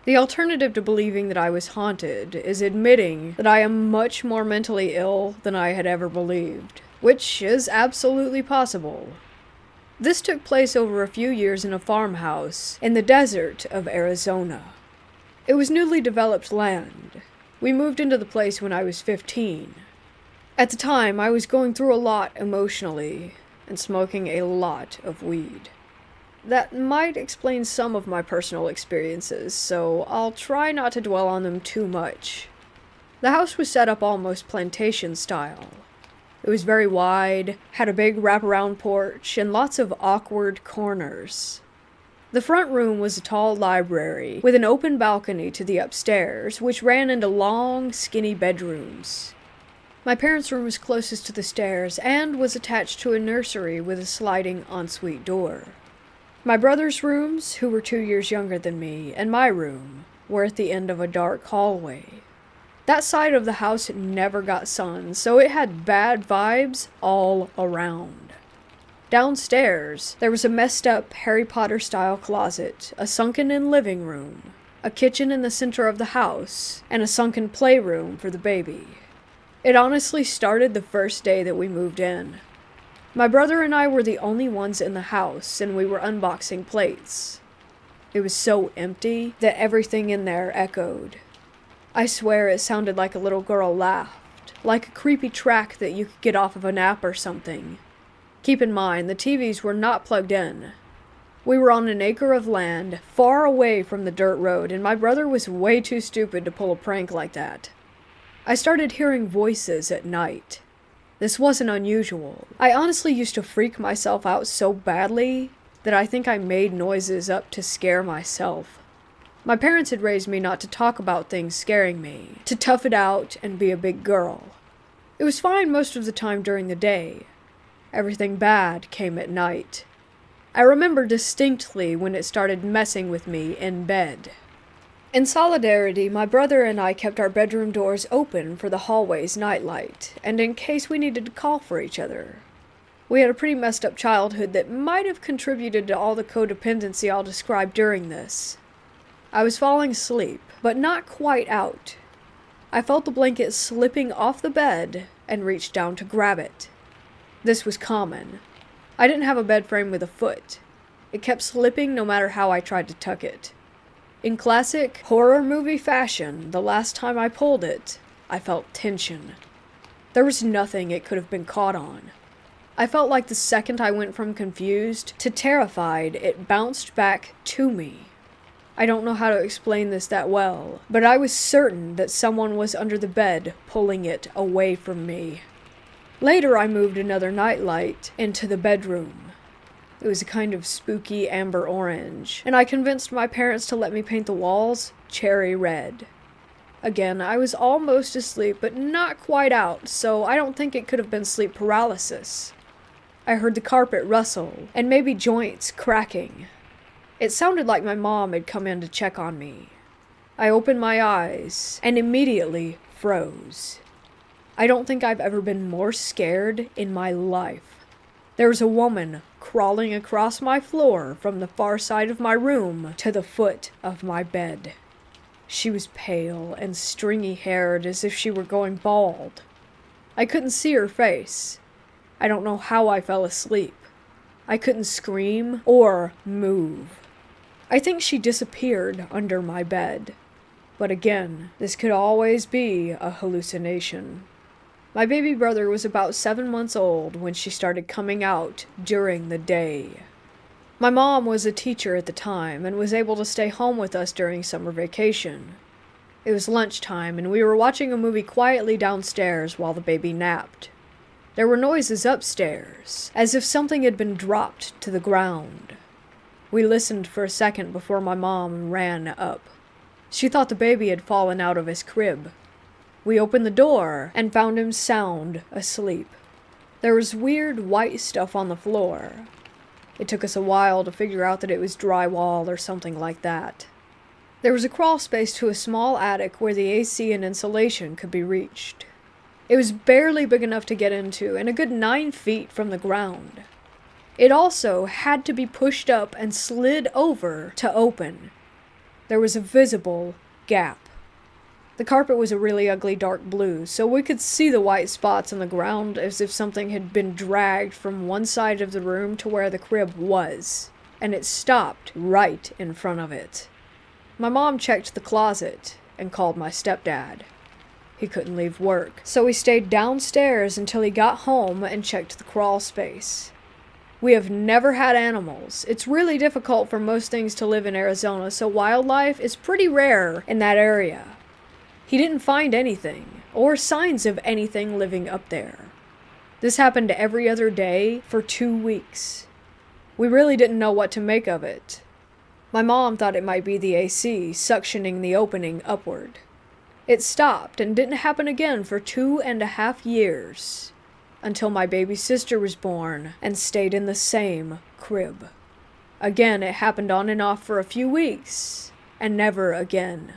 The alternative to believing that I was haunted is admitting that I am much more mentally ill than I had ever believed, which is absolutely possible. This took place over a few years in a farmhouse in the desert of Arizona. It was newly developed land. We moved into the place when I was 15. At the time, I was going through a lot emotionally and smoking a lot of weed. That might explain some of my personal experiences, so I'll try not to dwell on them too much. The house was set up almost plantation style. It was very wide, had a big wraparound porch, and lots of awkward corners. The front room was a tall library with an open balcony to the upstairs, which ran into long, skinny bedrooms. My parents' room was closest to the stairs and was attached to a nursery with a sliding ensuite door. My brother's rooms, who were 2 years younger than me, and my room were at the end of a dark hallway. That side of the house never got sun, so it had bad vibes all around. Downstairs, there was a messed up Harry Potter-style closet, a sunken-in living room, a kitchen in the center of the house, and a sunken playroom for the baby. It honestly started the first day that we moved in. My brother and I were the only ones in the house, and we were unboxing plates. It was so empty that everything in there echoed. I swear it sounded like a little girl laughed, like a creepy track that you could get off of an app or something. Keep in mind, the TVs were not plugged in. We were on an acre of land, far away from the dirt road, and my brother was way too stupid to pull a prank like that. I started hearing voices at night. This wasn't unusual. I honestly used to freak myself out so badly that I think I made noises up to scare myself. My parents had raised me not to talk about things scaring me, to tough it out and be a big girl. It was fine most of the time during the day. Everything bad came at night. I remember distinctly when it started messing with me in bed. In solidarity, my brother and I kept our bedroom doors open for the hallway's nightlight, and in case we needed to call for each other. We had a pretty messed up childhood that might have contributed to all the codependency I'll describe during this. I was falling asleep, but not quite out. I felt the blanket slipping off the bed and reached down to grab it. This was common. I didn't have a bed frame with a foot. It kept slipping no matter how I tried to tuck it. In classic horror movie fashion, the last time I pulled it, I felt tension. There was nothing it could have been caught on. I felt like the second I went from confused to terrified, it bounced back to me. I don't know how to explain this that well, but I was certain that someone was under the bed pulling it away from me. Later, I moved another nightlight into the bedroom. It was a kind of spooky amber orange, and I convinced my parents to let me paint the walls cherry red. Again, I was almost asleep, but not quite out, so I don't think it could have been sleep paralysis. I heard the carpet rustle, and maybe joints cracking. It sounded like my mom had come in to check on me. I opened my eyes, and immediately froze. I don't think I've ever been more scared in my life. There was a woman crawling across my floor from the far side of my room to the foot of my bed. She was pale and stringy-haired as if she were going bald. I couldn't see her face. I don't know how I fell asleep. I couldn't scream or move. I think she disappeared under my bed. But again, this could always be a hallucination. My baby brother was about 7 months old when she started coming out during the day. My mom was a teacher at the time and was able to stay home with us during summer vacation. It was lunchtime and we were watching a movie quietly downstairs while the baby napped. There were noises upstairs, as if something had been dropped to the ground. We listened for a second before my mom ran up. She thought the baby had fallen out of his crib. We opened the door and found him sound asleep. There was weird white stuff on the floor. It took us a while to figure out that it was drywall or something like that. There was a crawl space to a small attic where the AC and insulation could be reached. It was barely big enough to get into and a good 9 feet from the ground. It also had to be pushed up and slid over to open. There was a visible gap. The carpet was a really ugly dark blue, so we could see the white spots on the ground as if something had been dragged from one side of the room to where the crib was, and it stopped right in front of it. My mom checked the closet and called my stepdad. He couldn't leave work, so he stayed downstairs until he got home and checked the crawl space. We have never had animals. It's really difficult for most things to live in Arizona, so wildlife is pretty rare in that area. He didn't find anything, or signs of anything living up there. This happened every other day for 2 weeks. We really didn't know what to make of it. My mom thought it might be the AC suctioning the opening upward. It stopped and didn't happen again for 2.5 years, until my baby sister was born and stayed in the same crib. Again, it happened on and off for a few weeks, and never again.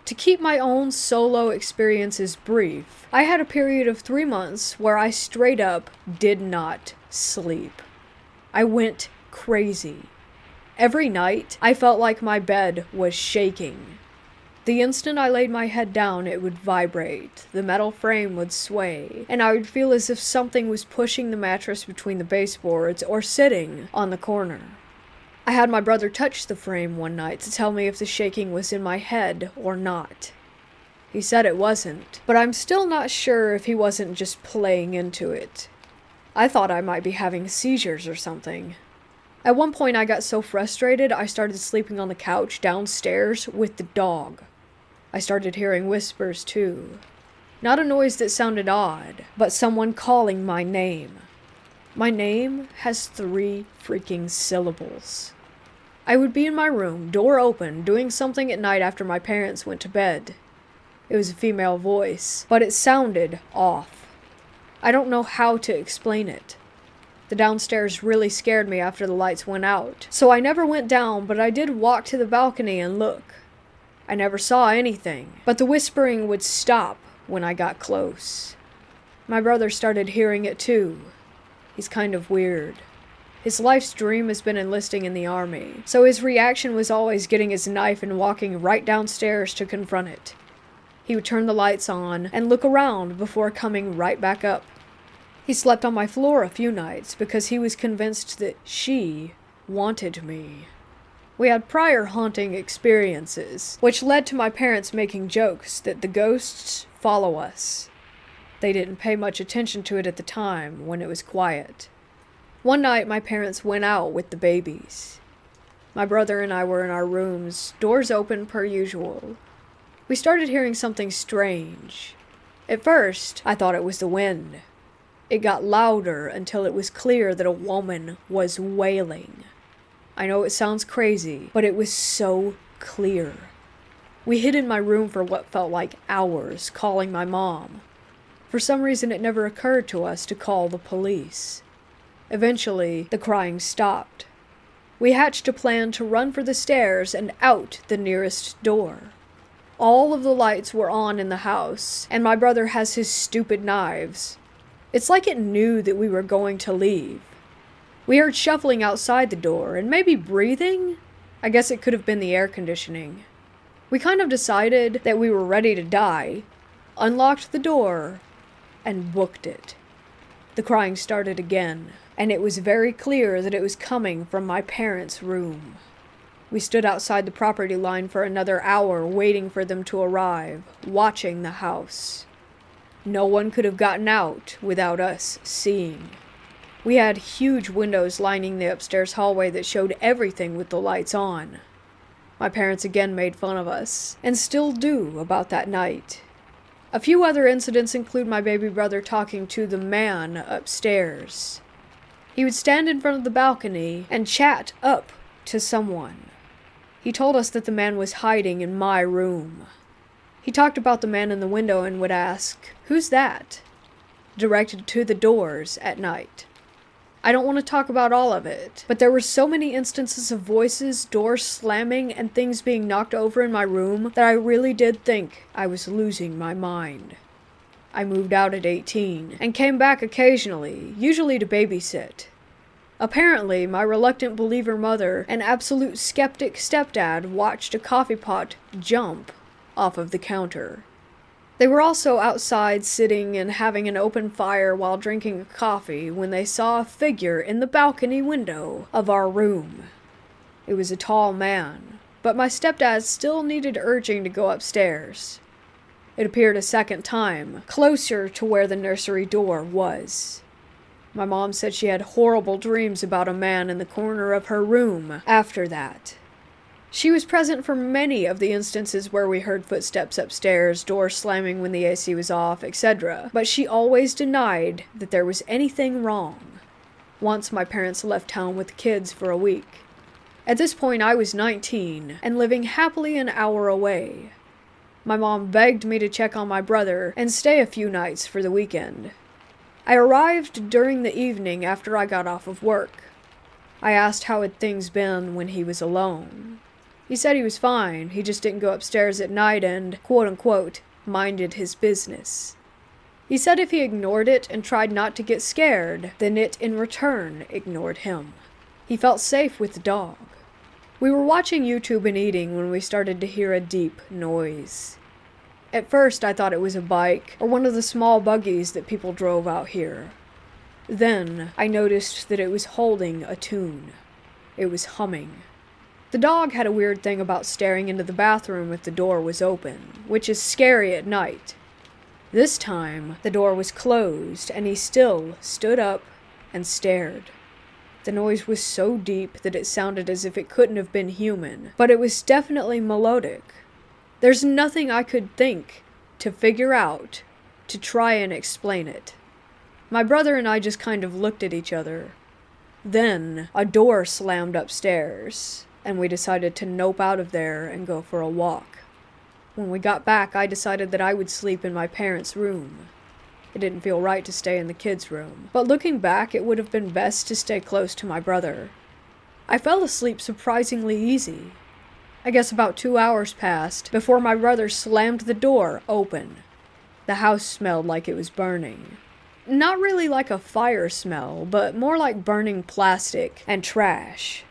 To keep my own solo experiences brief, I had a period of 3 months where I straight up did not sleep. I went crazy. Every night, I felt like my bed was shaking. The instant I laid my head down, it would vibrate, the metal frame would sway, and I would feel as if something was pushing the mattress between the baseboards or sitting on the corner. I had my brother touch the frame one night to tell me if the shaking was in my head or not. He said it wasn't, but I'm still not sure if he wasn't just playing into it. I thought I might be having seizures or something. At one point I got so frustrated I started sleeping on the couch downstairs with the dog. I started hearing whispers too. Not a noise that sounded odd, but someone calling my name. My name has 3 freaking syllables. I would be in my room, door open, doing something at night after my parents went to bed. It was a female voice, but it sounded off. I don't know how to explain it. The downstairs really scared me after the lights went out, so I never went down, but I did walk to the balcony and look. I never saw anything, but the whispering would stop when I got close. My brother started hearing it too. He's kind of weird. His life's dream has been enlisting in the army, so his reaction was always getting his knife and walking right downstairs to confront it. He would turn the lights on and look around before coming right back up. He slept on my floor a few nights because he was convinced that she wanted me. We had prior haunting experiences, which led to my parents making jokes that the ghosts follow us. They didn't pay much attention to it at the time when it was quiet. One night my parents went out with the babies. My brother and I were in our rooms, doors open per usual. We started hearing something strange. At first, I thought it was the wind. It got louder until it was clear that a woman was wailing. I know it sounds crazy, but it was so clear. We hid in my room for what felt like hours, calling my mom. For some reason, it never occurred to us to call the police. Eventually, the crying stopped. We hatched a plan to run for the stairs and out the nearest door. All of the lights were on in the house, and my brother has his stupid knives. It's like it knew that we were going to leave. We heard shuffling outside the door, and maybe breathing? I guess it could have been the air conditioning. We kind of decided that we were ready to die, unlocked the door, and booked it. The crying started again, and it was very clear that it was coming from my parents' room. We stood outside the property line for another hour waiting for them to arrive, watching the house. No one could have gotten out without us seeing. We had huge windows lining the upstairs hallway that showed everything with the lights on. My parents again made fun of us, and still do about that night. A few other incidents include my baby brother talking to the man upstairs. He would stand in front of the balcony and chat up to someone. He told us that the man was hiding in my room. He talked about the man in the window and would ask, "Who's that?" directed to the doors at night. I don't want to talk about all of it, but there were so many instances of voices, doors slamming, and things being knocked over in my room that I really did think I was losing my mind. I moved out at 18 and came back occasionally, usually to babysit. Apparently, my reluctant believer mother and absolute skeptic stepdad watched a coffee pot jump off of the counter. They were also outside sitting and having an open fire while drinking a coffee when they saw a figure in the balcony window of our room. It was a tall man, but my stepdad still needed urging to go upstairs. It appeared a second time, closer to where the nursery door was. My mom said she had horrible dreams about a man in the corner of her room after that. She was present for many of the instances where we heard footsteps upstairs, doors slamming when the AC was off, etc., but she always denied that there was anything wrong. Once my parents left town with the kids for a week. At this point I was 19 and living happily an hour away. My mom begged me to check on my brother and stay a few nights for the weekend. I arrived during the evening after I got off of work. I asked how had things been when he was alone. He said he was fine, he just didn't go upstairs at night and, quote-unquote, minded his business. He said if he ignored it and tried not to get scared, then it in return ignored him. He felt safe with the dog. We were watching YouTube and eating when we started to hear a deep noise. At first I thought it was a bike or one of the small buggies that people drove out here. Then I noticed that it was holding a tune. It was humming. The dog had a weird thing about staring into the bathroom if the door was open, which is scary at night. This time, the door was closed and he still stood up and stared. The noise was so deep that it sounded as if it couldn't have been human, but it was definitely melodic. There's nothing I could think to figure out to try and explain it. My brother and I just kind of looked at each other. Then, a door slammed upstairs, and we decided to nope out of there and go for a walk. When we got back, I decided that I would sleep in my parents' room. It didn't feel right to stay in the kids' room, but looking back, it would have been best to stay close to my brother. I fell asleep surprisingly easy. I guess about 2 hours passed before my brother slammed the door open. The house smelled like it was burning. Not really like a fire smell, but more like burning plastic and trash.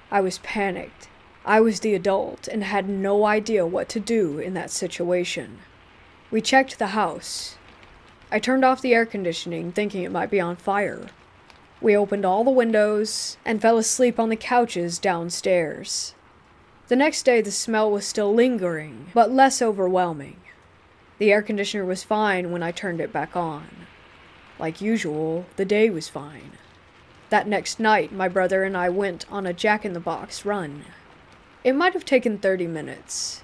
I was panicked. I was the adult and had no idea what to do in that situation. We checked the house. I turned off the air conditioning, thinking it might be on fire. We opened all the windows and fell asleep on the couches downstairs. The next day, the smell was still lingering, but less overwhelming. The air conditioner was fine when I turned it back on. Like usual, the day was fine. That next night, my brother and I went on a Jack-in-the-Box run. It might have taken 30 minutes.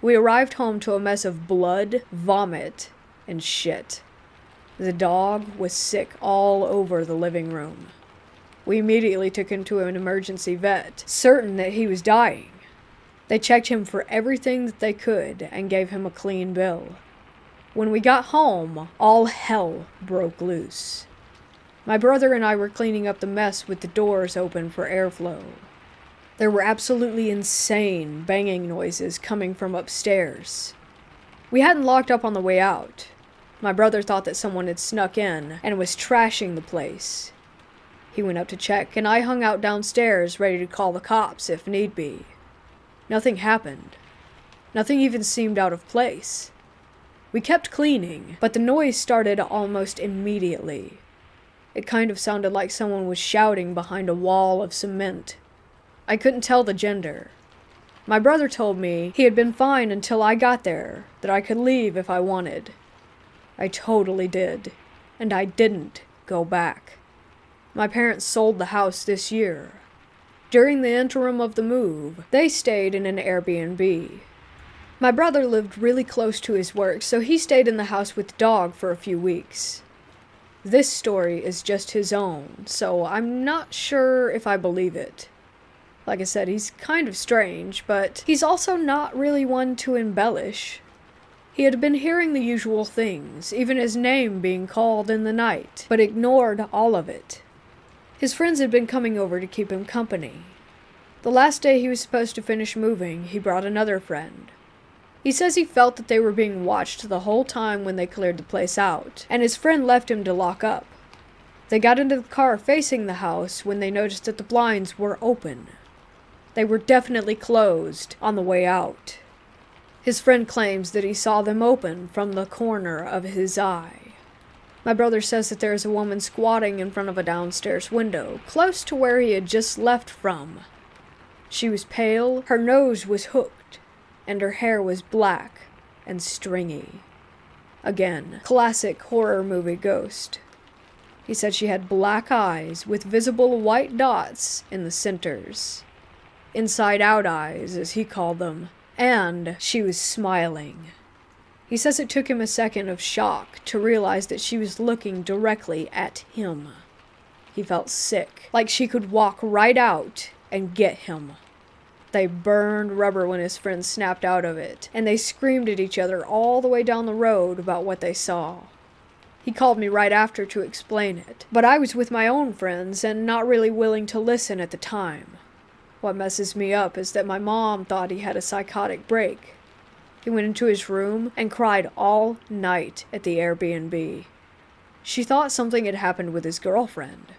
We arrived home to a mess of blood, vomit, and shit. The dog was sick all over the living room. We immediately took him to an emergency vet, certain that he was dying. They checked him for everything that they could and gave him a clean bill. When we got home, all hell broke loose. My brother and I were cleaning up the mess with the doors open for airflow. There were absolutely insane banging noises coming from upstairs. We hadn't locked up on the way out. My brother thought that someone had snuck in and was trashing the place. He went up to check, and I hung out downstairs ready to call the cops if need be. Nothing happened. Nothing even seemed out of place. We kept cleaning, but the noise started almost immediately. It kind of sounded like someone was shouting behind a wall of cement. I couldn't tell the gender. My brother told me he had been fine until I got there, that I could leave if I wanted. I totally did, and I didn't go back. My parents sold the house this year. During the interim of the move, they stayed in an Airbnb. My brother lived really close to his work, so he stayed in the house with the dog for a few weeks. This story is just his own, so I'm not sure if I believe it. Like I said, he's kind of strange, but he's also not really one to embellish. He had been hearing the usual things, even his name being called in the night, but ignored all of it. His friends had been coming over to keep him company. The last day he was supposed to finish moving, he brought another friend. He says he felt that they were being watched the whole time when they cleared the place out, and his friend left him to lock up. They got into the car facing the house when they noticed that the blinds were open. They were definitely closed on the way out. His friend claims that he saw them open from the corner of his eye. My brother says that there is a woman squatting in front of a downstairs window, close to where he had just left from. She was pale, her nose was hooked, and her hair was black and stringy. Again, classic horror movie ghost. He said she had black eyes with visible white dots in the centers. Inside-out eyes, as he called them, and she was smiling. He says it took him a second of shock to realize that she was looking directly at him. He felt sick, like she could walk right out and get him. They burned rubber when his friends snapped out of it, and they screamed at each other all the way down the road about what they saw. He called me right after to explain it, but I was with my own friends and not really willing to listen at the time. What messes me up is that my mom thought he had a psychotic break. He went into his room and cried all night at the Airbnb. She thought something had happened with his girlfriend.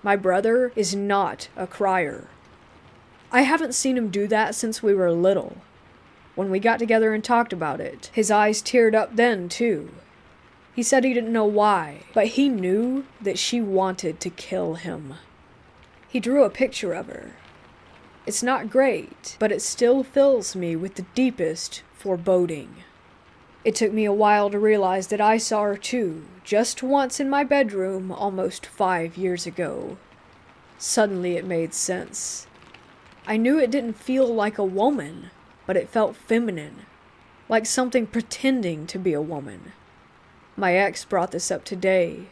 My brother is not a crier. I haven't seen him do that since we were little. When we got together and talked about it, his eyes teared up then, too. He said he didn't know why, but he knew that she wanted to kill him. He drew a picture of her. It's not great, but it still fills me with the deepest foreboding. It took me a while to realize that I saw her too, just once in my bedroom almost 5 years ago. Suddenly it made sense. I knew it didn't feel like a woman, but it felt feminine, like something pretending to be a woman. My ex brought this up today.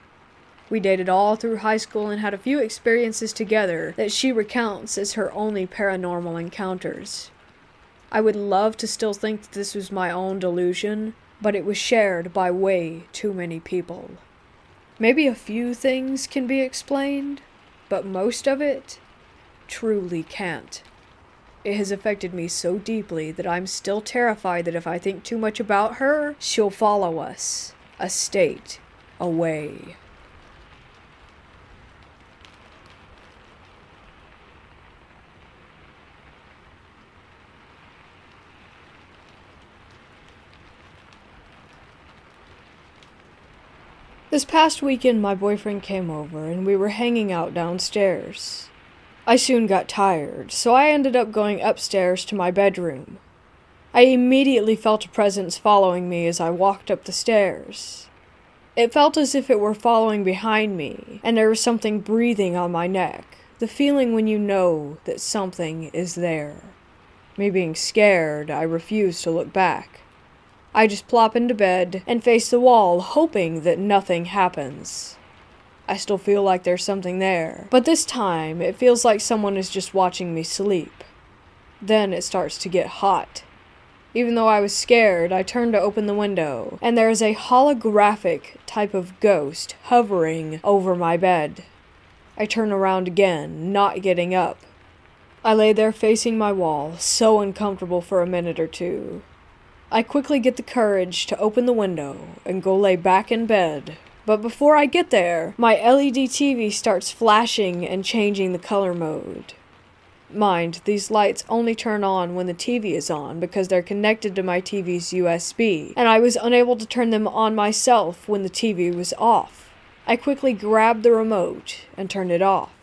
We dated all through high school and had a few experiences together that she recounts as her only paranormal encounters. I would love to still think that this was my own delusion, but it was shared by way too many people. Maybe a few things can be explained, but most of it truly can't. It has affected me so deeply that I'm still terrified that if I think too much about her, she'll follow us a state away. This past weekend, my boyfriend came over and we were hanging out downstairs. I soon got tired, so I ended up going upstairs to my bedroom. I immediately felt a presence following me as I walked up the stairs. It felt as if it were following behind me, and there was something breathing on my neck, the feeling when you know that something is there. Me being scared, I refused to look back. I just plop into bed and face the wall, hoping that nothing happens. I still feel like there's something there, but this time it feels like someone is just watching me sleep. Then it starts to get hot. Even though I was scared, I turned to open the window, and there is a holographic type of ghost hovering over my bed. I turn around again, not getting up. I lay there facing my wall, so uncomfortable for a minute or two. I quickly get the courage to open the window and go lay back in bed. But before I get there, my LED TV starts flashing and changing the color mode. Mind, these lights only turn on when the TV is on because they're connected to my TV's USB, and I was unable to turn them on myself when the TV was off. I quickly grabbed the remote and turned it off.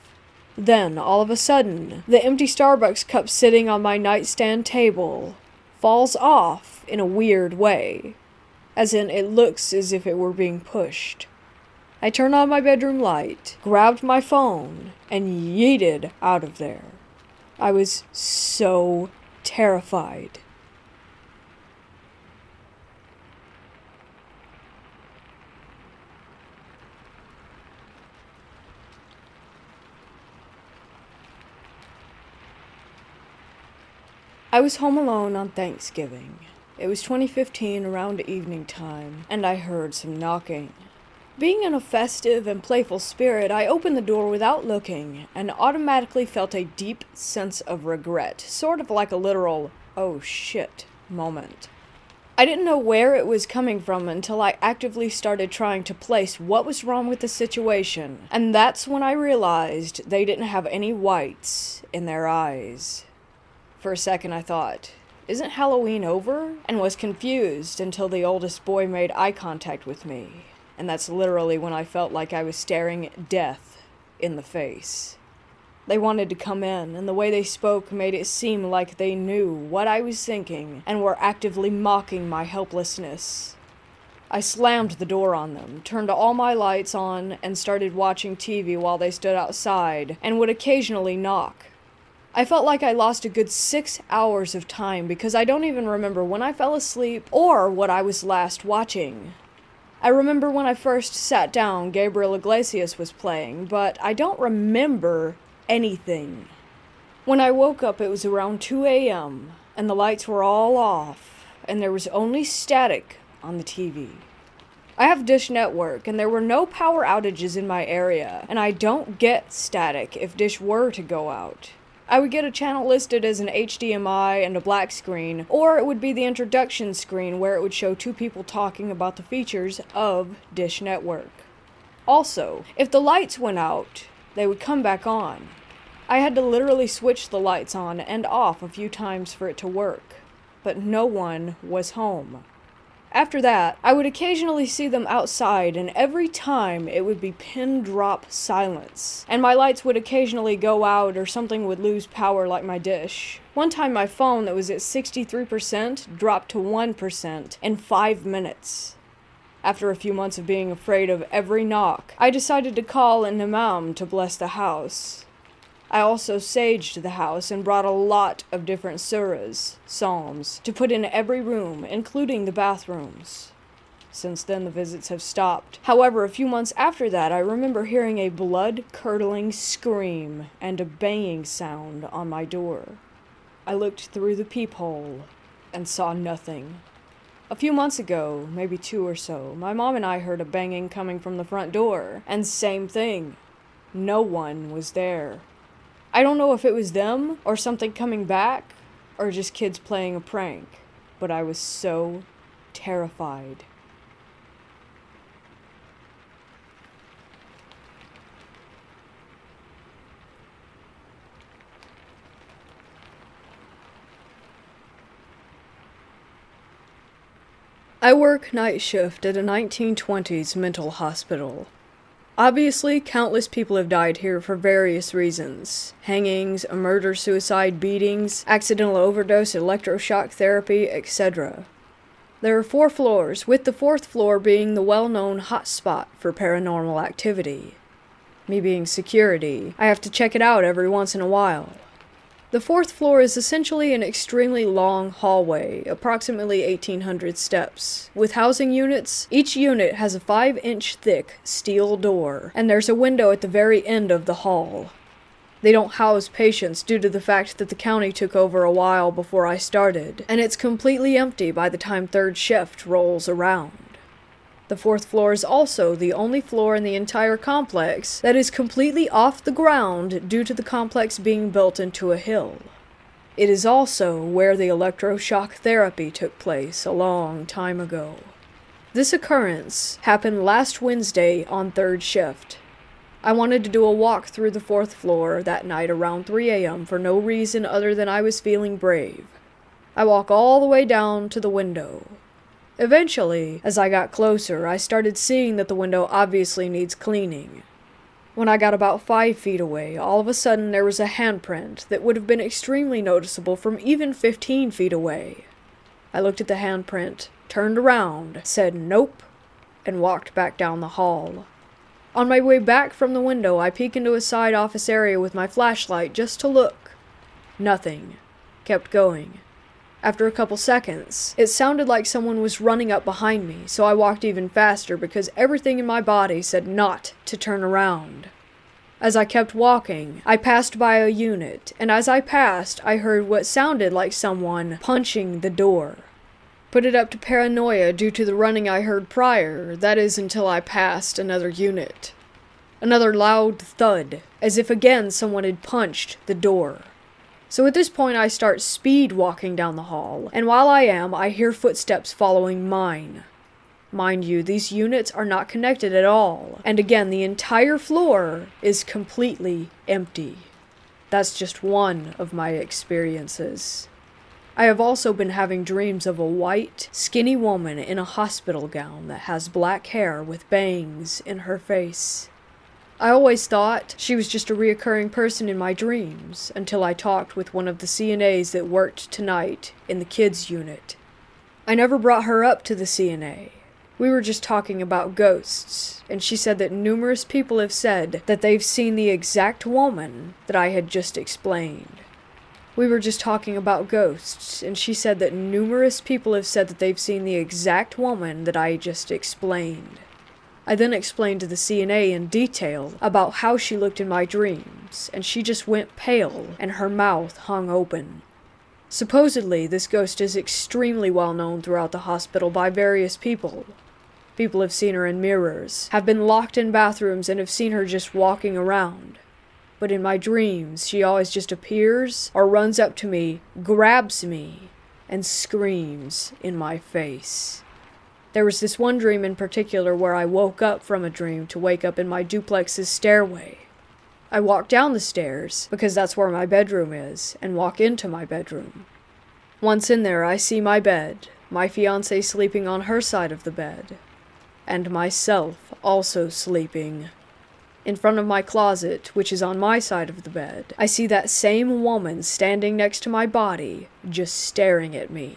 Then, all of a sudden, the empty Starbucks cup sitting on my nightstand table falls off in a weird way, as in it looks as if it were being pushed. I turned on my bedroom light, grabbed my phone, and yeeted out of there. I was so terrified. I was home alone on Thanksgiving. It was 2015 around evening time, and I heard some knocking. Being in a festive and playful spirit, I opened the door without looking, and automatically felt a deep sense of regret, sort of like a literal, oh shit, moment. I didn't know where it was coming from until I actively started trying to place what was wrong with the situation, and that's when I realized they didn't have any whites in their eyes. For a second I thought, isn't Halloween over? And was confused until the oldest boy made eye contact with me. And that's literally when I felt like I was staring death in the face. They wanted to come in, and the way they spoke made it seem like they knew what I was thinking and were actively mocking my helplessness. I slammed the door on them, turned all my lights on, and started watching TV while they stood outside and would occasionally knock. I felt like I lost a good 6 hours of time because I don't even remember when I fell asleep or what I was last watching. I remember when I first sat down, Gabriel Iglesias was playing, but I don't remember anything. When I woke up, it was around 2 a.m., and the lights were all off, and there was only static on the TV. I have Dish Network, and there were no power outages in my area, and I don't get static if Dish were to go out. I would get a channel listed as an HDMI and a black screen, or it would be the introduction screen where it would show two people talking about the features of Dish Network. Also, if the lights went out, they would come back on. I had to literally switch the lights on and off a few times for it to work, but no one was home. After that, I would occasionally see them outside, and every time it would be pin drop silence, and my lights would occasionally go out or something would lose power like my dish. One time my phone that was at 63% dropped to 1% in 5 minutes. After a few months of being afraid of every knock, I decided to call an imam to bless the house. I also saged the house and brought a lot of different surahs, psalms, to put in every room, including the bathrooms. Since then, the visits have stopped. However, a few months after that, I remember hearing a blood-curdling scream and a banging sound on my door. I looked through the peephole and saw nothing. A few months ago, maybe 2 or so, my mom and I heard a banging coming from the front door, and same thing. No one was there. I don't know if it was them, or something coming back, or just kids playing a prank, but I was so terrified. I work night shift at a 1920s mental hospital. Obviously, countless people have died here for various reasons. Hangings, murder-suicide beatings, accidental overdose, electroshock therapy, etc. There are 4 floors, with the 4th floor being the well-known hotspot for paranormal activity. Me being security, I have to check it out every once in a while. The 4th floor is essentially an extremely long hallway, approximately 1,800 steps. With housing units, each unit has a 5-inch thick steel door, and there's a window at the very end of the hall. They don't house patients due to the fact that the county took over a while before I started, and it's completely empty by the time third shift rolls around. The fourth floor is also the only floor in the entire complex that is completely off the ground due to the complex being built into a hill. It is also where the electroshock therapy took place a long time ago. This occurrence happened last Wednesday on third shift. I wanted to do a walk through the fourth floor that night around 3 a.m. for no reason other than I was feeling brave. I walk all the way down to the window. Eventually, as I got closer, I started seeing that the window obviously needs cleaning. When I got about 5 feet away, all of a sudden there was a handprint that would have been extremely noticeable from even 15 feet away. I looked at the handprint, turned around, said nope, and walked back down the hall. On my way back from the window, I peek into a side office area with my flashlight just to look. Nothing. Kept going. After a couple seconds, it sounded like someone was running up behind me, so I walked even faster because everything in my body said not to turn around. As I kept walking, I passed by a unit, and as I passed, I heard what sounded like someone punching the door. Put it up to paranoia due to the running I heard prior, that is until I passed another unit. Another loud thud, as if again someone had punched the door. So at this point I start speed walking down the hall, and while I am, I hear footsteps following mine. Mind you, these units are not connected at all, and again, the entire floor is completely empty. That's just one of my experiences. I have also been having dreams of a white, skinny woman in a hospital gown that has black hair with bangs in her face. I always thought she was just a reoccurring person in my dreams, until I talked with one of the CNAs that worked tonight in the kids unit. I never brought her up to the CNA. We were just talking about ghosts, and she said that numerous people have said that they've seen the exact woman that I had just explained. We were just talking about ghosts, and she said that numerous people have said that they've seen the exact woman that I just explained. I then explained to the CNA in detail about how she looked in my dreams, and she just went pale, and her mouth hung open. Supposedly, this ghost is extremely well known throughout the hospital by various people. People have seen her in mirrors, have been locked in bathrooms, and have seen her just walking around. But in my dreams, she always just appears or runs up to me, grabs me, and screams in my face. There was this one dream in particular where I woke up from a dream to wake up in my duplex's stairway. I walk down the stairs, because that's where my bedroom is, and walk into my bedroom. Once in there, I see my bed, my fiancé sleeping on her side of the bed, and myself also sleeping. In front of my closet, which is on my side of the bed, I see that same woman standing next to my body, just staring at me.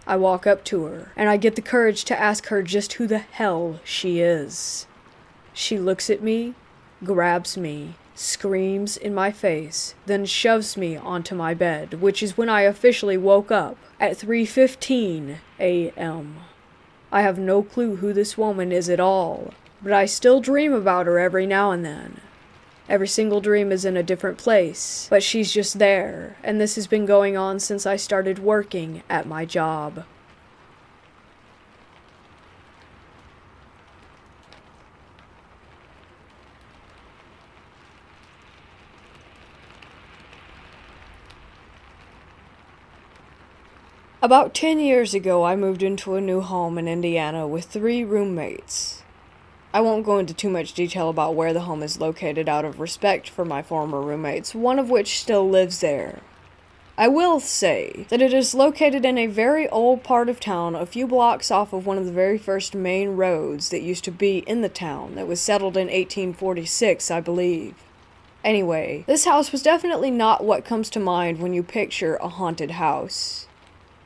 I walk up to her, and I get the courage to ask her just who the hell she is. She looks at me, grabs me, screams in my face, then shoves me onto my bed, which is when I officially woke up at 3:15 a.m. I have no clue who this woman is at all, but I still dream about her every now and then. Every single dream is in a different place, but she's just there, and this has been going on since I started working at my job. About 10 years ago, I moved into a new home in Indiana with 3 roommates. I won't go into too much detail about where the home is located out of respect for my former roommates, one of which still lives there. I will say that it is located in a very old part of town, a few blocks off of one of the very first main roads that used to be in the town that was settled in 1846, I believe. Anyway, this house was definitely not what comes to mind when you picture a haunted house.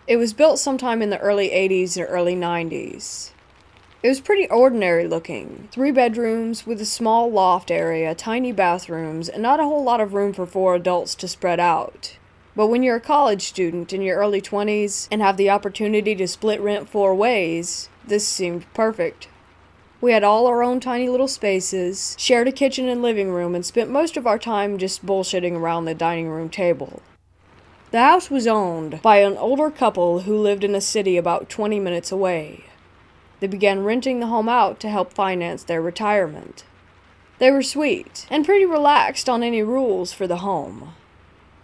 It was built sometime in the early 80s or early 90s. It was pretty ordinary looking. 3 bedrooms with a small loft area, tiny bathrooms, and not a whole lot of room for 4 adults to spread out. But when you're a college student in your early 20s and have the opportunity to split rent 4 ways, this seemed perfect. We had all our own tiny little spaces, shared a kitchen and living room, and spent most of our time just bullshitting around the dining room table. The house was owned by an older couple who lived in a city about 20 minutes away. They began renting the home out to help finance their retirement. They were sweet and pretty relaxed on any rules for the home.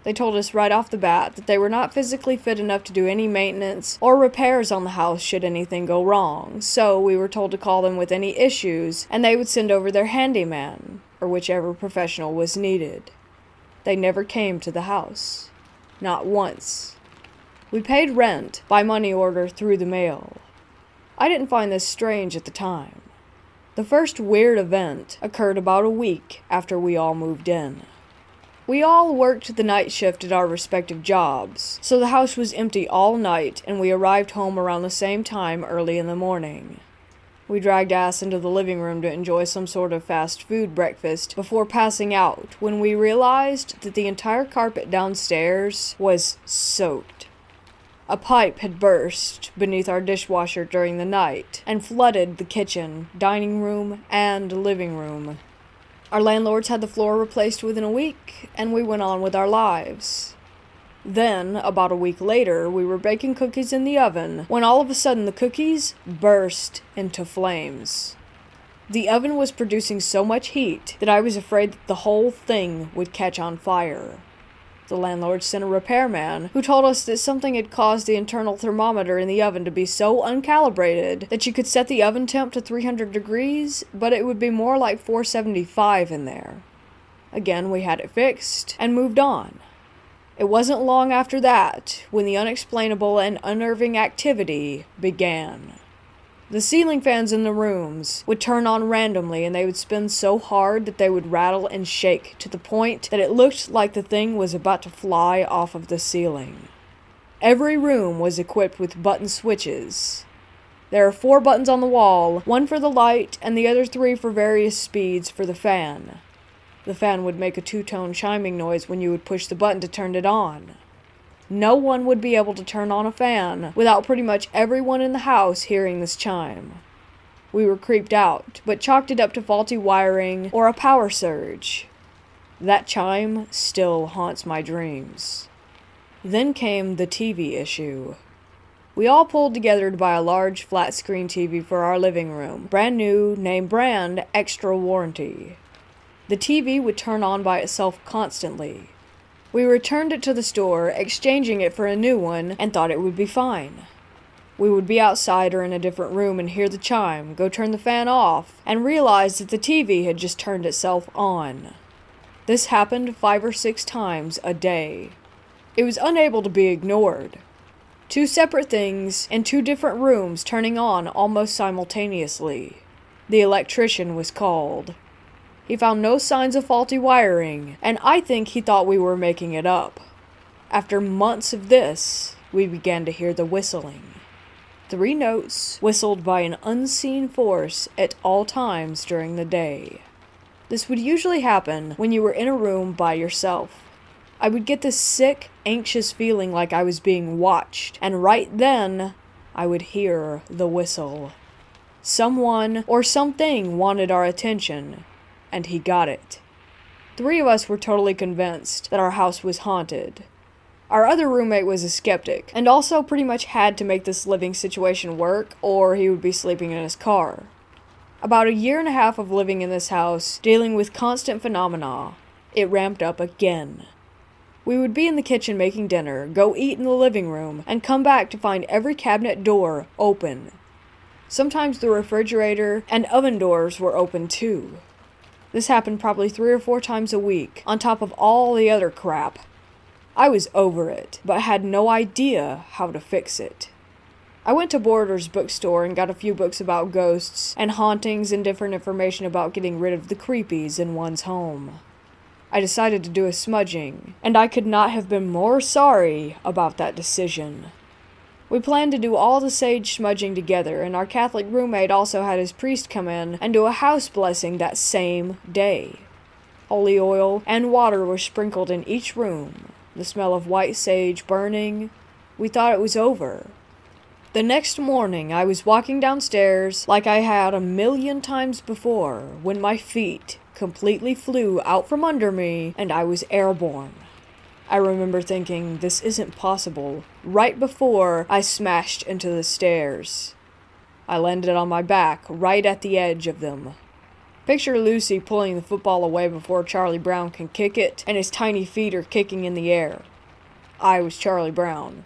They told us right off the bat that they were not physically fit enough to do any maintenance or repairs on the house should anything go wrong, so we were told to call them with any issues and they would send over their handyman, or whichever professional was needed. They never came to the house. Not once. We paid rent by money order through the mail. I didn't find this strange at the time. The first weird event occurred about a week after we all moved in. We all worked the night shift at our respective jobs, so the house was empty all night and we arrived home around the same time early in the morning. We dragged ass into the living room to enjoy some sort of fast food breakfast before passing out when we realized that the entire carpet downstairs was soaked. A pipe had burst beneath our dishwasher during the night and flooded the kitchen, dining room, and living room. Our landlords had the floor replaced within a week, and we went on with our lives. Then, about a week later, we were baking cookies in the oven when all of a sudden the cookies burst into flames. The oven was producing so much heat that I was afraid that the whole thing would catch on fire. The landlord sent a repairman who told us that something had caused the internal thermometer in the oven to be so uncalibrated that you could set the oven temp to 300 degrees, but it would be more like 475 in there. Again, we had it fixed and moved on. It wasn't long after that when the unexplainable and unnerving activity began. The ceiling fans in the rooms would turn on randomly and they would spin so hard that they would rattle and shake to the point that it looked like the thing was about to fly off of the ceiling. Every room was equipped with button switches. There are 4 buttons on the wall, 1 for the light and the other 3 for various speeds for the fan. The fan would make a 2-tone chiming noise when you would push the button to turn it on. No one would be able to turn on a fan without pretty much everyone in the house hearing this chime. We were creeped out, but chalked it up to faulty wiring or a power surge. That chime still haunts my dreams. Then came the TV issue. We all pulled together to buy a large flat-screen TV for our living room, brand new, name brand, extra warranty. The TV would turn on by itself constantly. We returned it to the store, exchanging it for a new one, and thought it would be fine. We would be outside or in a different room and hear the chime, go turn the fan off, and realize that the TV had just turned itself on. This happened 5 or 6 times a day. It was unable to be ignored. 2 separate things in 2 different rooms turning on almost simultaneously. The electrician was called. He found no signs of faulty wiring, and I think he thought we were making it up. After months of this, we began to hear the whistling. 3 notes whistled by an unseen force at all times during the day. This would usually happen when you were in a room by yourself. I would get this sick, anxious feeling like I was being watched, and right then, I would hear the whistle. Someone or something wanted our attention, and he got it. 3 of us were totally convinced that our house was haunted. Our other roommate was a skeptic, and also pretty much had to make this living situation work, or he would be sleeping in his car. About 1.5 years of living in this house, dealing with constant phenomena, it ramped up again. We would be in the kitchen making dinner, go eat in the living room, and come back to find every cabinet door open. Sometimes the refrigerator and oven doors were open too. This happened probably 3 or 4 times a week, on top of all the other crap. I was over it, but had no idea how to fix it. I went to Borders bookstore and got a few books about ghosts and hauntings and different information about getting rid of the creepies in one's home. I decided to do a smudging, and I could not have been more sorry about that decision. We planned to do all the sage smudging together, and our Catholic roommate also had his priest come in and do a house blessing that same day. Holy oil and water were sprinkled in each room, the smell of white sage burning. We thought it was over. The next morning, I was walking downstairs like I had 1,000,000 times before when my feet completely flew out from under me and I was airborne. I remember thinking, this isn't possible, right before I smashed into the stairs. I landed on my back right at the edge of them. Picture Lucy pulling the football away before Charlie Brown can kick it, and his tiny feet are kicking in the air. I was Charlie Brown.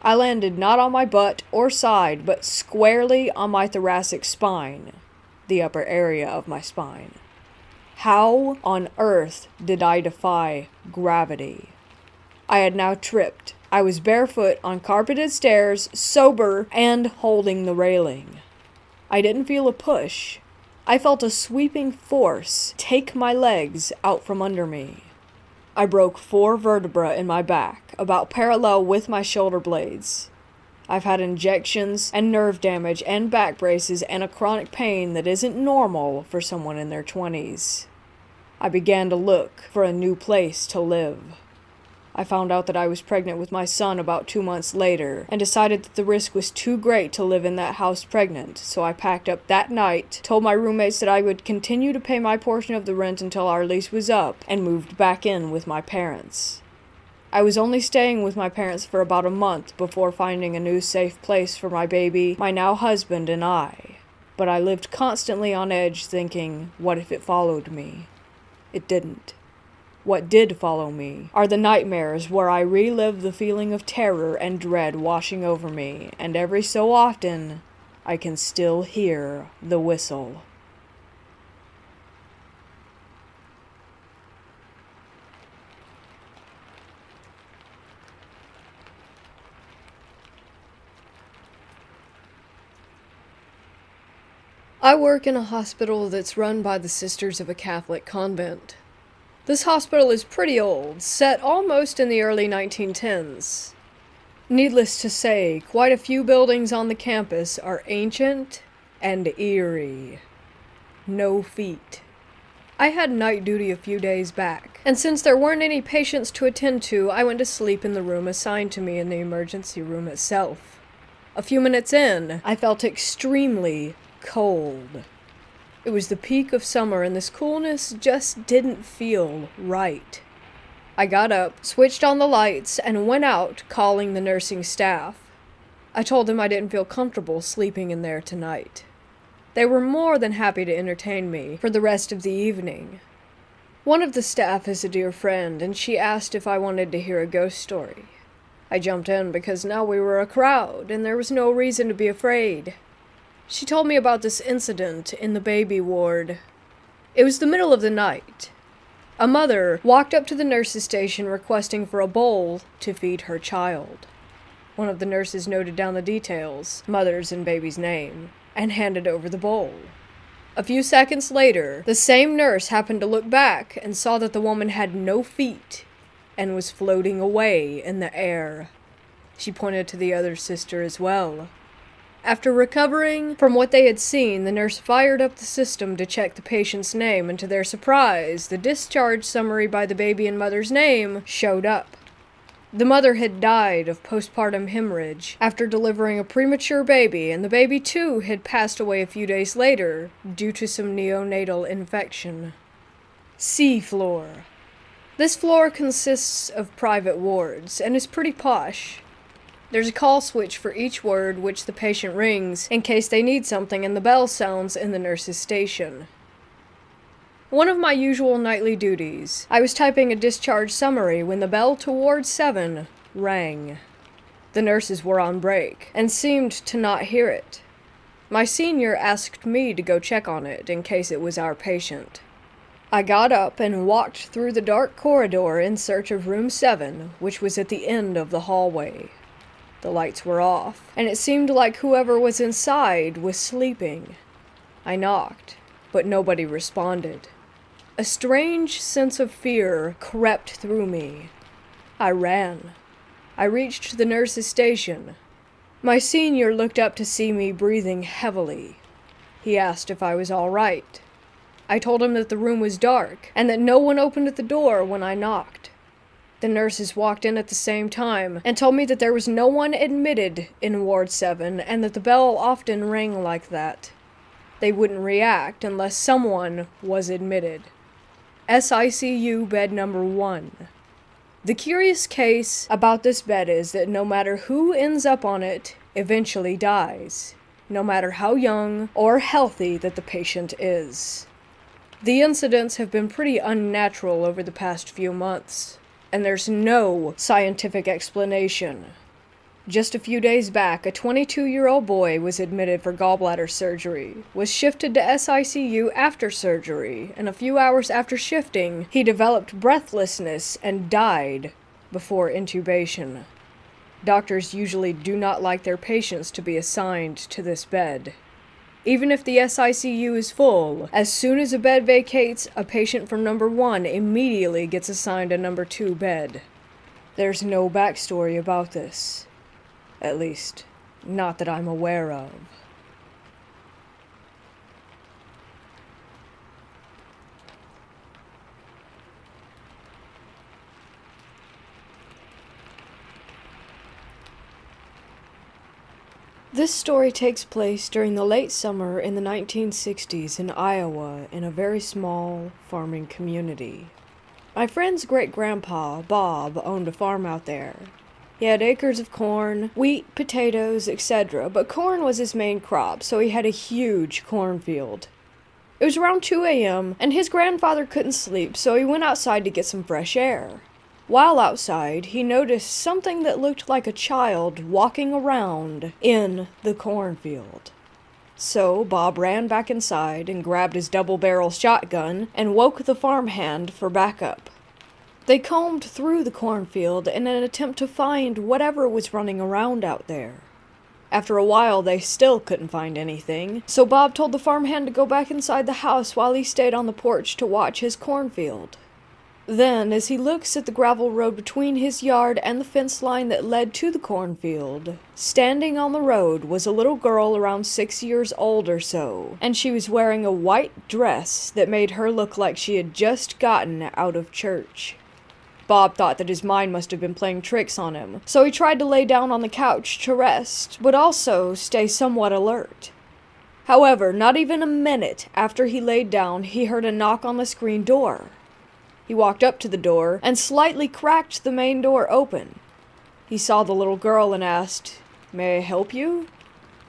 I landed not on my butt or side, but squarely on my thoracic spine, the upper area of my spine. How on earth did I defy gravity? I had now tripped. I was barefoot on carpeted stairs, sober, and holding the railing. I didn't feel a push. I felt a sweeping force take my legs out from under me. I broke 4 vertebrae in my back, about parallel with my shoulder blades. I've had injections and nerve damage and back braces and a chronic pain that isn't normal for someone in their 20s. I began to look for a new place to live. I found out that I was pregnant with my son about 2 months later, and decided that the risk was too great to live in that house pregnant, so I packed up that night, told my roommates that I would continue to pay my portion of the rent until our lease was up, and moved back in with my parents. I was only staying with my parents for about a month before finding a new safe place for my baby, my now husband, and I. But I lived constantly on edge thinking, what if it followed me? It didn't. What did follow me are the nightmares where I relive the feeling of terror and dread washing over me, and every so often, I can still hear the whistle. I work in a hospital that's run by the Sisters of a Catholic Convent. This hospital is pretty old, set almost in the early 1910s. Needless to say, quite a few buildings on the campus are ancient and eerie. No feet. I had night duty a few days back, and since there weren't any patients to attend to, I went to sleep in the room assigned to me in the emergency room itself. A few minutes in, I felt extremely cold. It was the peak of summer, and this coolness just didn't feel right. I got up, switched on the lights, and went out, calling the nursing staff. I told them I didn't feel comfortable sleeping in there tonight. They were more than happy to entertain me for the rest of the evening. One of the staff is a dear friend, and she asked if I wanted to hear a ghost story. I jumped in because now we were a crowd, and there was no reason to be afraid. She told me about this incident in the baby ward. It was the middle of the night. A mother walked up to the nurse's station requesting for a bowl to feed her child. One of the nurses noted down the details, mother's and baby's name, and handed over the bowl. A few seconds later, the same nurse happened to look back and saw that the woman had no feet and was floating away in the air. She pointed to the other sister as well. After recovering from what they had seen, the nurse fired up the system to check the patient's name, and to their surprise, the discharge summary by the baby and mother's name showed up. The mother had died of postpartum hemorrhage after delivering a premature baby, and the baby too had passed away a few days later due to some neonatal infection. C floor. This floor consists of private wards and is pretty posh. There's a call switch for each word which the patient rings in case they need something, and the bell sounds in the nurse's station. One of my usual nightly duties, I was typing a discharge summary when the bell to Ward 7 rang. The nurses were on break and seemed to not hear it. My senior asked me to go check on it in case it was our patient. I got up and walked through the dark corridor in search of room 7, which was at the end of the hallway. The lights were off, and it seemed like whoever was inside was sleeping. I knocked, but nobody responded. A strange sense of fear crept through me. I ran. I reached the nurse's station. My senior looked up to see me breathing heavily. He asked if I was all right. I told him that the room was dark, and that no one opened the door when I knocked. The nurses walked in at the same time and told me that there was no one admitted in Ward 7 and that the bell often rang like that. They wouldn't react unless someone was admitted. SICU bed number 1. The curious case about this bed is that no matter who ends up on it, eventually dies, no matter how young or healthy that the patient is. The incidents have been pretty unnatural over the past few months, and there's no scientific explanation. Just a few days back, a 22-year-old boy was admitted for gallbladder surgery, was shifted to SICU after surgery, and a few hours after shifting, he developed breathlessness and died before intubation. Doctors usually do not like their patients to be assigned to this bed. Even if the SICU is full, as soon as a bed vacates, a patient from number 1 immediately gets assigned a number 2 bed. There's no backstory about this. At least, not that I'm aware of. This story takes place during the late summer in the 1960s in Iowa in a very small farming community. My friend's great-grandpa, Bob, owned a farm out there. He had acres of corn, wheat, potatoes, etc., but corn was his main crop, so he had a huge cornfield. It was around 2 a.m., and his grandfather couldn't sleep, so he went outside to get some fresh air. While outside, he noticed something that looked like a child walking around in the cornfield. So Bob ran back inside and grabbed his double-barrel shotgun and woke the farmhand for backup. They combed through the cornfield in an attempt to find whatever was running around out there. After a while, they still couldn't find anything, so Bob told the farmhand to go back inside the house while he stayed on the porch to watch his cornfield. Then, as he looks at the gravel road between his yard and the fence line that led to the cornfield, standing on the road was a little girl around 6 years old or so, and she was wearing a white dress that made her look like she had just gotten out of church. Bob thought that his mind must have been playing tricks on him, so he tried to lay down on the couch to rest, but also stay somewhat alert. However, not even a minute after he laid down, he heard a knock on the screen door. He walked up to the door and slightly cracked the main door open. He saw the little girl and asked, "May I help you?"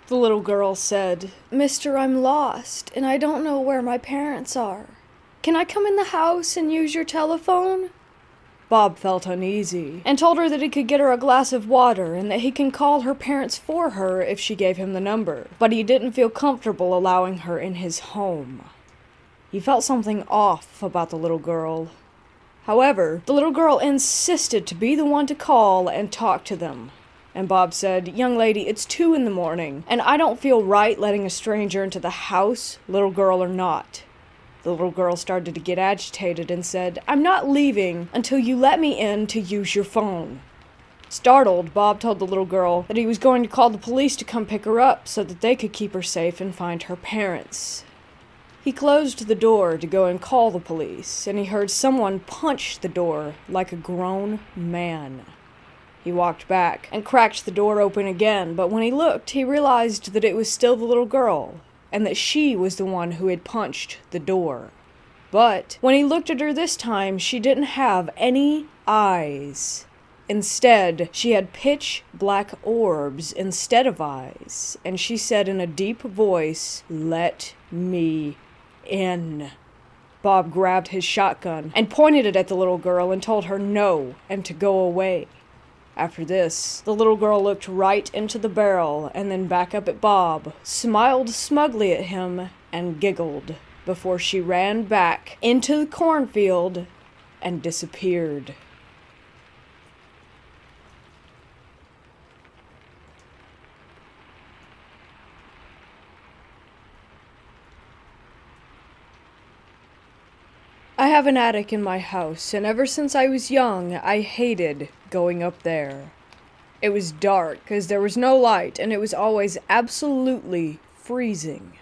The little girl said, "Mister, I'm lost, and I don't know where my parents are. Can I come in the house and use your telephone?" Bob felt uneasy and told her that he could get her a glass of water and that he can call her parents for her if she gave him the number, but he didn't feel comfortable allowing her in his home. He felt something off about the little girl. However, the little girl insisted to be the one to call and talk to them. And Bob said, "Young lady, it's 2 a.m, and I don't feel right letting a stranger into the house, little girl or not." The little girl started to get agitated and said, "I'm not leaving until you let me in to use your phone." Startled, Bob told the little girl that he was going to call the police to come pick her up so that they could keep her safe and find her parents. He closed the door to go and call the police, and he heard someone punch the door like a grown man. He walked back and cracked the door open again, but when he looked, he realized that it was still the little girl, and that she was the one who had punched the door. But when he looked at her this time, she didn't have any eyes. Instead, she had pitch black orbs instead of eyes, and she said in a deep voice, "Let me in." Bob grabbed his shotgun and pointed it at the little girl and told her no and to go away. After this, the little girl looked right into the barrel and then back up at Bob, smiled smugly at him, and giggled before she ran back into the cornfield and disappeared. I have an attic in my house, and ever since I was young, I hated going up there. It was dark, as there was no light, and it was always absolutely freezing.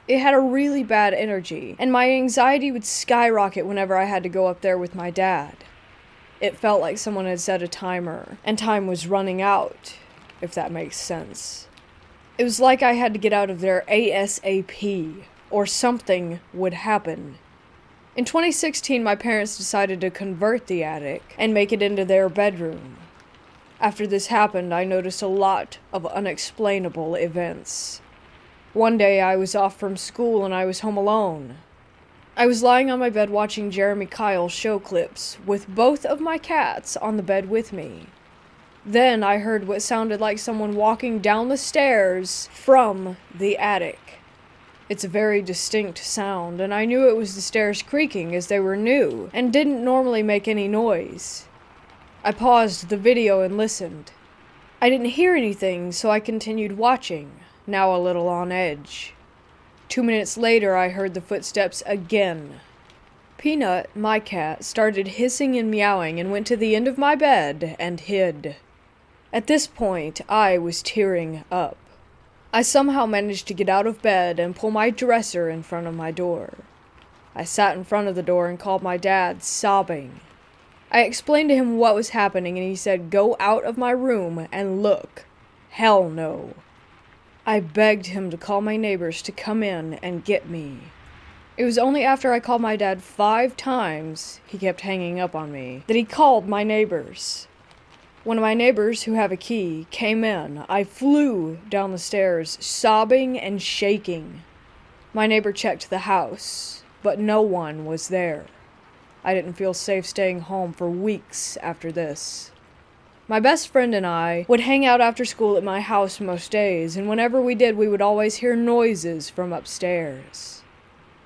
It had a really bad energy, and my anxiety would skyrocket whenever I had to go up there with my dad. It felt like someone had set a timer, and time was running out, if that makes sense. It was like I had to get out of there ASAP, or something would happen. In 2016, my parents decided to convert the attic and make it into their bedroom. After this happened, I noticed a lot of unexplainable events. One day I was off from school and I was home alone. I was lying on my bed watching Jeremy Kyle show clips with both of my cats on the bed with me. Then I heard what sounded like someone walking down the stairs from the attic. It's a very distinct sound, and I knew it was the stairs creaking as they were new and didn't normally make any noise. I paused the video and listened. I didn't hear anything, so I continued watching, now a little on edge. 2 minutes later, I heard the footsteps again. Peanut, my cat, started hissing and meowing and went to the end of my bed and hid. At this point, I was tearing up. I somehow managed to get out of bed and pull my dresser in front of my door. I sat in front of the door and called my dad, sobbing. I explained to him what was happening and he said, "Go out of my room and look." Hell no. I begged him to call my neighbors to come in and get me. It was only after I called my dad 5 times, he kept hanging up on me, that he called my neighbors. One of my neighbors, who have a key, came in. I flew down the stairs, sobbing and shaking. My neighbor checked the house, but no one was there. I didn't feel safe staying home for weeks after this. My best friend and I would hang out after school at my house most days, and whenever we did, we would always hear noises from upstairs.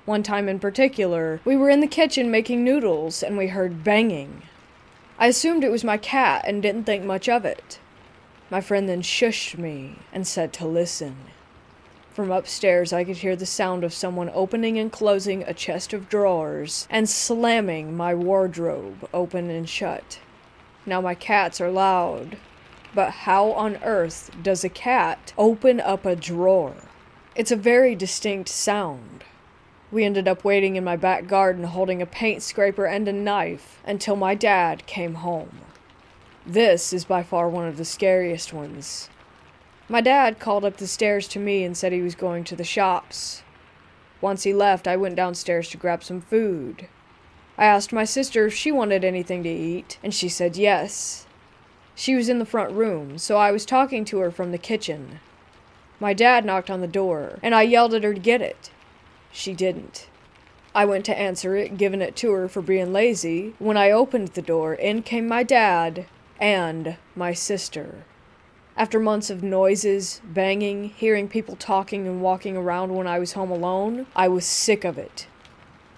One time in particular, we were in the kitchen making noodles, and we heard banging. I assumed it was my cat and didn't think much of it. My friend then shushed me and said to listen. From upstairs, I could hear the sound of someone opening and closing a chest of drawers and slamming my wardrobe open and shut. Now my cats are loud, but how on earth does a cat open up a drawer? It's a very distinct sound. We ended up waiting in my back garden holding a paint scraper and a knife until my dad came home. This is by far one of the scariest ones. My dad called up the stairs to me and said he was going to the shops. Once he left, I went downstairs to grab some food. I asked my sister if she wanted anything to eat, and she said yes. She was in the front room, so I was talking to her from the kitchen. My dad knocked on the door, and I yelled at her to get it. She didn't. I went to answer it, giving it to her for being lazy. When I opened the door, in came my dad and my sister. After months of noises, banging, hearing people talking and walking around when I was home alone, I was sick of it.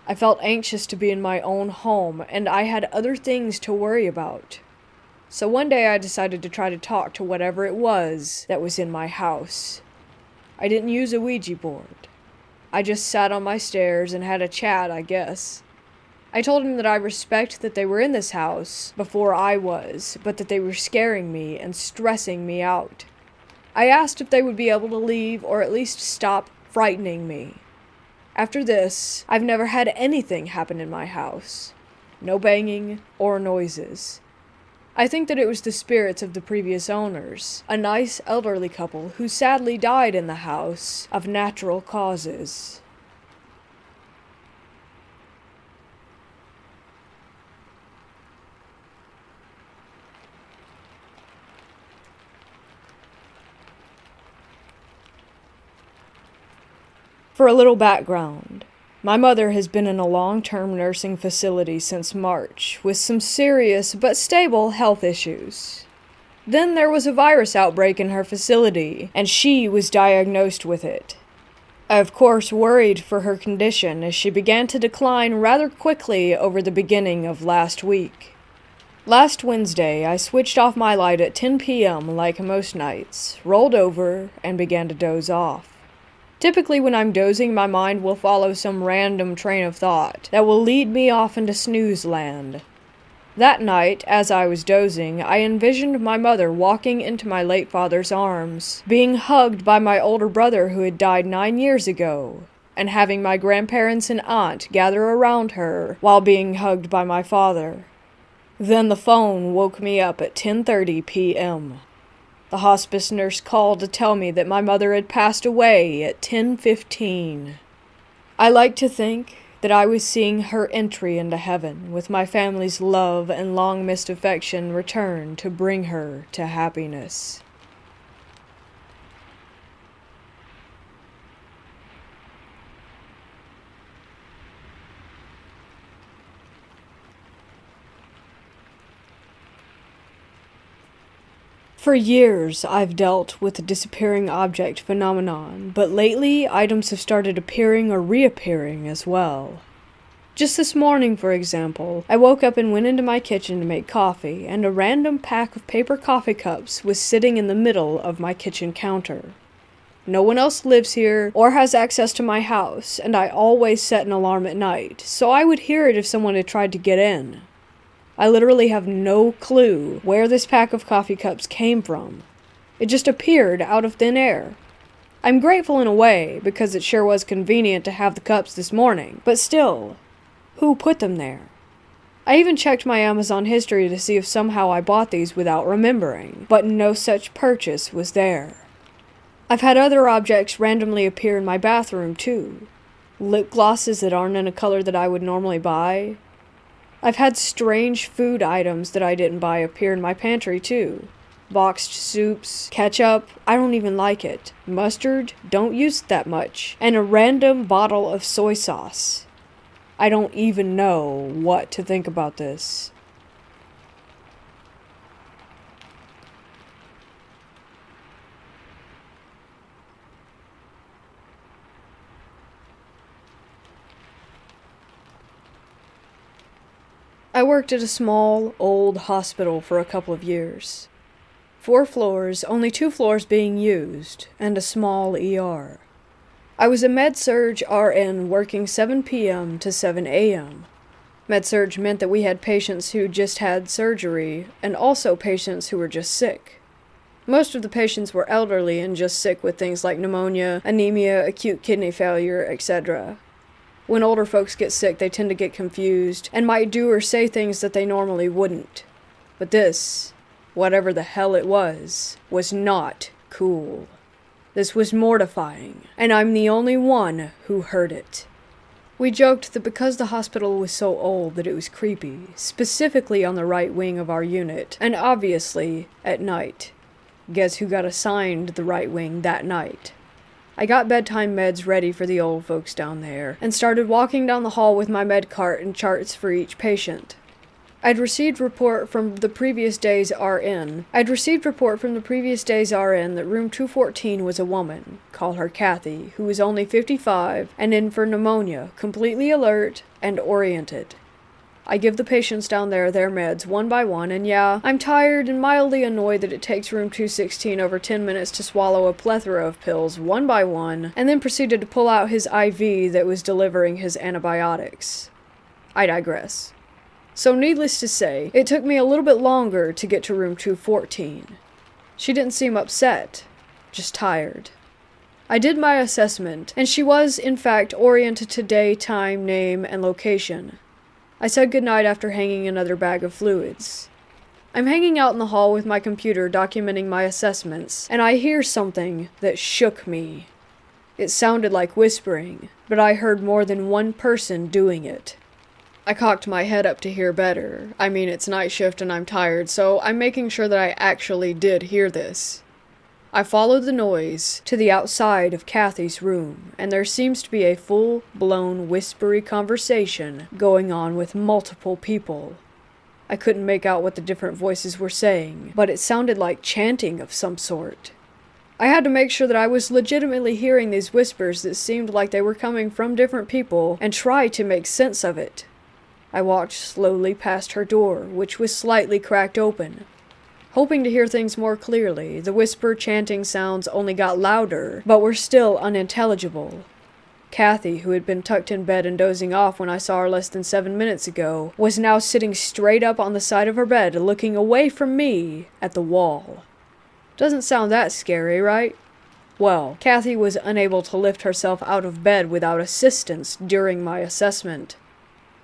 I felt anxious to be in my own home, and I had other things to worry about. So one day I decided to try to talk to whatever it was that was in my house. I didn't use a Ouija board. I just sat on my stairs and had a chat, I guess. I told him that I respect that they were in this house before I was, but that they were scaring me and stressing me out. I asked if they would be able to leave or at least stop frightening me. After this, I've never had anything happen in my house. No banging or noises. I think that it was the spirits of the previous owners, a nice elderly couple who sadly died in the house of natural causes. For a little background, my mother has been in a long-term nursing facility since March with some serious but stable health issues. Then there was a virus outbreak in her facility, and she was diagnosed with it. I of course worried for her condition as she began to decline rather quickly over the beginning of last week. Last Wednesday, I switched off my light at 10 p.m. like most nights, rolled over, and began to doze off. Typically when I'm dozing, my mind will follow some random train of thought that will lead me off into snooze land. That night, as I was dozing, I envisioned my mother walking into my late father's arms, being hugged by my older brother who had died 9 years ago, and having my grandparents and aunt gather around her while being hugged by my father. Then the phone woke me up at 10:30 p.m. The hospice nurse called to tell me that my mother had passed away at 10:15. I like to think that I was seeing her entry into heaven, with my family's love and long-missed affection return to bring her to happiness. For years, I've dealt with the disappearing object phenomenon, but lately, items have started appearing or reappearing as well. Just this morning, for example, I woke up and went into my kitchen to make coffee, and a random pack of paper coffee cups was sitting in the middle of my kitchen counter. No one else lives here or has access to my house, and I always set an alarm at night, so I would hear it if someone had tried to get in. I literally have no clue where this pack of coffee cups came from. It just appeared out of thin air. I'm grateful in a way, because it sure was convenient to have the cups this morning, but still, who put them there? I even checked my Amazon history to see if somehow I bought these without remembering, but no such purchase was there. I've had other objects randomly appear in my bathroom too. Lip glosses that aren't in a color that I would normally buy. I've had strange food items that I didn't buy appear in my pantry too. Boxed soups, ketchup, I don't even like it. Mustard, don't use it that much. And a random bottle of soy sauce. I don't even know what to think about this. I worked at a small, old hospital for a couple of years. 4 floors, only 2 floors being used, and a small ER. I was a med-surg RN working 7 p.m. to 7 a.m. Med-surg meant that we had patients who just had surgery, and also patients who were just sick. Most of the patients were elderly and just sick with things like pneumonia, anemia, acute kidney failure, etc. When older folks get sick, they tend to get confused and might do or say things that they normally wouldn't. But this, whatever the hell it was not cool. This was mortifying, and I'm the only one who heard it. We joked that because the hospital was so old that it was creepy, specifically on the right wing of our unit, and obviously at night. Guess who got assigned the right wing that night? I got bedtime meds ready for the old folks down there, and started walking down the hall with my med cart and charts for each patient. I'd received report from the previous day's RN that room 214 was a woman, call her Kathy, who was only 55 and in for pneumonia, completely alert and oriented. I give the patients down there their meds one by one, and yeah, I'm tired and mildly annoyed that it takes room 216 over 10 minutes to swallow a plethora of pills one by one, and then proceeded to pull out his IV that was delivering his antibiotics. I digress. So needless to say, it took me a little bit longer to get to room 214. She didn't seem upset, just tired. I did my assessment, and she was, in fact, oriented to day, time, name, and location. I said goodnight after hanging another bag of fluids. I'm hanging out in the hall with my computer documenting my assessments, and I hear something that shook me. It sounded like whispering, but I heard more than one person doing it. I cocked my head up to hear better. I mean, it's night shift and I'm tired, so I'm making sure that I actually did hear this. I followed the noise to the outside of Kathy's room, and there seems to be a full-blown whispery conversation going on with multiple people. I couldn't make out what the different voices were saying, but it sounded like chanting of some sort. I had to make sure that I was legitimately hearing these whispers that seemed like they were coming from different people, and try to make sense of it. I walked slowly past her door, which was slightly cracked open. Hoping to hear things more clearly, the whisper chanting sounds only got louder, but were still unintelligible. Kathy, who had been tucked in bed and dozing off when I saw her less than 7 minutes ago, was now sitting straight up on the side of her bed, looking away from me at the wall. Doesn't sound that scary, right? Well, Kathy was unable to lift herself out of bed without assistance during my assessment.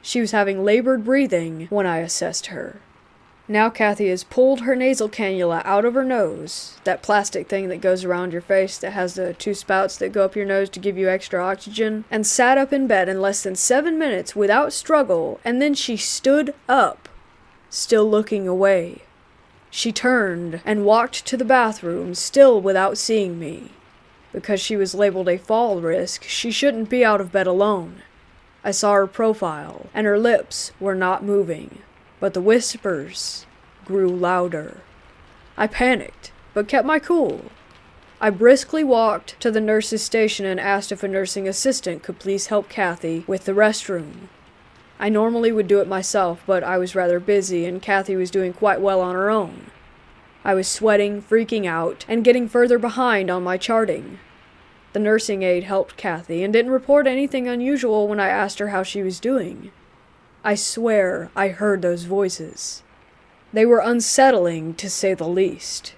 She was having labored breathing when I assessed her. Now Kathy has pulled her nasal cannula out of her nose, that plastic thing that goes around your face that has the two spouts that go up your nose to give you extra oxygen, and sat up in bed in less than 7 minutes without struggle, and then she stood up, still looking away. She turned and walked to the bathroom, still without seeing me. Because she was labeled a fall risk, she shouldn't be out of bed alone. I saw her profile, and her lips were not moving, but the whispers grew louder. I panicked, but kept my cool. I briskly walked to the nurse's station and asked if a nursing assistant could please help Kathy with the restroom. I normally would do it myself, but I was rather busy and Kathy was doing quite well on her own. I was sweating, freaking out, and getting further behind on my charting. The nursing aide helped Kathy and didn't report anything unusual when I asked her how she was doing. I swear I heard those voices. They were unsettling, to say the least.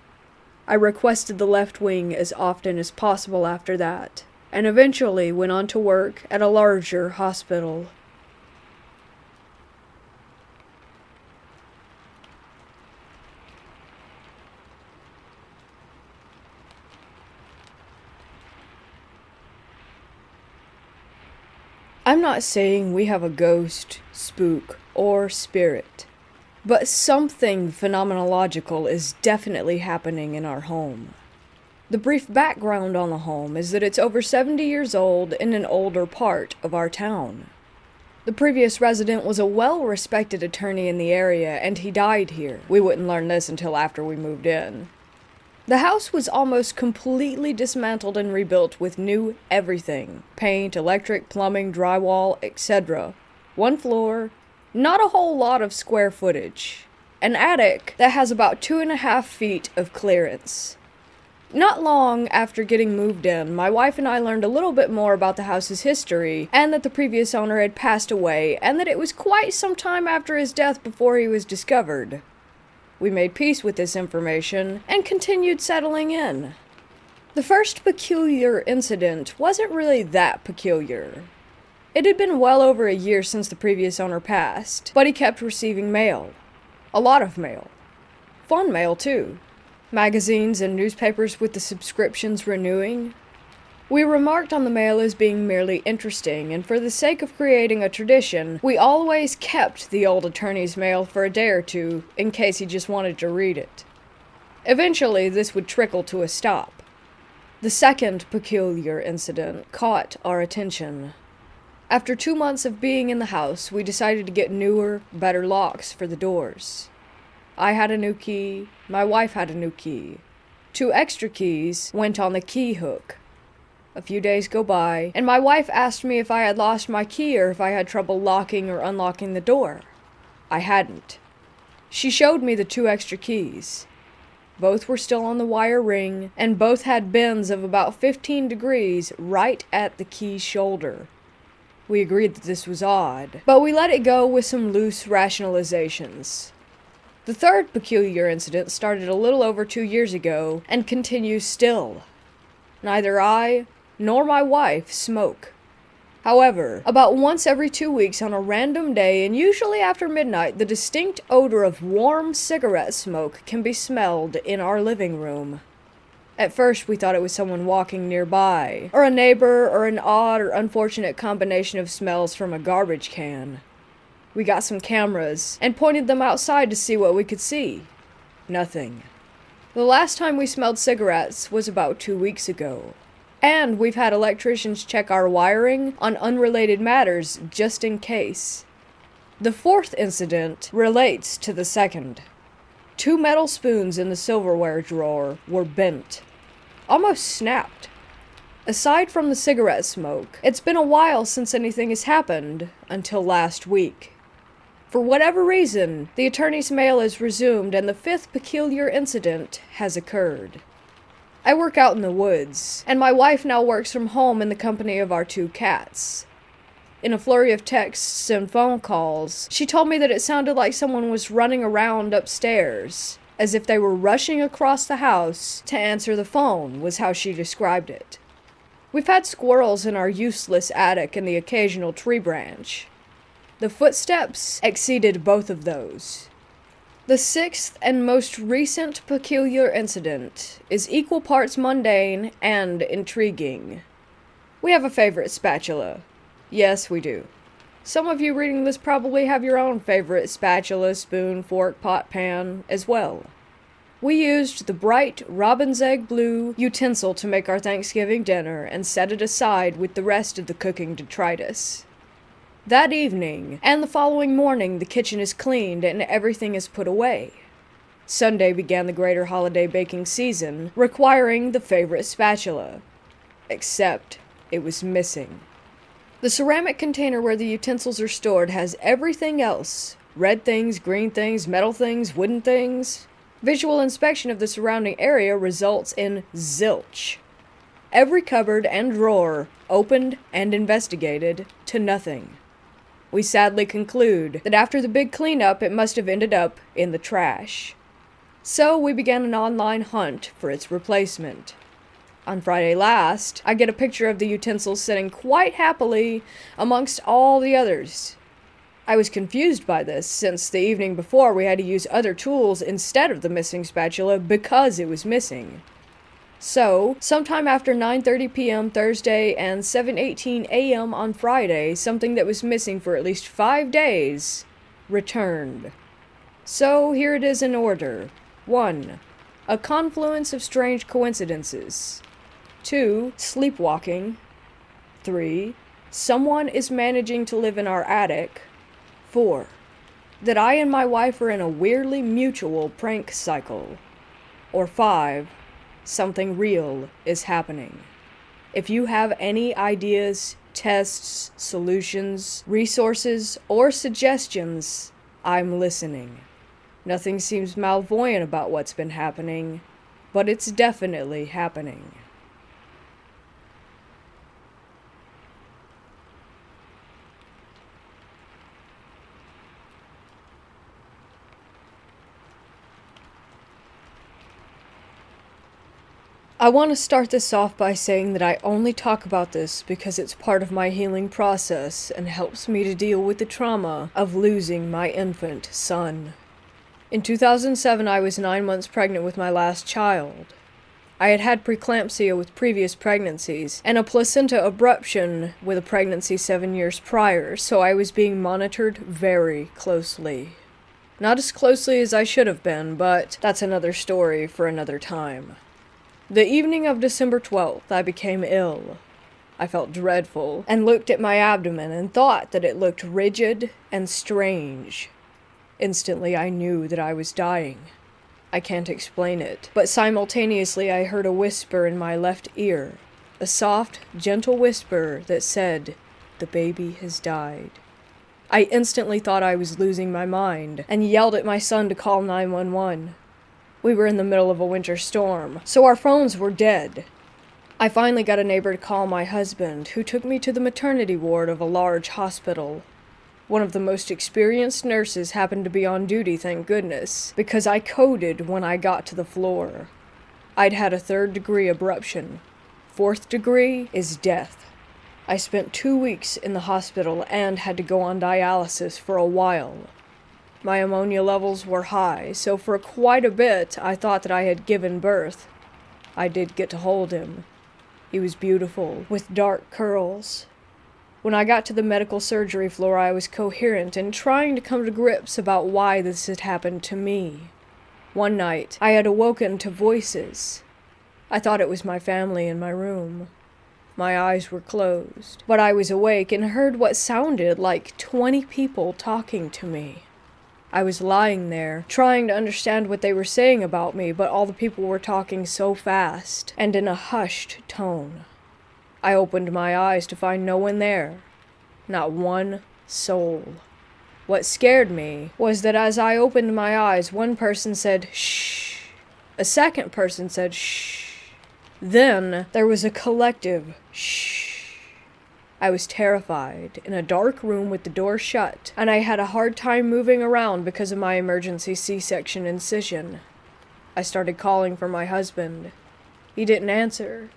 I requested the left wing as often as possible after that, and eventually went on to work at a larger hospital. I'm not saying we have a ghost, spook, or spirit, but something phenomenological is definitely happening in our home. The brief background on the home is that it's over 70 years old in an older part of our town. The previous resident was a well-respected attorney in the area, and he died here. We wouldn't learn this until after we moved in. The house was almost completely dismantled and rebuilt with new everything. Paint, electric, plumbing, drywall, etc. One floor, not a whole lot of square footage. An attic that has about 2.5 feet of clearance. Not long after getting moved in, my wife and I learned a little bit more about the house's history, and that the previous owner had passed away, and that it was quite some time after his death before he was discovered. We made peace with this information and continued settling in. The first peculiar incident wasn't really that peculiar. It had been well over a year since the previous owner passed, but he kept receiving mail. A lot of mail. Fun mail, too. Magazines and newspapers with the subscriptions renewing. We remarked on the mail as being merely interesting, and for the sake of creating a tradition, we always kept the old attorney's mail for a day or two, in case he just wanted to read it. Eventually, this would trickle to a stop. The second peculiar incident caught our attention. After 2 months of being in the house, we decided to get newer, better locks for the doors. I had a new key, my wife had a new key. 2 extra keys went on the key hook. A few days go by, and my wife asked me if I had lost my key or if I had trouble locking or unlocking the door. I hadn't. She showed me the 2 extra keys. Both were still on the wire ring, and both had bends of about 15 degrees right at the key's shoulder. We agreed that this was odd, but we let it go with some loose rationalizations. The third peculiar incident started a little over 2 years ago, and continues still. Neither I nor my wife smoke. However, about once every 2 weeks on a random day, and usually after midnight, the distinct odor of warm cigarette smoke can be smelled in our living room. At first, we thought it was someone walking nearby, or a neighbor, or an odd or unfortunate combination of smells from a garbage can. We got some cameras, and pointed them outside to see what we could see. Nothing. The last time we smelled cigarettes was about 2 weeks ago. And we've had electricians check our wiring on unrelated matters just in case. The fourth incident relates to the second. 2 metal spoons in the silverware drawer were bent. Almost snapped. Aside from the cigarette smoke, it's been a while since anything has happened, until last week. For whatever reason, the attorney's mail is resumed and the 5th peculiar incident has occurred. I work out in the woods, and my wife now works from home in the company of our 2 cats. In a flurry of texts and phone calls, she told me that it sounded like someone was running around upstairs, as if they were rushing across the house to answer the phone, was how she described it. We've had squirrels in our useless attic and the occasional tree branch. The footsteps exceeded both of those. The sixth and most recent peculiar incident is equal parts mundane and intriguing. We have a favorite spatula. Yes, we do. Some of you reading this probably have your own favorite spatula, spoon, fork, pot, pan as well. We used the bright robin's egg blue utensil to make our Thanksgiving dinner and set it aside with the rest of the cooking detritus. That evening, and the following morning, the kitchen is cleaned and everything is put away. Sunday began the greater holiday baking season, requiring the favorite spatula. Except, it was missing. The ceramic container where the utensils are stored has everything else. Red things, green things, metal things, wooden things. Visual inspection of the surrounding area results in zilch. Every cupboard and drawer opened and investigated to nothing. We sadly conclude that after the big cleanup, it must have ended up in the trash. So we began an online hunt for its replacement. On Friday last, I get a picture of the utensils sitting quite happily amongst all the others. I was confused by this, since the evening before we had to use other tools instead of the missing spatula because it was missing. So, sometime after 9:30 p.m. Thursday and 7:18 a.m. on Friday, something that was missing for at least 5 days returned. So, here it is in order. 1. A confluence of strange coincidences. 2. Sleepwalking. 3. Someone is managing to live in our attic. 4. That I and my wife are in a weirdly mutual prank cycle. Or 5. Something real is happening. If you have any ideas, tests, solutions, resources, or suggestions, I'm listening. Nothing seems malvoyant about what's been happening, but it's definitely happening. I want to start this off by saying that I only talk about this because it's part of my healing process and helps me to deal with the trauma of losing my infant son. In 2007, I was 9 months pregnant with my last child. I had had preeclampsia with previous pregnancies and a placenta abruption with a pregnancy 7 years prior, so I was being monitored very closely. Not as closely as I should have been, but that's another story for another time. The evening of December 12th, I became ill. I felt dreadful, and looked at my abdomen and thought that it looked rigid and strange. Instantly, I knew that I was dying. I can't explain it, but simultaneously I heard a whisper in my left ear, a soft, gentle whisper that said, "The baby has died." I instantly thought I was losing my mind, and yelled at my son to call 911. We were in the middle of a winter storm, so our phones were dead. I finally got a neighbor to call my husband, who took me to the maternity ward of a large hospital. One of the most experienced nurses happened to be on duty, thank goodness, because I coded when I got to the floor. I'd had a 3rd-degree abruption. 4th degree is death. I spent 2 weeks in the hospital and had to go on dialysis for a while. My ammonia levels were high, so for quite a bit I thought that I had given birth. I did get to hold him. He was beautiful, with dark curls. When I got to the medical surgery floor, I was coherent and trying to come to grips about why this had happened to me. One night, I had awoken to voices. I thought it was my family in my room. My eyes were closed, but I was awake and heard what sounded like 20 people talking to me. I was lying there, trying to understand what they were saying about me, but all the people were talking so fast, and in a hushed tone. I opened my eyes to find no one there. Not one soul. What scared me was that as I opened my eyes, one person said, "Shh." A second person said, "Shh." Then there was a collective, "Shh." I was terrified, in a dark room with the door shut, and I had a hard time moving around because of my emergency C-section incision. I started calling for my husband. He didn't answer.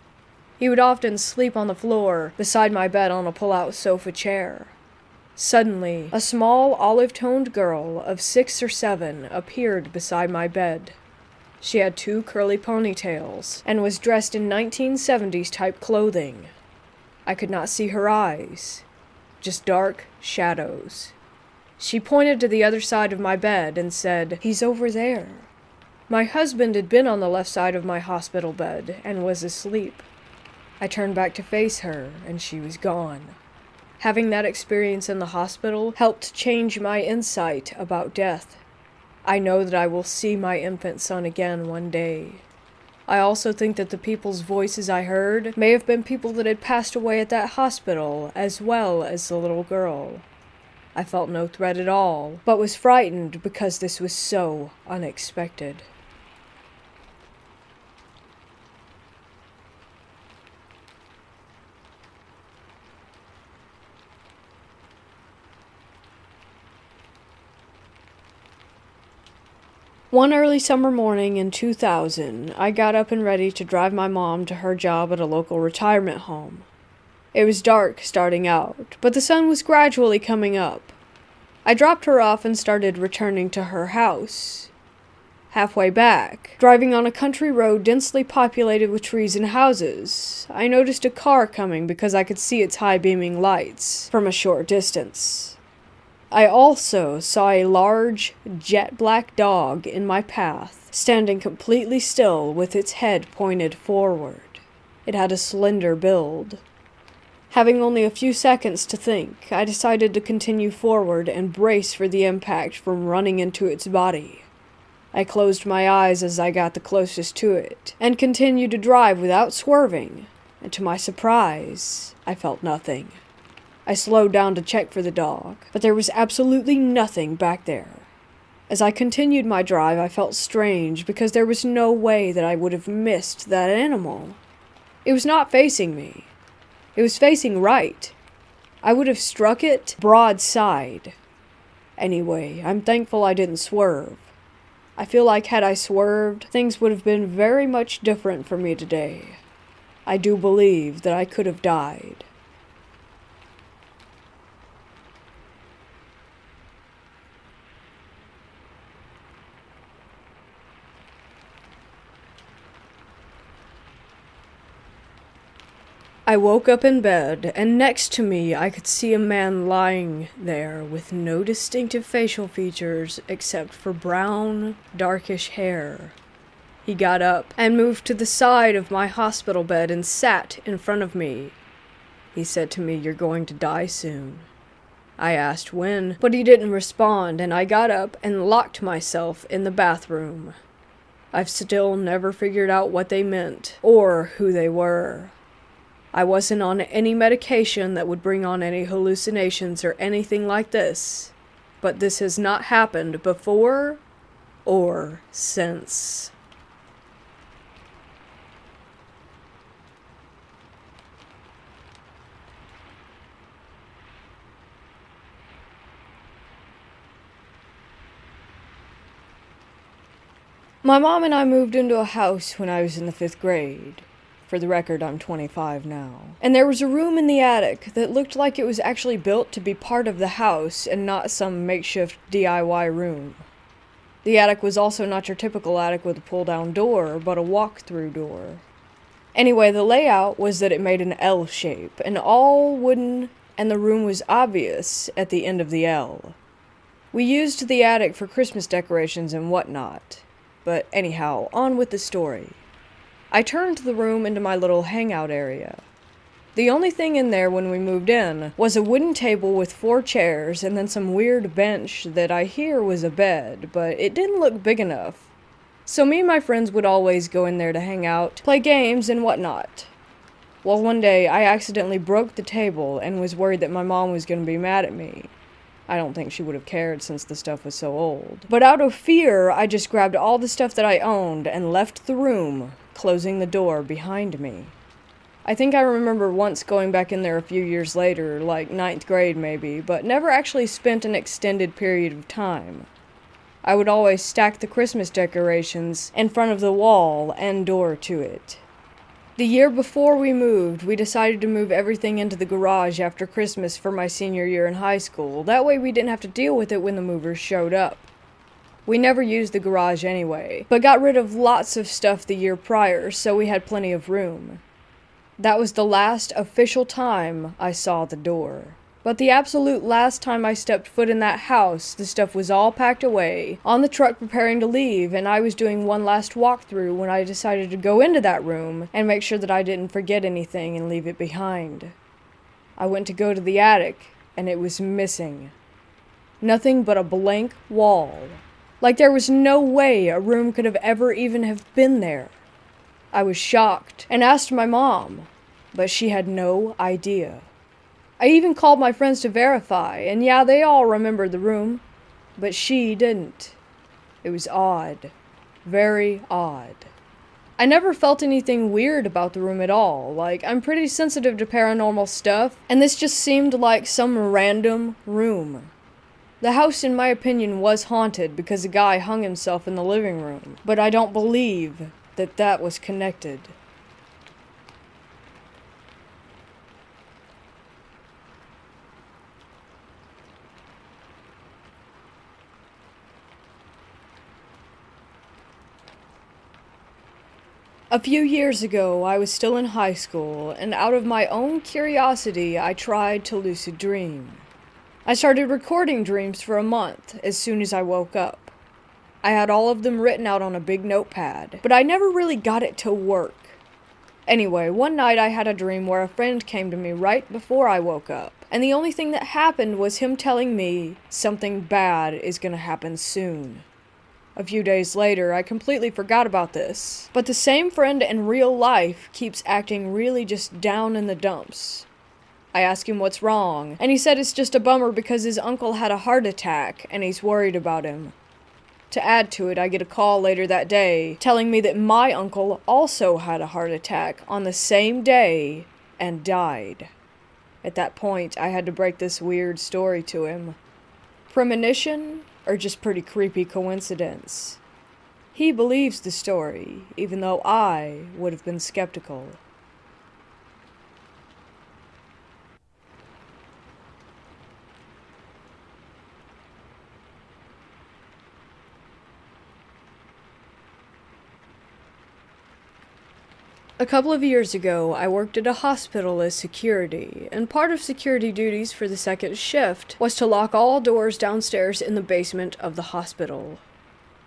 He would often sleep on the floor, beside my bed on a pull-out sofa chair. Suddenly, a small olive-toned girl of 6 or 7 appeared beside my bed. She had 2 curly ponytails and was dressed in 1970s type clothing. I could not see her eyes, just dark shadows. She pointed to the other side of my bed and said, "He's over there." My husband had been on the left side of my hospital bed and was asleep. I turned back to face her, and she was gone. Having that experience in the hospital helped change my insight about death. I know that I will see my infant son again one day. I also think that the people's voices I heard may have been people that had passed away at that hospital, as well as the little girl. I felt no threat at all, but was frightened because this was so unexpected. One early summer morning in 2000, I got up and ready to drive my mom to her job at a local retirement home. It was dark starting out, but the sun was gradually coming up. I dropped her off and started returning to her house. Halfway back, driving on a country road densely populated with trees and houses, I noticed a car coming because I could see its high-beaming lights from a short distance. I also saw a large, jet-black dog in my path, standing completely still with its head pointed forward. It had a slender build. Having only a few seconds to think, I decided to continue forward and brace for the impact from running into its body. I closed my eyes as I got the closest to it, and continued to drive without swerving, and to my surprise, I felt nothing. I slowed down to check for the dog, but there was absolutely nothing back there. As I continued my drive, I felt strange because there was no way that I would have missed that animal. It was not facing me. It was facing right. I would have struck it broadside. Anyway, I'm thankful I didn't swerve. I feel like had I swerved, things would have been very much different for me today. I do believe that I could have died. I woke up in bed, and next to me I could see a man lying there with no distinctive facial features except for brown, darkish hair. He got up and moved to the side of my hospital bed and sat in front of me. He said to me, "You're going to die soon." I asked when, but he didn't respond, and I got up and locked myself in the bathroom. I've still never figured out what they meant, or who they were. I wasn't on any medication that would bring on any hallucinations or anything like this, but this has not happened before or since. My mom and I moved into a house when I was in the 5th grade. For the record, I'm 25 now. And there was a room in the attic that looked like it was actually built to be part of the house and not some makeshift DIY room. The attic was also not your typical attic with a pull-down door, but a walk-through door. Anyway, the layout was that it made an L shape, and all wooden, and the room was obvious at the end of the L. We used the attic for Christmas decorations and whatnot. But anyhow, on with the story. I turned the room into my little hangout area. The only thing in there when we moved in was a wooden table with 4 chairs and then some weird bench that I hear was a bed, but it didn't look big enough. So me and my friends would always go in there to hang out, play games and whatnot. Well, one day I accidentally broke the table and was worried that my mom was going to be mad at me. I don't think she would have cared since the stuff was so old. But out of fear, I just grabbed all the stuff that I owned and left the room, closing the door behind me. I think I remember once going back in there a few years later, like 9th grade maybe, but never actually spent an extended period of time. I would always stack the Christmas decorations in front of the wall and door to it. The year before we moved, we decided to move everything into the garage after Christmas for my senior year in high school. That way we didn't have to deal with it when the movers showed up. We never used the garage anyway, but got rid of lots of stuff the year prior, so we had plenty of room. That was the last official time I saw the door. But the absolute last time I stepped foot in that house, the stuff was all packed away, on the truck preparing to leave, and I was doing one last walkthrough when I decided to go into that room and make sure that I didn't forget anything and leave it behind. I went to go to the attic, and it was missing. Nothing but a blank wall. Like there was no way a room could have ever even have been there. I was shocked and asked my mom, but she had no idea. I even called my friends to verify, and yeah, they all remembered the room, but she didn't. It was odd. Very odd. I never felt anything weird about the room at all. Like, I'm pretty sensitive to paranormal stuff, and this just seemed like some random room. The house, in my opinion, was haunted because a guy hung himself in the living room, but I don't believe that that was connected. A few years ago, I was still in high school, and out of my own curiosity, I tried to lucid dream. I started recording dreams for a month as soon as I woke up. I had all of them written out on a big notepad, but I never really got it to work. Anyway, one night I had a dream where a friend came to me right before I woke up, and the only thing that happened was him telling me something bad is gonna happen soon. A few days later, I completely forgot about this, but the same friend in real life keeps acting really just down in the dumps. I asked him what's wrong, and he said it's just a bummer because his uncle had a heart attack and he's worried about him. To add to it, I get a call later that day telling me that my uncle also had a heart attack on the same day and died. At that point, I had to break this weird story to him. Premonition? Or just pretty creepy coincidence? He believes the story, even though I would have been skeptical. A couple of years ago, I worked at a hospital as security, and part of security duties for the second shift was to lock all doors downstairs in the basement of the hospital.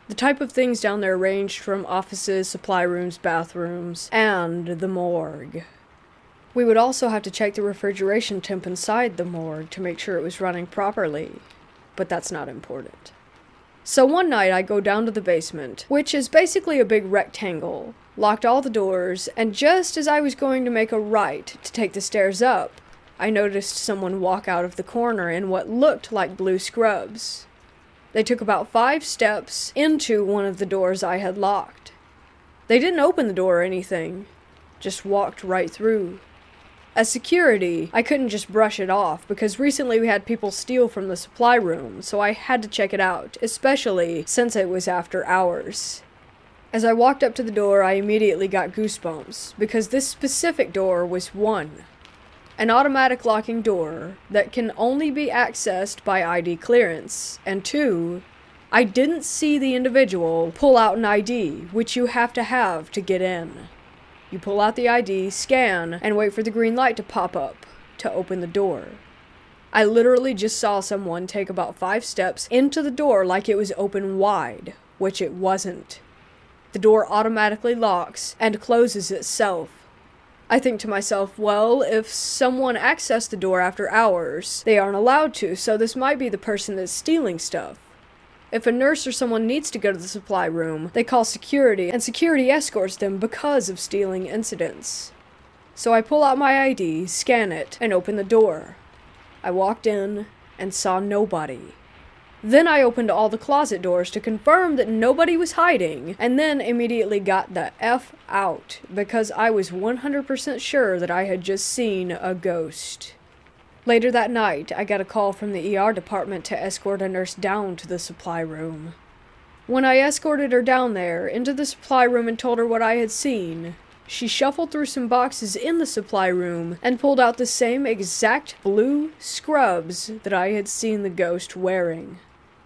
The type of things down there ranged from offices, supply rooms, bathrooms, and the morgue. We would also have to check the refrigeration temp inside the morgue to make sure it was running properly, but that's not important. So one night I go down to the basement, which is basically a big rectangle, locked all the doors, and just as I was going to make a right to take the stairs up, I noticed someone walk out of the corner in what looked like blue scrubs. They took about 5 steps into one of the doors I had locked. They didn't open the door or anything, just walked right through. As security, I couldn't just brush it off because recently we had people steal from the supply room, so I had to check it out, especially since it was after hours. As I walked up to the door, I immediately got goosebumps, because this specific door was 1, an automatic locking door that can only be accessed by ID clearance, and 2, I didn't see the individual pull out an ID, which you have to get in. You pull out the ID, scan, and wait for the green light to pop up to open the door. I literally just saw someone take about 5 steps into the door like it was open wide, which it wasn't. The door automatically locks and closes itself. I think to myself, well, if someone accessed the door after hours, they aren't allowed to, so this might be the person that's stealing stuff. If a nurse or someone needs to go to the supply room, they call security, and security escorts them because of stealing incidents. So I pull out my ID, scan it, and open the door. I walked in and saw nobody. Then I opened all the closet doors to confirm that nobody was hiding, and then immediately got the F out, because I was 100% sure that I had just seen a ghost. Later that night, I got a call from the ER department to escort a nurse down to the supply room. When I escorted her down there, into the supply room and told her what I had seen, She shuffled through some boxes in the supply room and pulled out the same exact blue scrubs that I had seen the ghost wearing.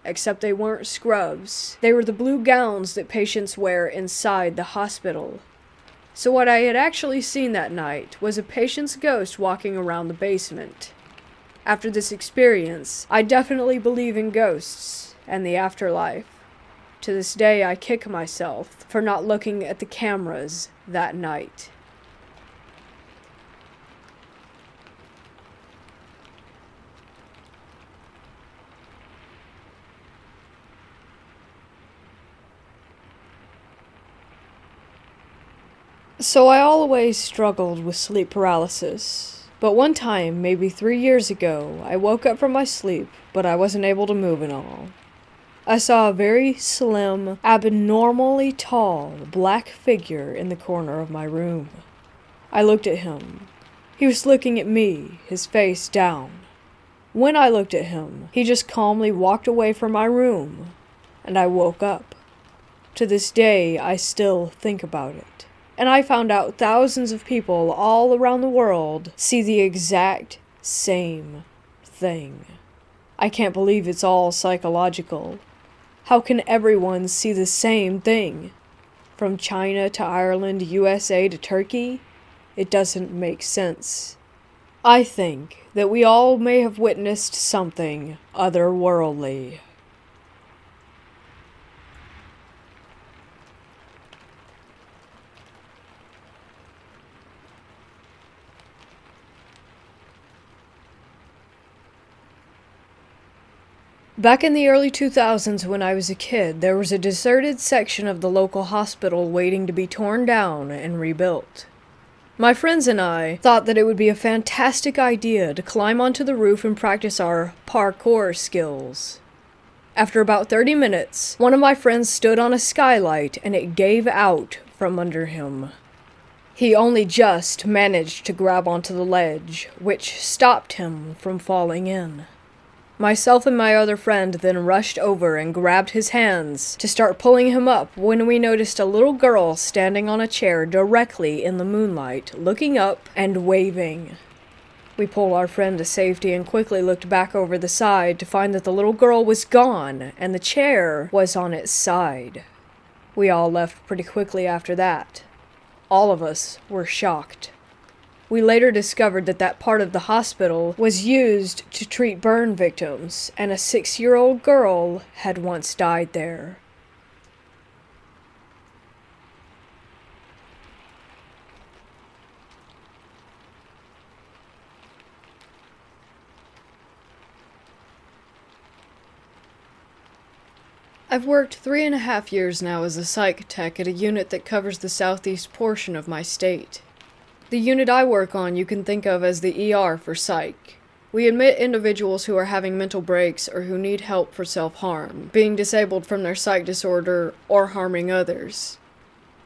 Except they weren't scrubs. They were the blue gowns that patients wear inside the hospital. So what I had actually seen that night was a patient's ghost walking around the basement. After this experience, I definitely believe in ghosts and the afterlife. To this day, I kick myself for not looking at the cameras that night. So I always struggled with sleep paralysis. But one time, maybe 3 years ago, I woke up from my sleep, but I wasn't able to move at all. I saw a very slim, abnormally tall, black figure in the corner of my room. I looked at him. He was looking at me, his face down. When I looked at him, he just calmly walked away from my room, and I woke up. To this day, I still think about it. And I found out thousands of people all around the world see the exact same thing. I can't believe it's all psychological. How can everyone see the same thing? From China to Ireland, USA to Turkey? It doesn't make sense. I think that we all may have witnessed something otherworldly. Back in the early 2000s when I was a kid, there was a deserted section of the local hospital waiting to be torn down and rebuilt. My friends and I thought that it would be a fantastic idea to climb onto the roof and practice our parkour skills. After about 30 minutes, one of my friends stood on a skylight and it gave out from under him. He only just managed to grab onto the ledge, which stopped him from falling in. Myself and my other friend then rushed over and grabbed his hands to start pulling him up when we noticed a little girl standing on a chair directly in the moonlight, looking up and waving. We pulled our friend to safety and quickly looked back over the side to find that the little girl was gone and the chair was on its side. We all left pretty quickly after that. All of us were shocked. We later discovered that that part of the hospital was used to treat burn victims, and a 6-year-old girl had once died there. I've worked 3.5 years now as a psych tech at a unit that covers the southeast portion of my state. The unit I work on you can think of as the ER for psych. We admit individuals who are having mental breaks or who need help for self-harm, being disabled from their psych disorder or harming others.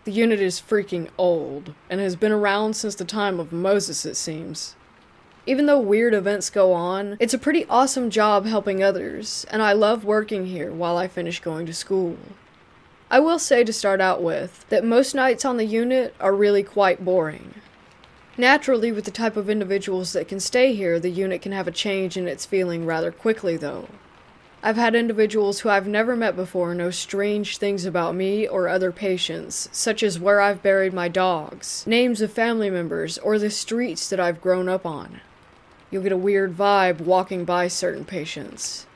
The unit is freaking old, and has been around since the time of Moses, it seems. Even though weird events go on, it's a pretty awesome job helping others, and I love working here while I finish going to school. I will say to start out with, that most nights on the unit are really quite boring. Naturally, with the type of individuals that can stay here, the unit can have a change in its feeling rather quickly, though. I've had individuals who I've never met before know strange things about me or other patients, such as where I've buried my dogs, names of family members, or the streets that I've grown up on. You'll get a weird vibe walking by certain patients.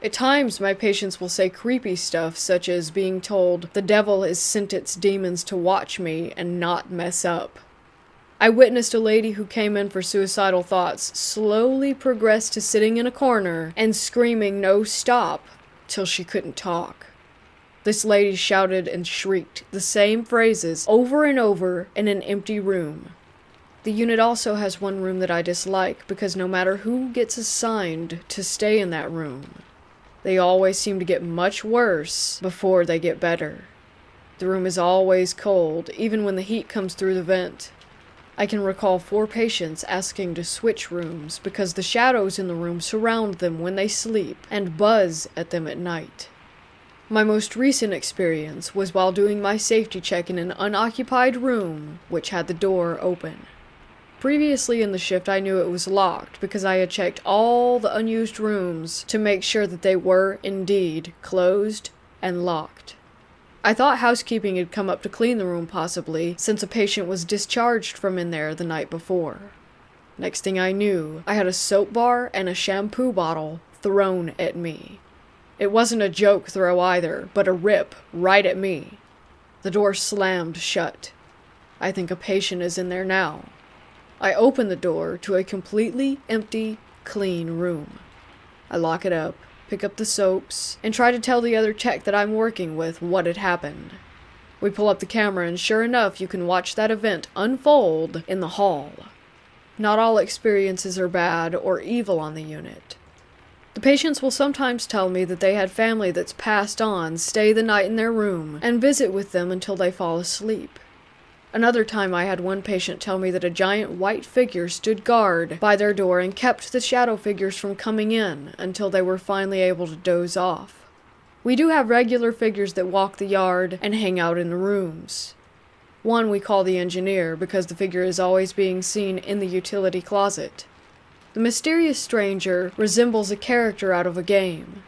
At times, my patients will say creepy stuff, such as being told the devil has sent its demons to watch me and not mess up. I witnessed a lady who came in for suicidal thoughts slowly progress to sitting in a corner and screaming "no, stop," till she couldn't talk. This lady shouted and shrieked the same phrases over and over in an empty room. The unit also has one room that I dislike because no matter who gets assigned to stay in that room, they always seem to get much worse before they get better. The room is always cold, even when the heat comes through the vent. I can recall 4 patients asking to switch rooms because the shadows in the room surround them when they sleep and buzz at them at night. My most recent experience was while doing my safety check in an unoccupied room which had the door open. Previously in the shift, I knew it was locked because I had checked all the unused rooms to make sure that they were indeed closed and locked. I thought housekeeping had come up to clean the room possibly, since a patient was discharged from in there the night before. Next thing I knew, I had a soap bar and a shampoo bottle thrown at me. It wasn't a joke throw either, but a rip right at me. The door slammed shut. I think a patient is in there now. I open the door to a completely empty, clean room. I lock it up, pick up the soaps, and try to tell the other tech that I'm working with what had happened. We pull up the camera and sure enough, you can watch that event unfold in the hall. Not all experiences are bad or evil on the unit. The patients will sometimes tell me that they had family that's passed on stay the night in their room and visit with them until they fall asleep. Another time I had one patient tell me that a giant white figure stood guard by their door and kept the shadow figures from coming in until they were finally able to doze off. We do have regular figures that walk the yard and hang out in the rooms. One we call the engineer because the figure is always being seen in the utility closet. The mysterious stranger resembles a character out of a game.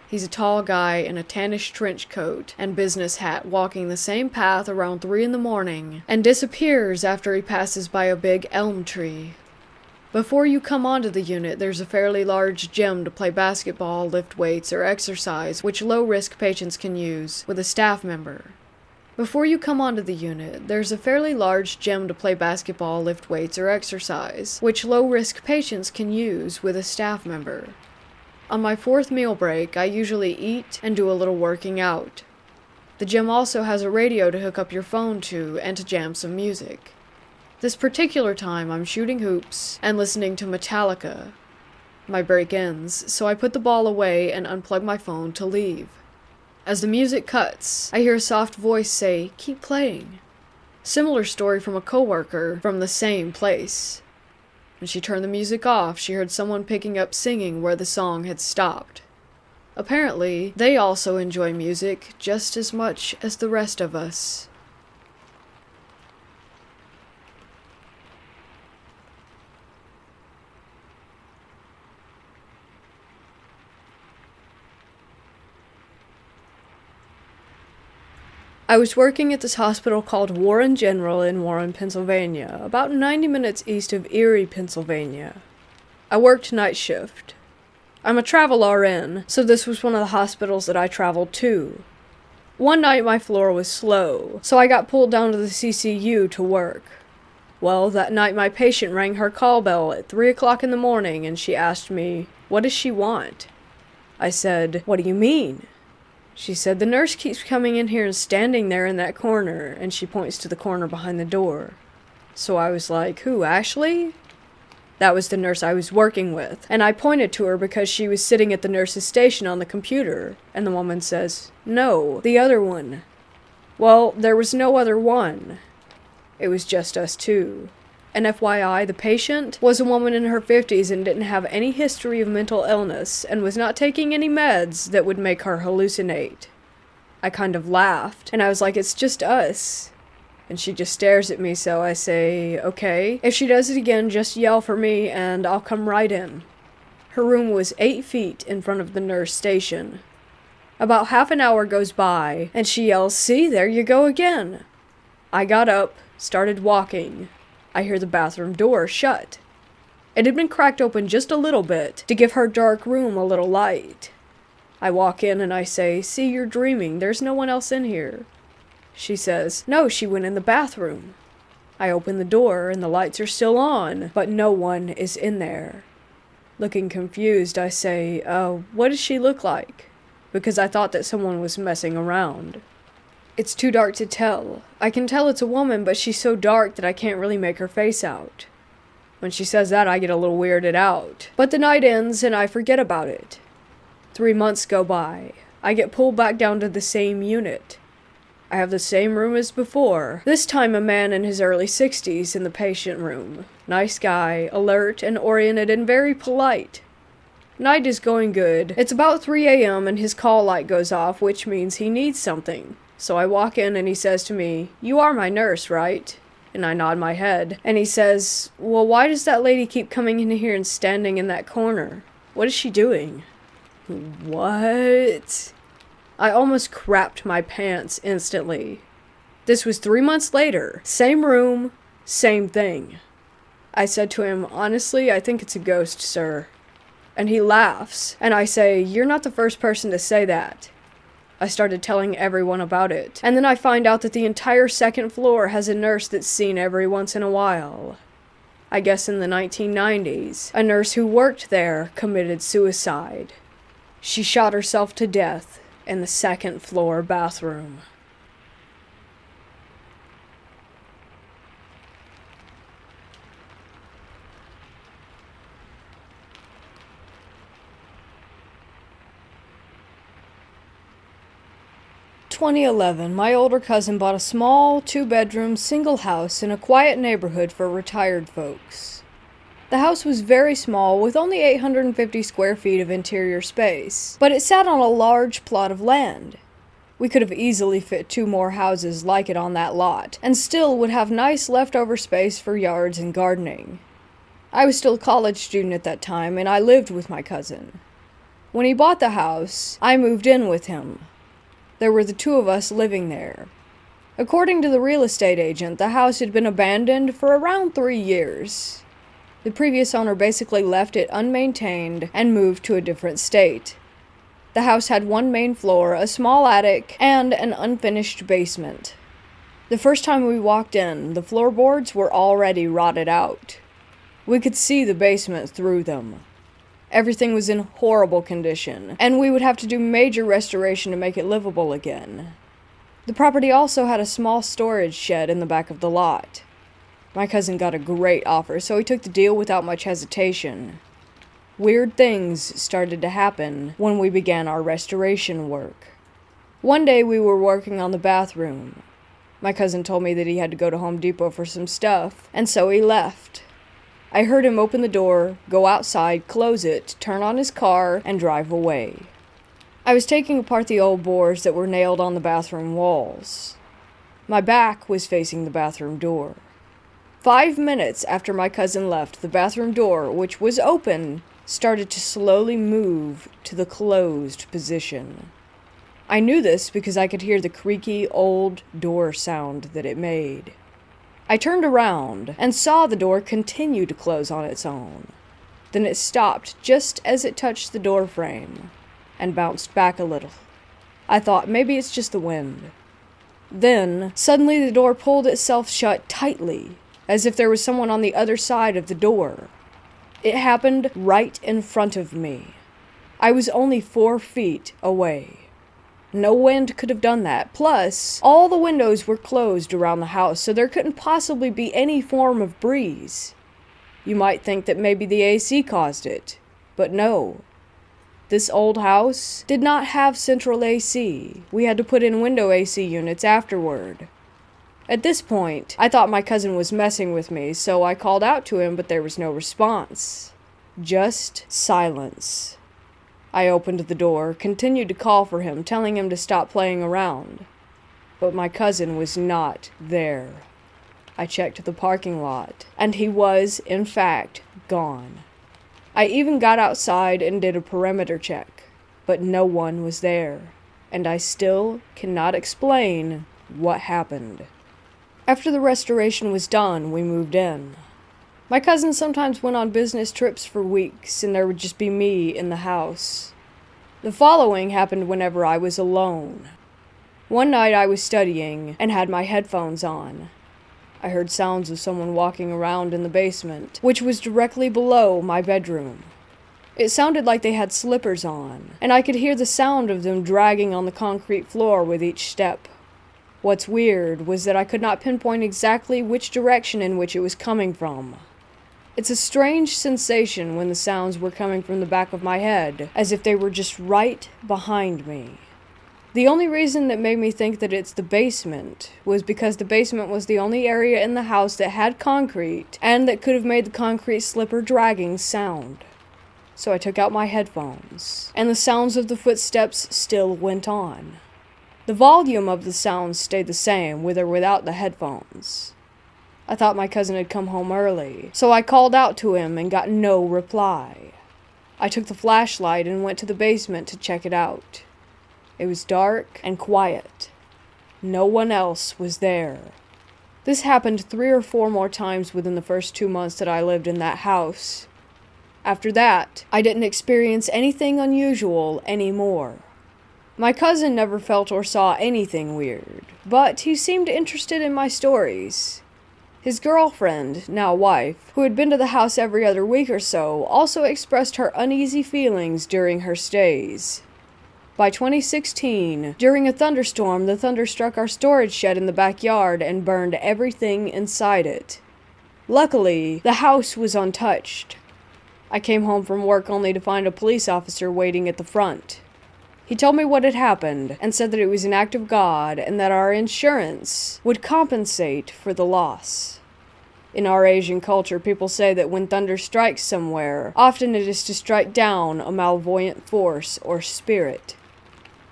He's a tall guy in a tannish trench coat and business hat walking the same path around 3 a.m. and disappears after he passes by a big elm tree. Before you come onto the unit, there's a fairly large gym to play basketball, lift weights, or exercise, which low-risk patients can use with a staff member. Before you come onto the unit, there's a fairly large gym to play basketball, lift weights, or exercise, which low-risk patients can use with a staff member. On my 4th meal break, I usually eat and do a little working out. The gym also has a radio to hook up your phone to and to jam some music. This particular time, I'm shooting hoops and listening to Metallica. My break ends, so I put the ball away and unplug my phone to leave. As the music cuts, I hear a soft voice say, "Keep playing." Similar story from a coworker from the same place. When she turned the music off, she heard someone picking up singing where the song had stopped. Apparently, they also enjoy music just as much as the rest of us. I was working at this hospital called Warren General in Warren, Pennsylvania, about 90 minutes east of Erie, Pennsylvania. I worked night shift. I'm a travel RN, so this was one of the hospitals that I traveled to. One night my floor was slow, so I got pulled down to the CCU to work. Well, that night my patient rang her call bell at 3 o'clock in the morning and she asked me, "What does she want?" I said, "What do you mean?" She said, "The nurse keeps coming in here and standing there in that corner," and she points to the corner behind the door. So I was like, "Who, Ashley?" That was the nurse I was working with, and I pointed to her because she was sitting at the nurse's station on the computer, and the woman says, "No, the other one." Well, there was no other one. It was just us two. And FYI, the patient was a woman in her 50s and didn't have any history of mental illness and was not taking any meds that would make her hallucinate. I kind of laughed, and I was like, "It's just us." And she just stares at me, so I say, "Okay, if she does it again, just yell for me and I'll come right in." Her room was 8 feet in front of the nurse station. About half an hour goes by, and she yells, "See, there you go again." I got up, started walking. I hear the bathroom door shut. It had been cracked open just a little bit to give her dark room a little light. I walk in and I say, "See, you're dreaming. There's no one else in here." She says, "No, she went in the bathroom." I open the door and the lights are still on, but no one is in there. Looking confused, I say, "What does she look like?" Because I thought that someone was messing around. "It's too dark to tell. I can tell it's a woman, but she's so dark that I can't really make her face out." When she says that, I get a little weirded out. But the night ends and I forget about it. 3 months go by. I get pulled back down to the same unit. I have the same room as before. This time a man in his early 60s in the patient room. Nice guy, alert and oriented and very polite. Night is going good. It's about 3 a.m. and his call light goes off, which means he needs something. So I walk in and he says to me, "You are my nurse, right?" And I nod my head. And he says, "Well, why does that lady keep coming in here and standing in that corner? What is she doing?" What? I almost crapped my pants instantly. This was 3 months later. Same room, same thing. I said to him, "Honestly, I think it's a ghost, sir." And he laughs, and I say, "You're not the first person to say that." I started telling everyone about it, and then I find out that the entire second floor has a nurse that's seen every once in a while. I guess in the 1990s, a nurse who worked there committed suicide. She shot herself to death in the second floor bathroom. In 2011, my older cousin bought a small, 2-bedroom, single house in a quiet neighborhood for retired folks. The house was very small, with only 850 square feet of interior space, but it sat on a large plot of land. We could have easily fit 2 more houses like it on that lot, and still would have nice leftover space for yards and gardening. I was still a college student at that time, and I lived with my cousin. When he bought the house, I moved in with him. There were the 2 of us living there. According to the real estate agent, the house had been abandoned for around 3 years. The previous owner basically left it unmaintained and moved to a different state. The house had 1 main floor, a small attic, and an unfinished basement. The first time we walked in, the floorboards were already rotted out. We could see the basement through them. Everything was in horrible condition, and we would have to do major restoration to make it livable again. The property also had a small storage shed in the back of the lot. My cousin got a great offer, so he took the deal without much hesitation. Weird things started to happen when we began our restoration work. One day we were working on the bathroom. My cousin told me that he had to go to Home Depot for some stuff, and so he left. I heard him open the door, go outside, close it, turn on his car, and drive away. I was taking apart the old boards that were nailed on the bathroom walls. My back was facing the bathroom door. 5 minutes after my cousin left, the bathroom door, which was open, started to slowly move to the closed position. I knew this because I could hear the creaky old door sound that it made. I turned around and saw the door continue to close on its own. Then it stopped just as it touched the door frame and bounced back a little. I thought maybe it's just the wind. Then, suddenly the door pulled itself shut tightly, as if there was someone on the other side of the door. It happened right in front of me. I was only 4 feet away. No wind could have done that. Plus, all the windows were closed around the house, so there couldn't possibly be any form of breeze. You might think that maybe the AC caused it, but no. This old house did not have central AC. We had to put in window AC units afterward. At this point, I thought my cousin was messing with me, so I called out to him, but there was no response. Just silence. I opened the door, continued to call for him, telling him to stop playing around. But my cousin was not there. I checked the parking lot, and he was, in fact, gone. I even got outside and did a perimeter check, but no one was there, and I still cannot explain what happened. After the restoration was done, we moved in. My cousin sometimes went on business trips for weeks, and there would just be me in the house. The following happened whenever I was alone. One night I was studying and had my headphones on. I heard sounds of someone walking around in the basement, which was directly below my bedroom. It sounded like they had slippers on, and I could hear the sound of them dragging on the concrete floor with each step. What's weird was that I could not pinpoint exactly which direction in which it was coming from. It's a strange sensation when the sounds were coming from the back of my head, as if they were just right behind me. The only reason that made me think that it's the basement was because the basement was the only area in the house that had concrete and that could have made the concrete slipper dragging sound. So I took out my headphones, and the sounds of the footsteps still went on. The volume of the sounds stayed the same, with or without the headphones. I thought my cousin had come home early, so I called out to him and got no reply. I took the flashlight and went to the basement to check it out. It was dark and quiet. No one else was there. This happened 3 or 4 more times within the first 2 months that I lived in that house. After that, I didn't experience anything unusual anymore. My cousin never felt or saw anything weird, but he seemed interested in my stories. His girlfriend, now wife, who had been to the house every other week or so, also expressed her uneasy feelings during her stays. By 2016, during a thunderstorm, the thunder struck our storage shed in the backyard and burned everything inside it. Luckily, the house was untouched. I came home from work only to find a police officer waiting at the front. He told me what had happened and said that it was an act of God and that our insurance would compensate for the loss. In our Asian culture, people say that when thunder strikes somewhere, often it is to strike down a malevolent force or spirit.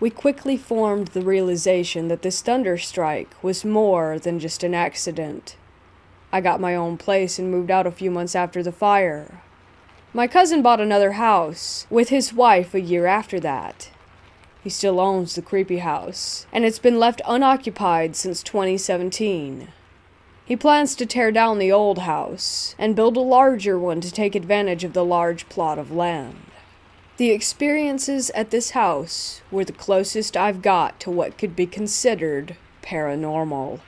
We quickly formed the realization that this thunder strike was more than just an accident. I got my own place and moved out a few months after the fire. My cousin bought another house with his wife a year after that. He still owns the creepy house, and it's been left unoccupied since 2017. He plans to tear down the old house and build a larger one to take advantage of the large plot of land. The experiences at this house were the closest I've got to what could be considered paranormal.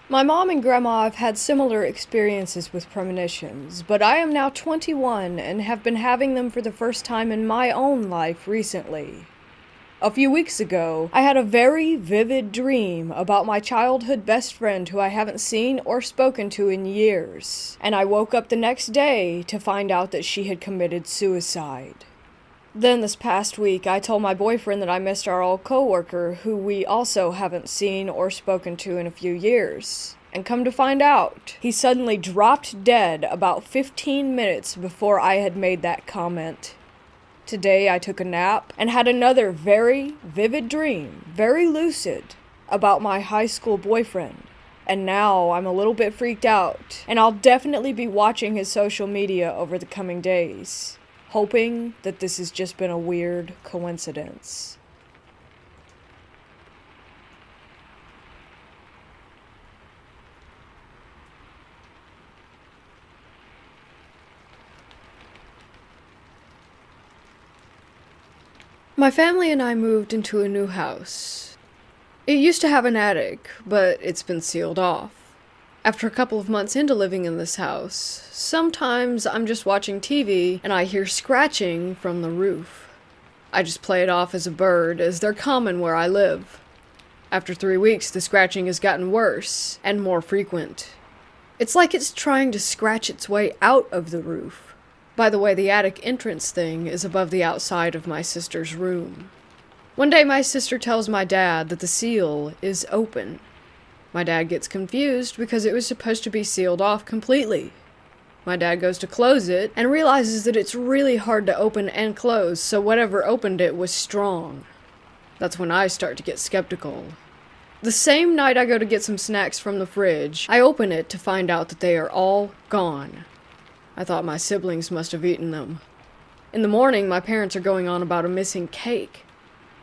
My mom and grandma have had similar experiences with premonitions, but I am now 21 and have been having them for the first time in my own life recently. A few weeks ago, I had a very vivid dream about my childhood best friend who I haven't seen or spoken to in years, and I woke up the next day to find out that she had committed suicide. Then this past week, I told my boyfriend that I missed our old coworker, who we also haven't seen or spoken to in a few years. And come to find out, he suddenly dropped dead about 15 minutes before I had made that comment. Today I took a nap and had another very vivid dream, very lucid, about my high school boyfriend. And now I'm a little bit freaked out, and I'll definitely be watching his social media over the coming days, hoping that this has just been a weird coincidence. My family and I moved into a new house. It used to have an attic, but it's been sealed off. After a couple of months into living in this house, sometimes I'm just watching TV and I hear scratching from the roof. I just play it off as a bird, as they're common where I live. After 3 weeks, the scratching has gotten worse and more frequent. It's like it's trying to scratch its way out of the roof. By the way, the attic entrance thing is above the outside of my sister's room. One day my sister tells my dad that the seal is open. My dad gets confused because it was supposed to be sealed off completely. My dad goes to close it and realizes that it's really hard to open and close, so whatever opened it was strong. That's when I start to get skeptical. The same night I go to get some snacks from the fridge, I open it to find out that they are all gone. I thought my siblings must have eaten them. In the morning, my parents are going on about a missing cake.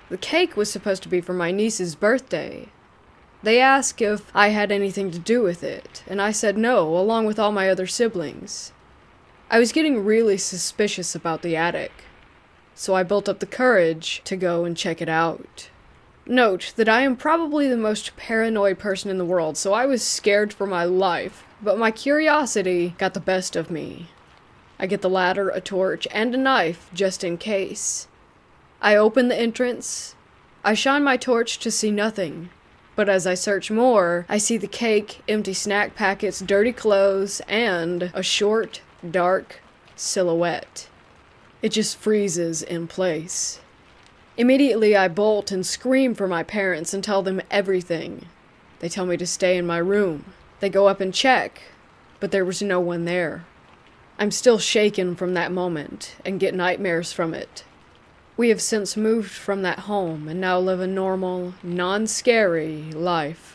The cake was supposed to be for my niece's birthday. They asked if I had anything to do with it, and I said no, along with all my other siblings. I was getting really suspicious about the attic, so I built up the courage to go and check it out. Note that I am probably the most paranoid person in the world, so I was scared for my life, but my curiosity got the best of me. I get the ladder, a torch, and a knife just in case. I open the entrance. I shine my torch to see nothing, but as I search more, I see the cake, empty snack packets, dirty clothes, and a short, dark silhouette. It just freezes in place. Immediately, I bolt and scream for my parents and tell them everything. They tell me to stay in my room. They go up and check, but there was no one there. I'm still shaken from that moment and get nightmares from it. We have since moved from that home and now live a normal, non-scary life.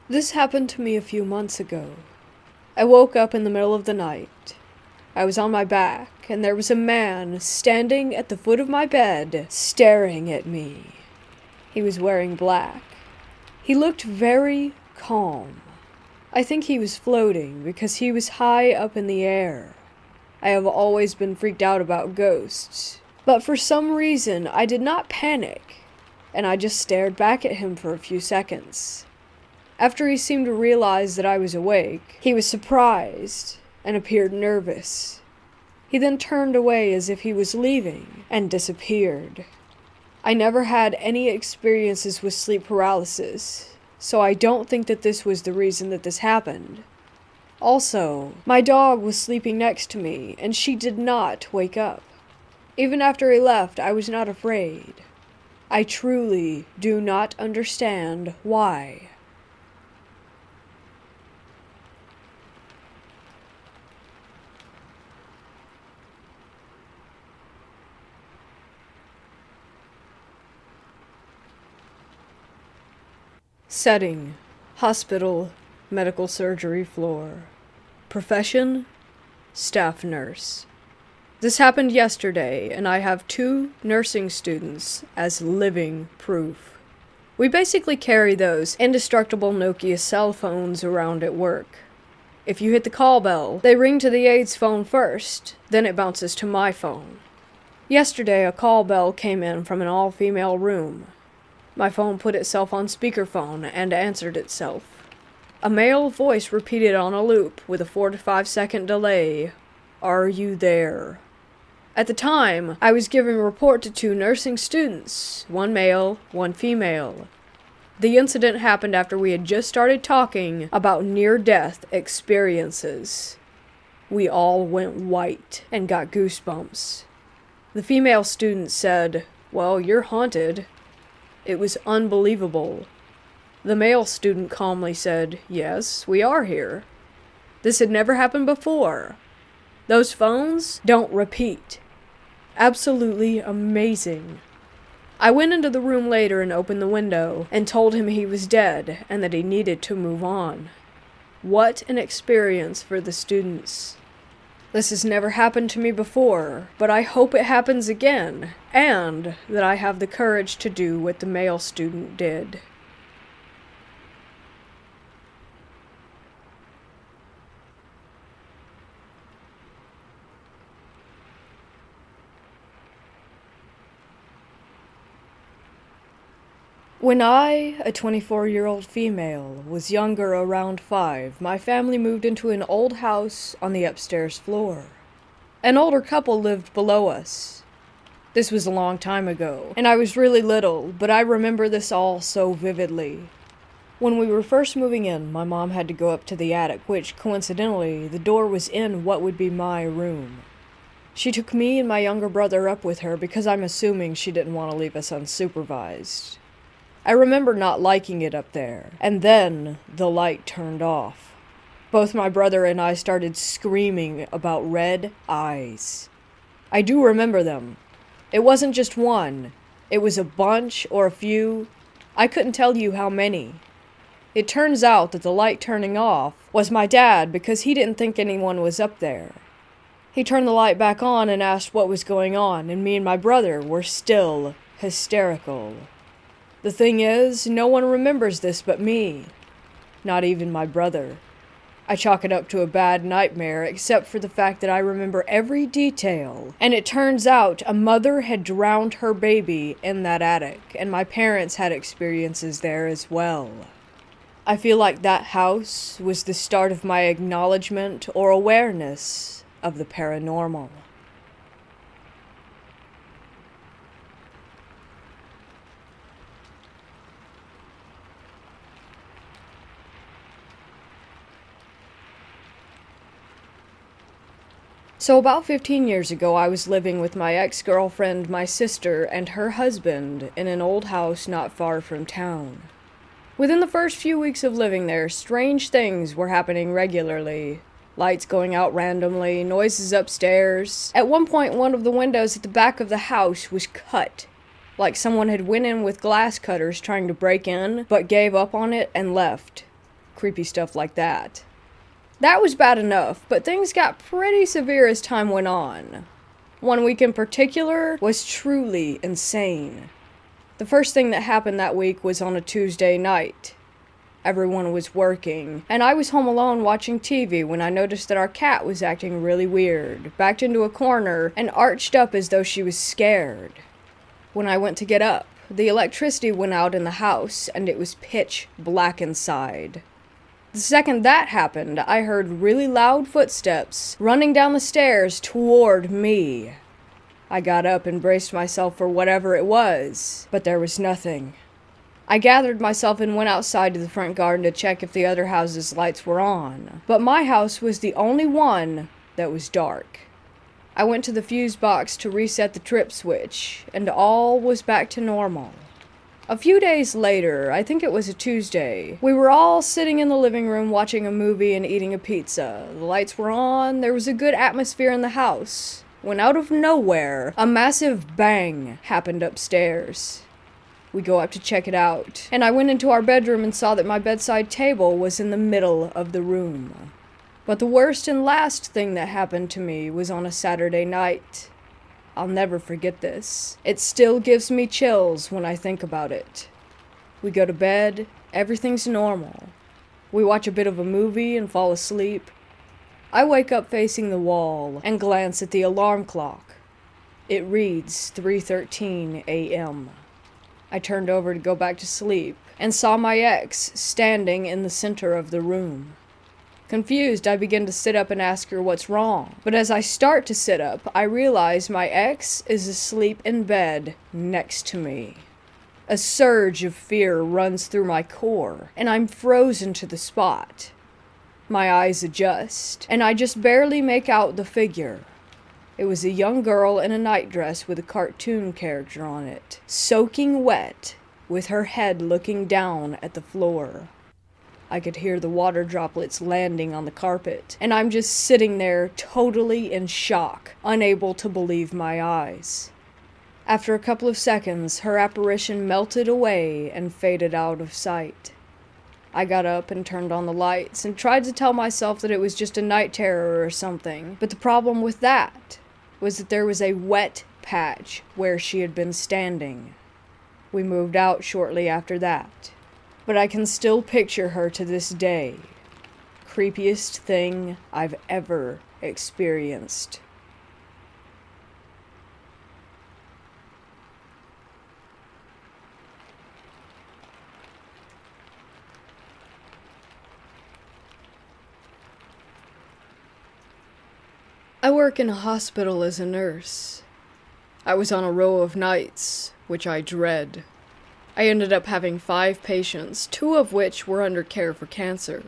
This happened to me a few months ago. I woke up in the middle of the night. I was on my back, and there was a man standing at the foot of my bed, staring at me. He was wearing black. He looked very calm. I think he was floating because he was high up in the air. I have always been freaked out about ghosts, but for some reason I did not panic, and I just stared back at him for a few seconds. After he seemed to realize that I was awake, he was surprised and appeared nervous. He then turned away as if he was leaving and disappeared. I never had any experiences with sleep paralysis, so I don't think that this was the reason that this happened. Also, my dog was sleeping next to me, and she did not wake up. Even after he left, I was not afraid. I truly do not understand why. Setting: hospital, medical surgery floor. Profession: staff nurse. This happened yesterday, and I have 2 nursing students as living proof. We basically carry those indestructible Nokia cell phones around at work. If you hit the call bell, they ring to the aide's phone first, then it bounces to my phone. Yesterday, a call bell came in from an all-female room. My phone put itself on speakerphone and answered itself. A male voice repeated on a loop with a 4 to 5 second delay, "Are you there?" At the time, I was giving a report to 2 nursing students, 1 male, 1 female. The incident happened after we had just started talking about near-death experiences. We all went white and got goosebumps. The female student said, "Well, you're haunted." It was unbelievable. The male student calmly said, "Yes, we are here." This had never happened before. Those phones don't repeat. Absolutely amazing. I went into the room later and opened the window and told him he was dead and that he needed to move on. What an experience for the students. This has never happened to me before, but I hope it happens again, and that I have the courage to do what the male student did. When I, a 24-year-old female, was younger, around 5, my family moved into an old house on the upstairs floor. An older couple lived below us. This was a long time ago, and I was really little, but I remember this all so vividly. When we were first moving in, my mom had to go up to the attic, which, coincidentally, the door was in what would be my room. She took me and my younger brother up with her because I'm assuming she didn't want to leave us unsupervised. I remember not liking it up there, and then the light turned off. Both my brother and I started screaming about red eyes. I do remember them. It wasn't just one. It was a bunch or a few. I couldn't tell you how many. It turns out that the light turning off was my dad because he didn't think anyone was up there. He turned the light back on and asked what was going on, and me and my brother were still hysterical. The thing is, no one remembers this but me. Not even my brother. I chalk it up to a bad nightmare, except for the fact that I remember every detail. And it turns out a mother had drowned her baby in that attic, and my parents had experiences there as well. I feel like that house was the start of my acknowledgement or awareness of the paranormal. So about 15 years ago, I was living with my ex-girlfriend, my sister, and her husband in an old house not far from town. Within the first few weeks of living there, strange things were happening regularly. Lights going out randomly, noises upstairs. At one point, one of the windows at the back of the house was cut. Like someone had went in with glass cutters trying to break in, but gave up on it and left. Creepy stuff like that. That was bad enough, but things got pretty severe as time went on. One week in particular was truly insane. The first thing that happened that week was on a Tuesday night. Everyone was working, and I was home alone watching TV when I noticed that our cat was acting really weird, backed into a corner, and arched up as though she was scared. When I went to get up, the electricity went out in the house, and it was pitch black inside. The second that happened, I heard really loud footsteps running down the stairs toward me. I got up and braced myself for whatever it was, but there was nothing. I gathered myself and went outside to the front garden to check if the other houses' lights were on, but my house was the only one that was dark. I went to the fuse box to reset the trip switch, and all was back to normal. A few days later, I think it was a Tuesday, we were all sitting in the living room watching a movie and eating a pizza. The lights were on, there was a good atmosphere in the house, when out of nowhere, a massive bang happened upstairs. We go up to check it out, and I went into our bedroom and saw that my bedside table was in the middle of the room. But the worst and last thing that happened to me was on a Saturday night. I'll never forget this. It still gives me chills when I think about it. We go to bed, everything's normal. We watch a bit of a movie and fall asleep. I wake up facing the wall and glance at the alarm clock. It reads 3:13 a.m. I turned over to go back to sleep and saw my ex standing in the center of the room. Confused, I begin to sit up and ask her what's wrong. But as I start to sit up, I realize my ex is asleep in bed next to me. A surge of fear runs through my core, and I'm frozen to the spot. My eyes adjust, and I just barely make out the figure. It was a young girl in a nightdress with a cartoon character on it, soaking wet, with her head looking down at the floor. I could hear the water droplets landing on the carpet, and I'm just sitting there totally in shock, unable to believe my eyes. After a couple of seconds, her apparition melted away and faded out of sight. I got up and turned on the lights and tried to tell myself that it was just a night terror or something, but the problem with that was that there was a wet patch where she had been standing. We moved out shortly after that. But I can still picture her to this day. Creepiest thing I've ever experienced. I work in a hospital as a nurse. I was on a row of nights, which I dread. I ended up having 5 patients, 2 of which were under care for cancer.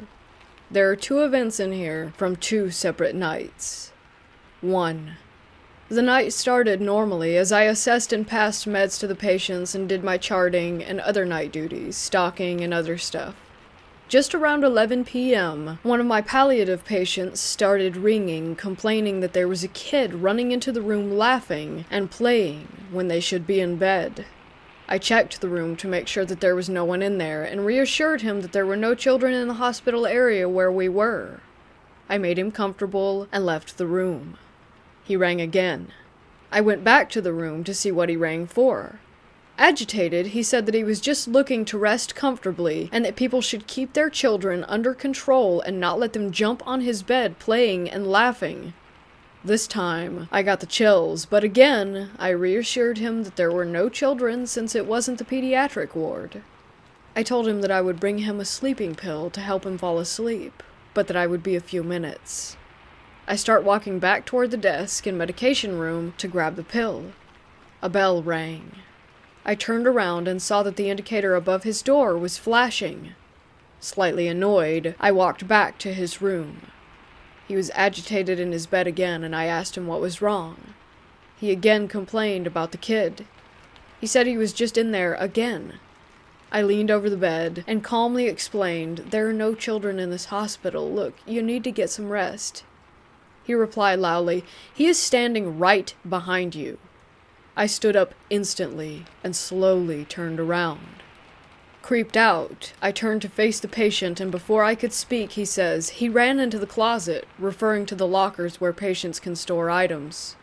There are 2 events in here from 2 separate nights. 1. The night started normally as I assessed and passed meds to the patients and did my charting and other night duties, stocking and other stuff. Just around 11 p.m., one of my palliative patients started ringing, complaining that there was a kid running into the room laughing and playing when they should be in bed. I checked the room to make sure that there was no one in there and reassured him that there were no children in the hospital area where we were. I made him comfortable and left the room. He rang again. I went back to the room to see what he rang for. Agitated, he said that he was just looking to rest comfortably and that people should keep their children under control and not let them jump on his bed playing and laughing. This time, I got the chills, but again, I reassured him that there were no children since it wasn't the pediatric ward. I told him that I would bring him a sleeping pill to help him fall asleep, but that I would be a few minutes. I start walking back toward the desk and medication room to grab the pill. A bell rang. I turned around and saw that the indicator above his door was flashing. Slightly annoyed, I walked back to his room. He was agitated in his bed again, and I asked him what was wrong. He again complained about the kid. He said he was just in there again. I leaned over the bed and calmly explained, "There are no children in this hospital. Look, you need to get some rest." He replied loudly, "He is standing right behind you." I stood up instantly and slowly turned around. Creeped out, I turned to face the patient, and before I could speak, he says, "He ran into the closet," referring to the lockers where patients can store items.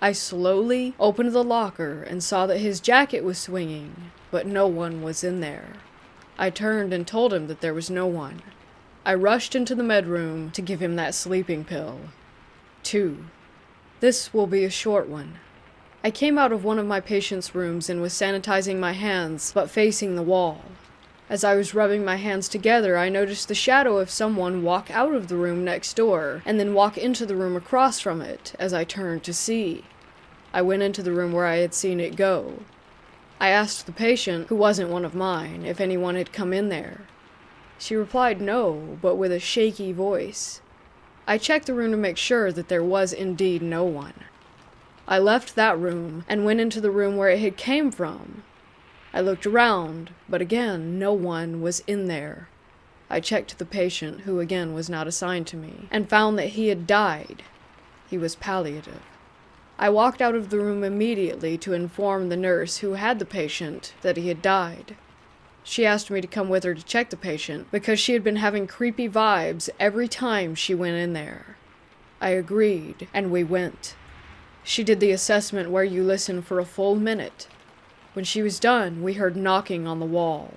I slowly opened the locker and saw that his jacket was swinging, but no one was in there. I turned and told him that there was no one. I rushed into the med room to give him that sleeping pill. 2. This will be a short one. I came out of one of my patients' rooms and was sanitizing my hands, but facing the wall. As I was rubbing my hands together, I noticed the shadow of someone walk out of the room next door, and then walk into the room across from it, as I turned to see. I went into the room where I had seen it go. I asked the patient, who wasn't one of mine, if anyone had come in there. She replied no, but with a shaky voice. I checked the room to make sure that there was indeed no one. I left that room and went into the room where it had came from. I looked around, but again, no one was in there. I checked the patient, who again was not assigned to me, and found that he had died. He was palliative. I walked out of the room immediately to inform the nurse who had the patient that he had died. She asked me to come with her to check the patient because she had been having creepy vibes every time she went in there. I agreed, and we went. She did the assessment where you listen for a full minute. When she was done, we heard knocking on the wall.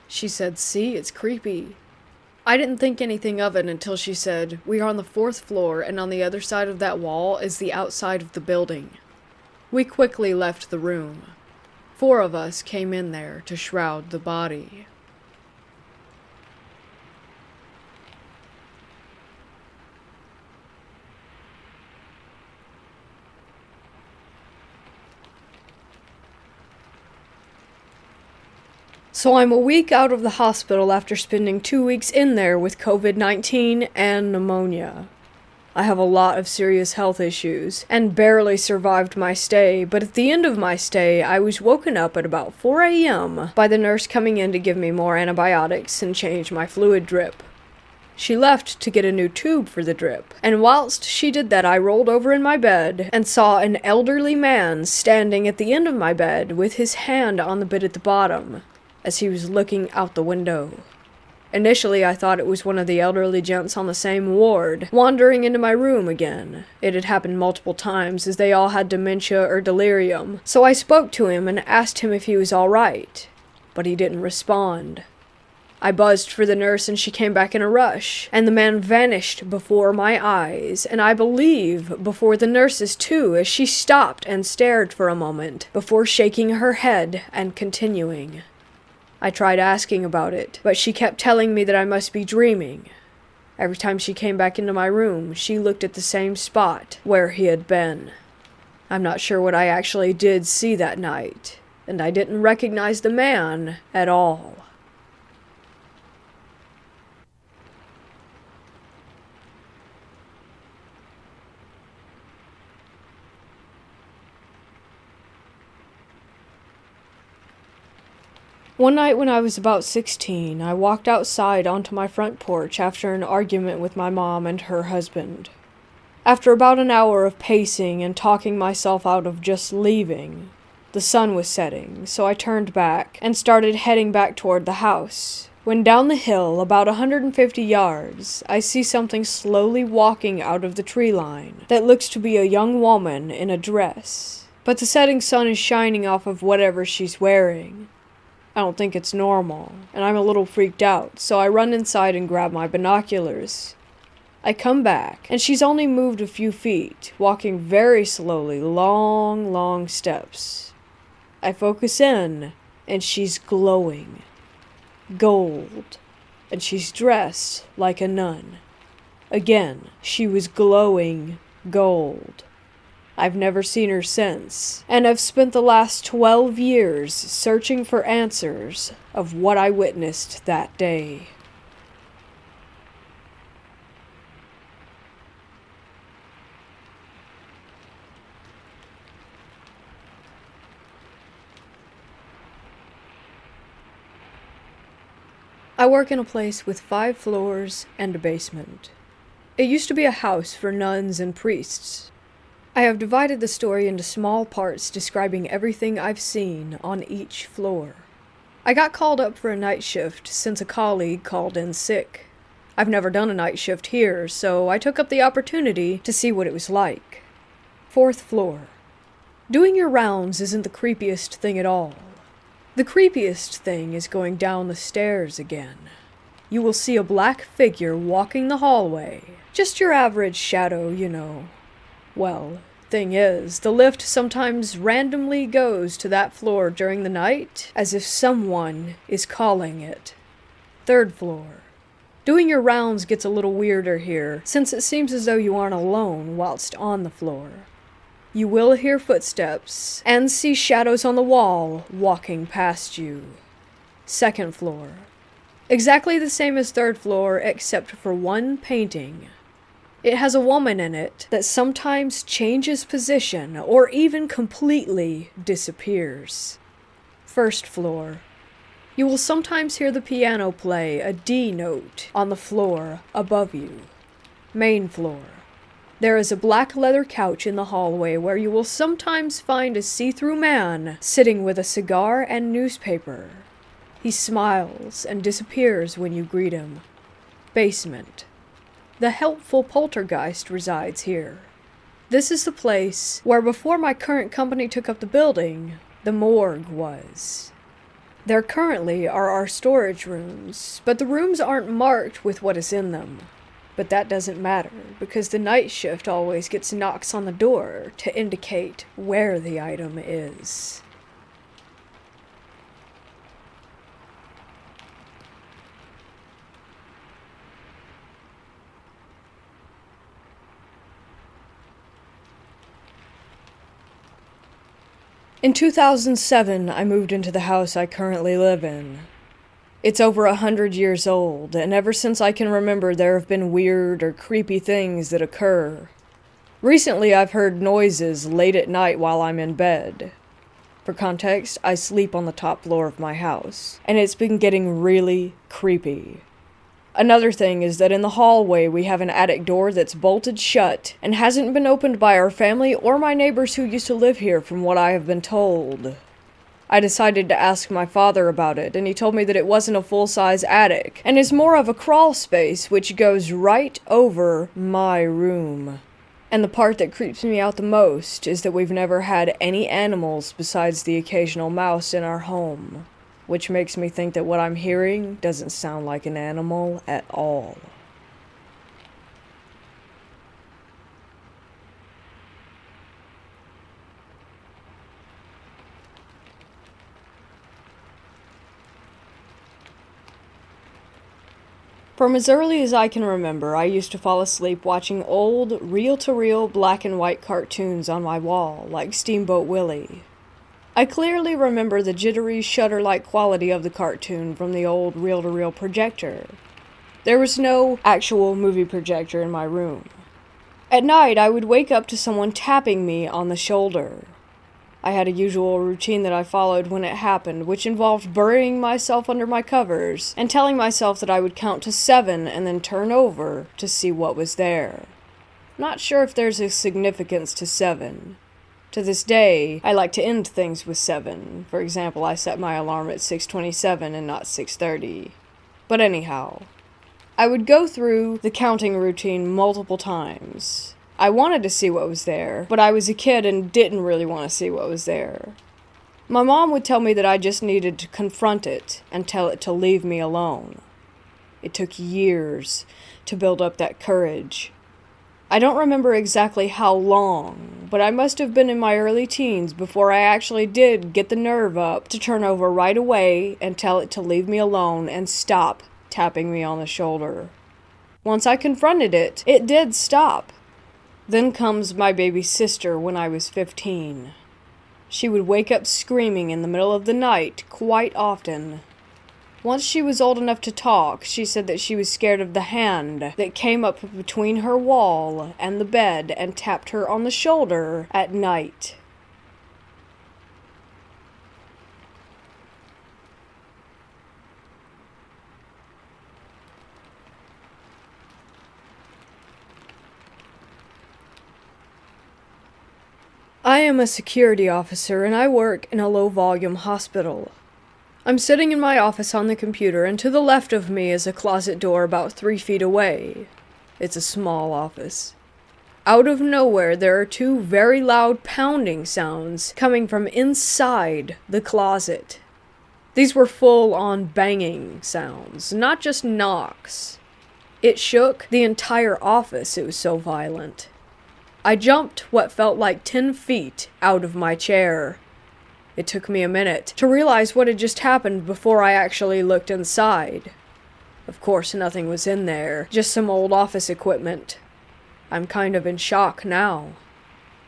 She said, "See, it's creepy." I didn't think anything of it until she said, "We are on the 4th floor, and on the other side of that wall is the outside of the building." We quickly left the room. 4 of us came in there to shroud the body. So I'm a week out of the hospital after spending 2 weeks in there with COVID-19 and pneumonia. I have a lot of serious health issues and barely survived my stay, but at the end of my stay, I was woken up at about 4 a.m. by the nurse coming in to give me more antibiotics and change my fluid drip. She left to get a new tube for the drip, and whilst she did that, I rolled over in my bed and saw an elderly man standing at the end of my bed with his hand on the bed at the bottom, as he was looking out the window. Initially, I thought it was one of the elderly gents on the same ward, wandering into my room again. It had happened multiple times, as they all had dementia or delirium, so I spoke to him and asked him if he was alright, but he didn't respond. I buzzed for the nurse and she came back in a rush, and the man vanished before my eyes, and I believe before the nurse's too, as she stopped and stared for a moment, before shaking her head and continuing. I tried asking about it, but she kept telling me that I must be dreaming. Every time she came back into my room, she looked at the same spot where he had been. I'm not sure what I actually did see that night, and I didn't recognize the man at all. One night when I was about 16, I walked outside onto my front porch after an argument with my mom and her husband. After about an hour of pacing and talking myself out of just leaving, the sun was setting, so I turned back and started heading back toward the house. When down the hill, about 150 yards, I see something slowly walking out of the tree line that looks to be a young woman in a dress, but the setting sun is shining off of whatever she's wearing. I don't think it's normal, and I'm a little freaked out, so I run inside and grab my binoculars. I come back, and she's only moved a few feet, walking very slowly, long steps. I focus in, and she's glowing. Gold. And she's dressed like a nun. Again, she was glowing gold. I've never seen her since, and I've spent the last 12 years searching for answers of what I witnessed that day. I work in a place with 5 floors and a basement. It used to be a house for nuns and priests. I have divided the story into small parts describing everything I've seen on each floor. I got called up for a night shift since a colleague called in sick. I've never done a night shift here, so I took up the opportunity to see what it was like. 4th floor. Doing your rounds isn't the creepiest thing at all. The creepiest thing is going down the stairs again. You will see a black figure walking the hallway. Just your average shadow, you know. Well, thing is, the lift sometimes randomly goes to that floor during the night, as if someone is calling it. 3rd floor. Doing your rounds gets a little weirder here, since it seems as though you aren't alone whilst on the floor. You will hear footsteps and see shadows on the wall walking past you. 2nd floor. Exactly the same as 3rd floor, except for one painting. It has a woman in it that sometimes changes position or even completely disappears. 1st floor. You will sometimes hear the piano play a D note on the floor above you. Main floor. There is a black leather couch in the hallway where you will sometimes find a see-through man sitting with a cigar and newspaper. He smiles and disappears when you greet him. Basement. The helpful poltergeist resides here. This is the place where, before my current company took up the building, the morgue was. There currently are our storage rooms, but the rooms aren't marked with what is in them. But that doesn't matter, because the night shift always gets knocks on the door to indicate where the item is. In 2007, I moved into the house I currently live in. It's over 100 years old, and ever since I can remember there have been weird or creepy things that occur. Recently, I've heard noises late at night while I'm in bed. For context, I sleep on the top floor of my house, and it's been getting really creepy. Another thing is that in the hallway we have an attic door that's bolted shut and hasn't been opened by our family or my neighbors who used to live here, from what I have been told. I decided to ask my father about it, and he told me that it wasn't a full-size attic, and is more of a crawl space which goes right over my room. And the part that creeps me out the most is that we've never had any animals besides the occasional mouse in our home, which makes me think that what I'm hearing doesn't sound like an animal at all. From as early as I can remember, I used to fall asleep watching old, reel-to-reel black and white cartoons on my wall, like Steamboat Willie. I clearly remember the jittery, shutter-like quality of the cartoon from the old reel-to-reel projector. There was no actual movie projector in my room. At night, I would wake up to someone tapping me on the shoulder. I had a usual routine that I followed when it happened, which involved burying myself under my covers and telling myself that I would count to 7 and then turn over to see what was there. Not sure if there's a significance to 7. To this day, I like to end things with 7. For example, I set my alarm at 6:27 and not 6:30. But anyhow, I would go through the counting routine multiple times. I wanted to see what was there, but I was a kid and didn't really want to see what was there. My mom would tell me that I just needed to confront it and tell it to leave me alone. It took years to build up that courage. I don't remember exactly how long, but I must have been in my early teens before I actually did get the nerve up to turn over right away and tell it to leave me alone and stop tapping me on the shoulder. Once I confronted it, it did stop. Then comes my baby sister when I was 15. She would wake up screaming in the middle of the night quite often. Once she was old enough to talk, she said that she was scared of the hand that came up between her wall and the bed and tapped her on the shoulder at night. I am a security officer and I work in a low-volume hospital. I'm sitting in my office on the computer, and to the left of me is a closet door about 3 feet away. It's a small office. Out of nowhere, there are 2 very loud pounding sounds coming from inside the closet. These were full-on banging sounds, not just knocks. It shook the entire office, it was so violent. I jumped what felt like 10 feet out of my chair. It took me a minute to realize what had just happened before I actually looked inside. Of course, nothing was in there, just some old office equipment. I'm kind of in shock now.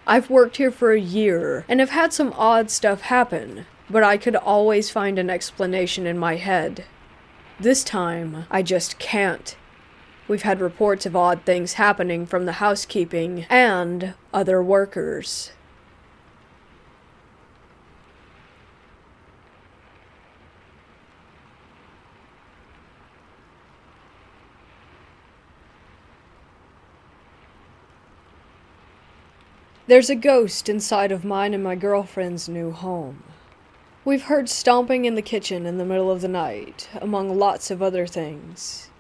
I've worked here for a year and have had some odd stuff happen, but I could always find an explanation in my head. This time, I just can't. We've had reports of odd things happening from the housekeeping and other workers. There's a ghost inside of mine and my girlfriend's new home. We've heard stomping in the kitchen in the middle of the night, among lots of other things.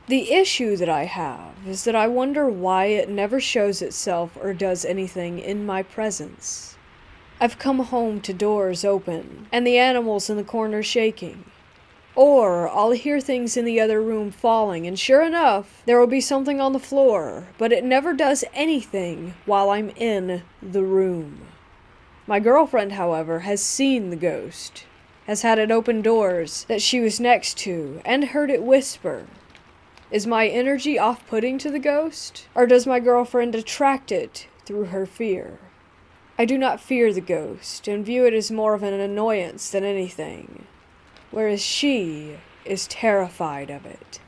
The issue that I have is that I wonder why it never shows itself or does anything in my presence. I've come home to doors open, and the animals in the corner shaking. Or I'll hear things in the other room falling, and sure enough, there will be something on the floor, but it never does anything while I'm in the room. My girlfriend, however, has seen the ghost, has had it open doors that she was next to, and heard it whisper. Is my energy off-putting to the ghost, or does my girlfriend attract it through her fear? I do not fear the ghost, and view it as more of an annoyance than anything, whereas she is terrified of it.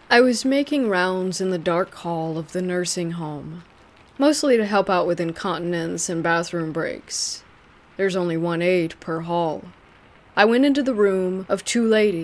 I was making rounds in the dark hall of the nursing home, mostly to help out with incontinence and bathroom breaks. There's only one aide per hall. I went into the room of 2 ladies.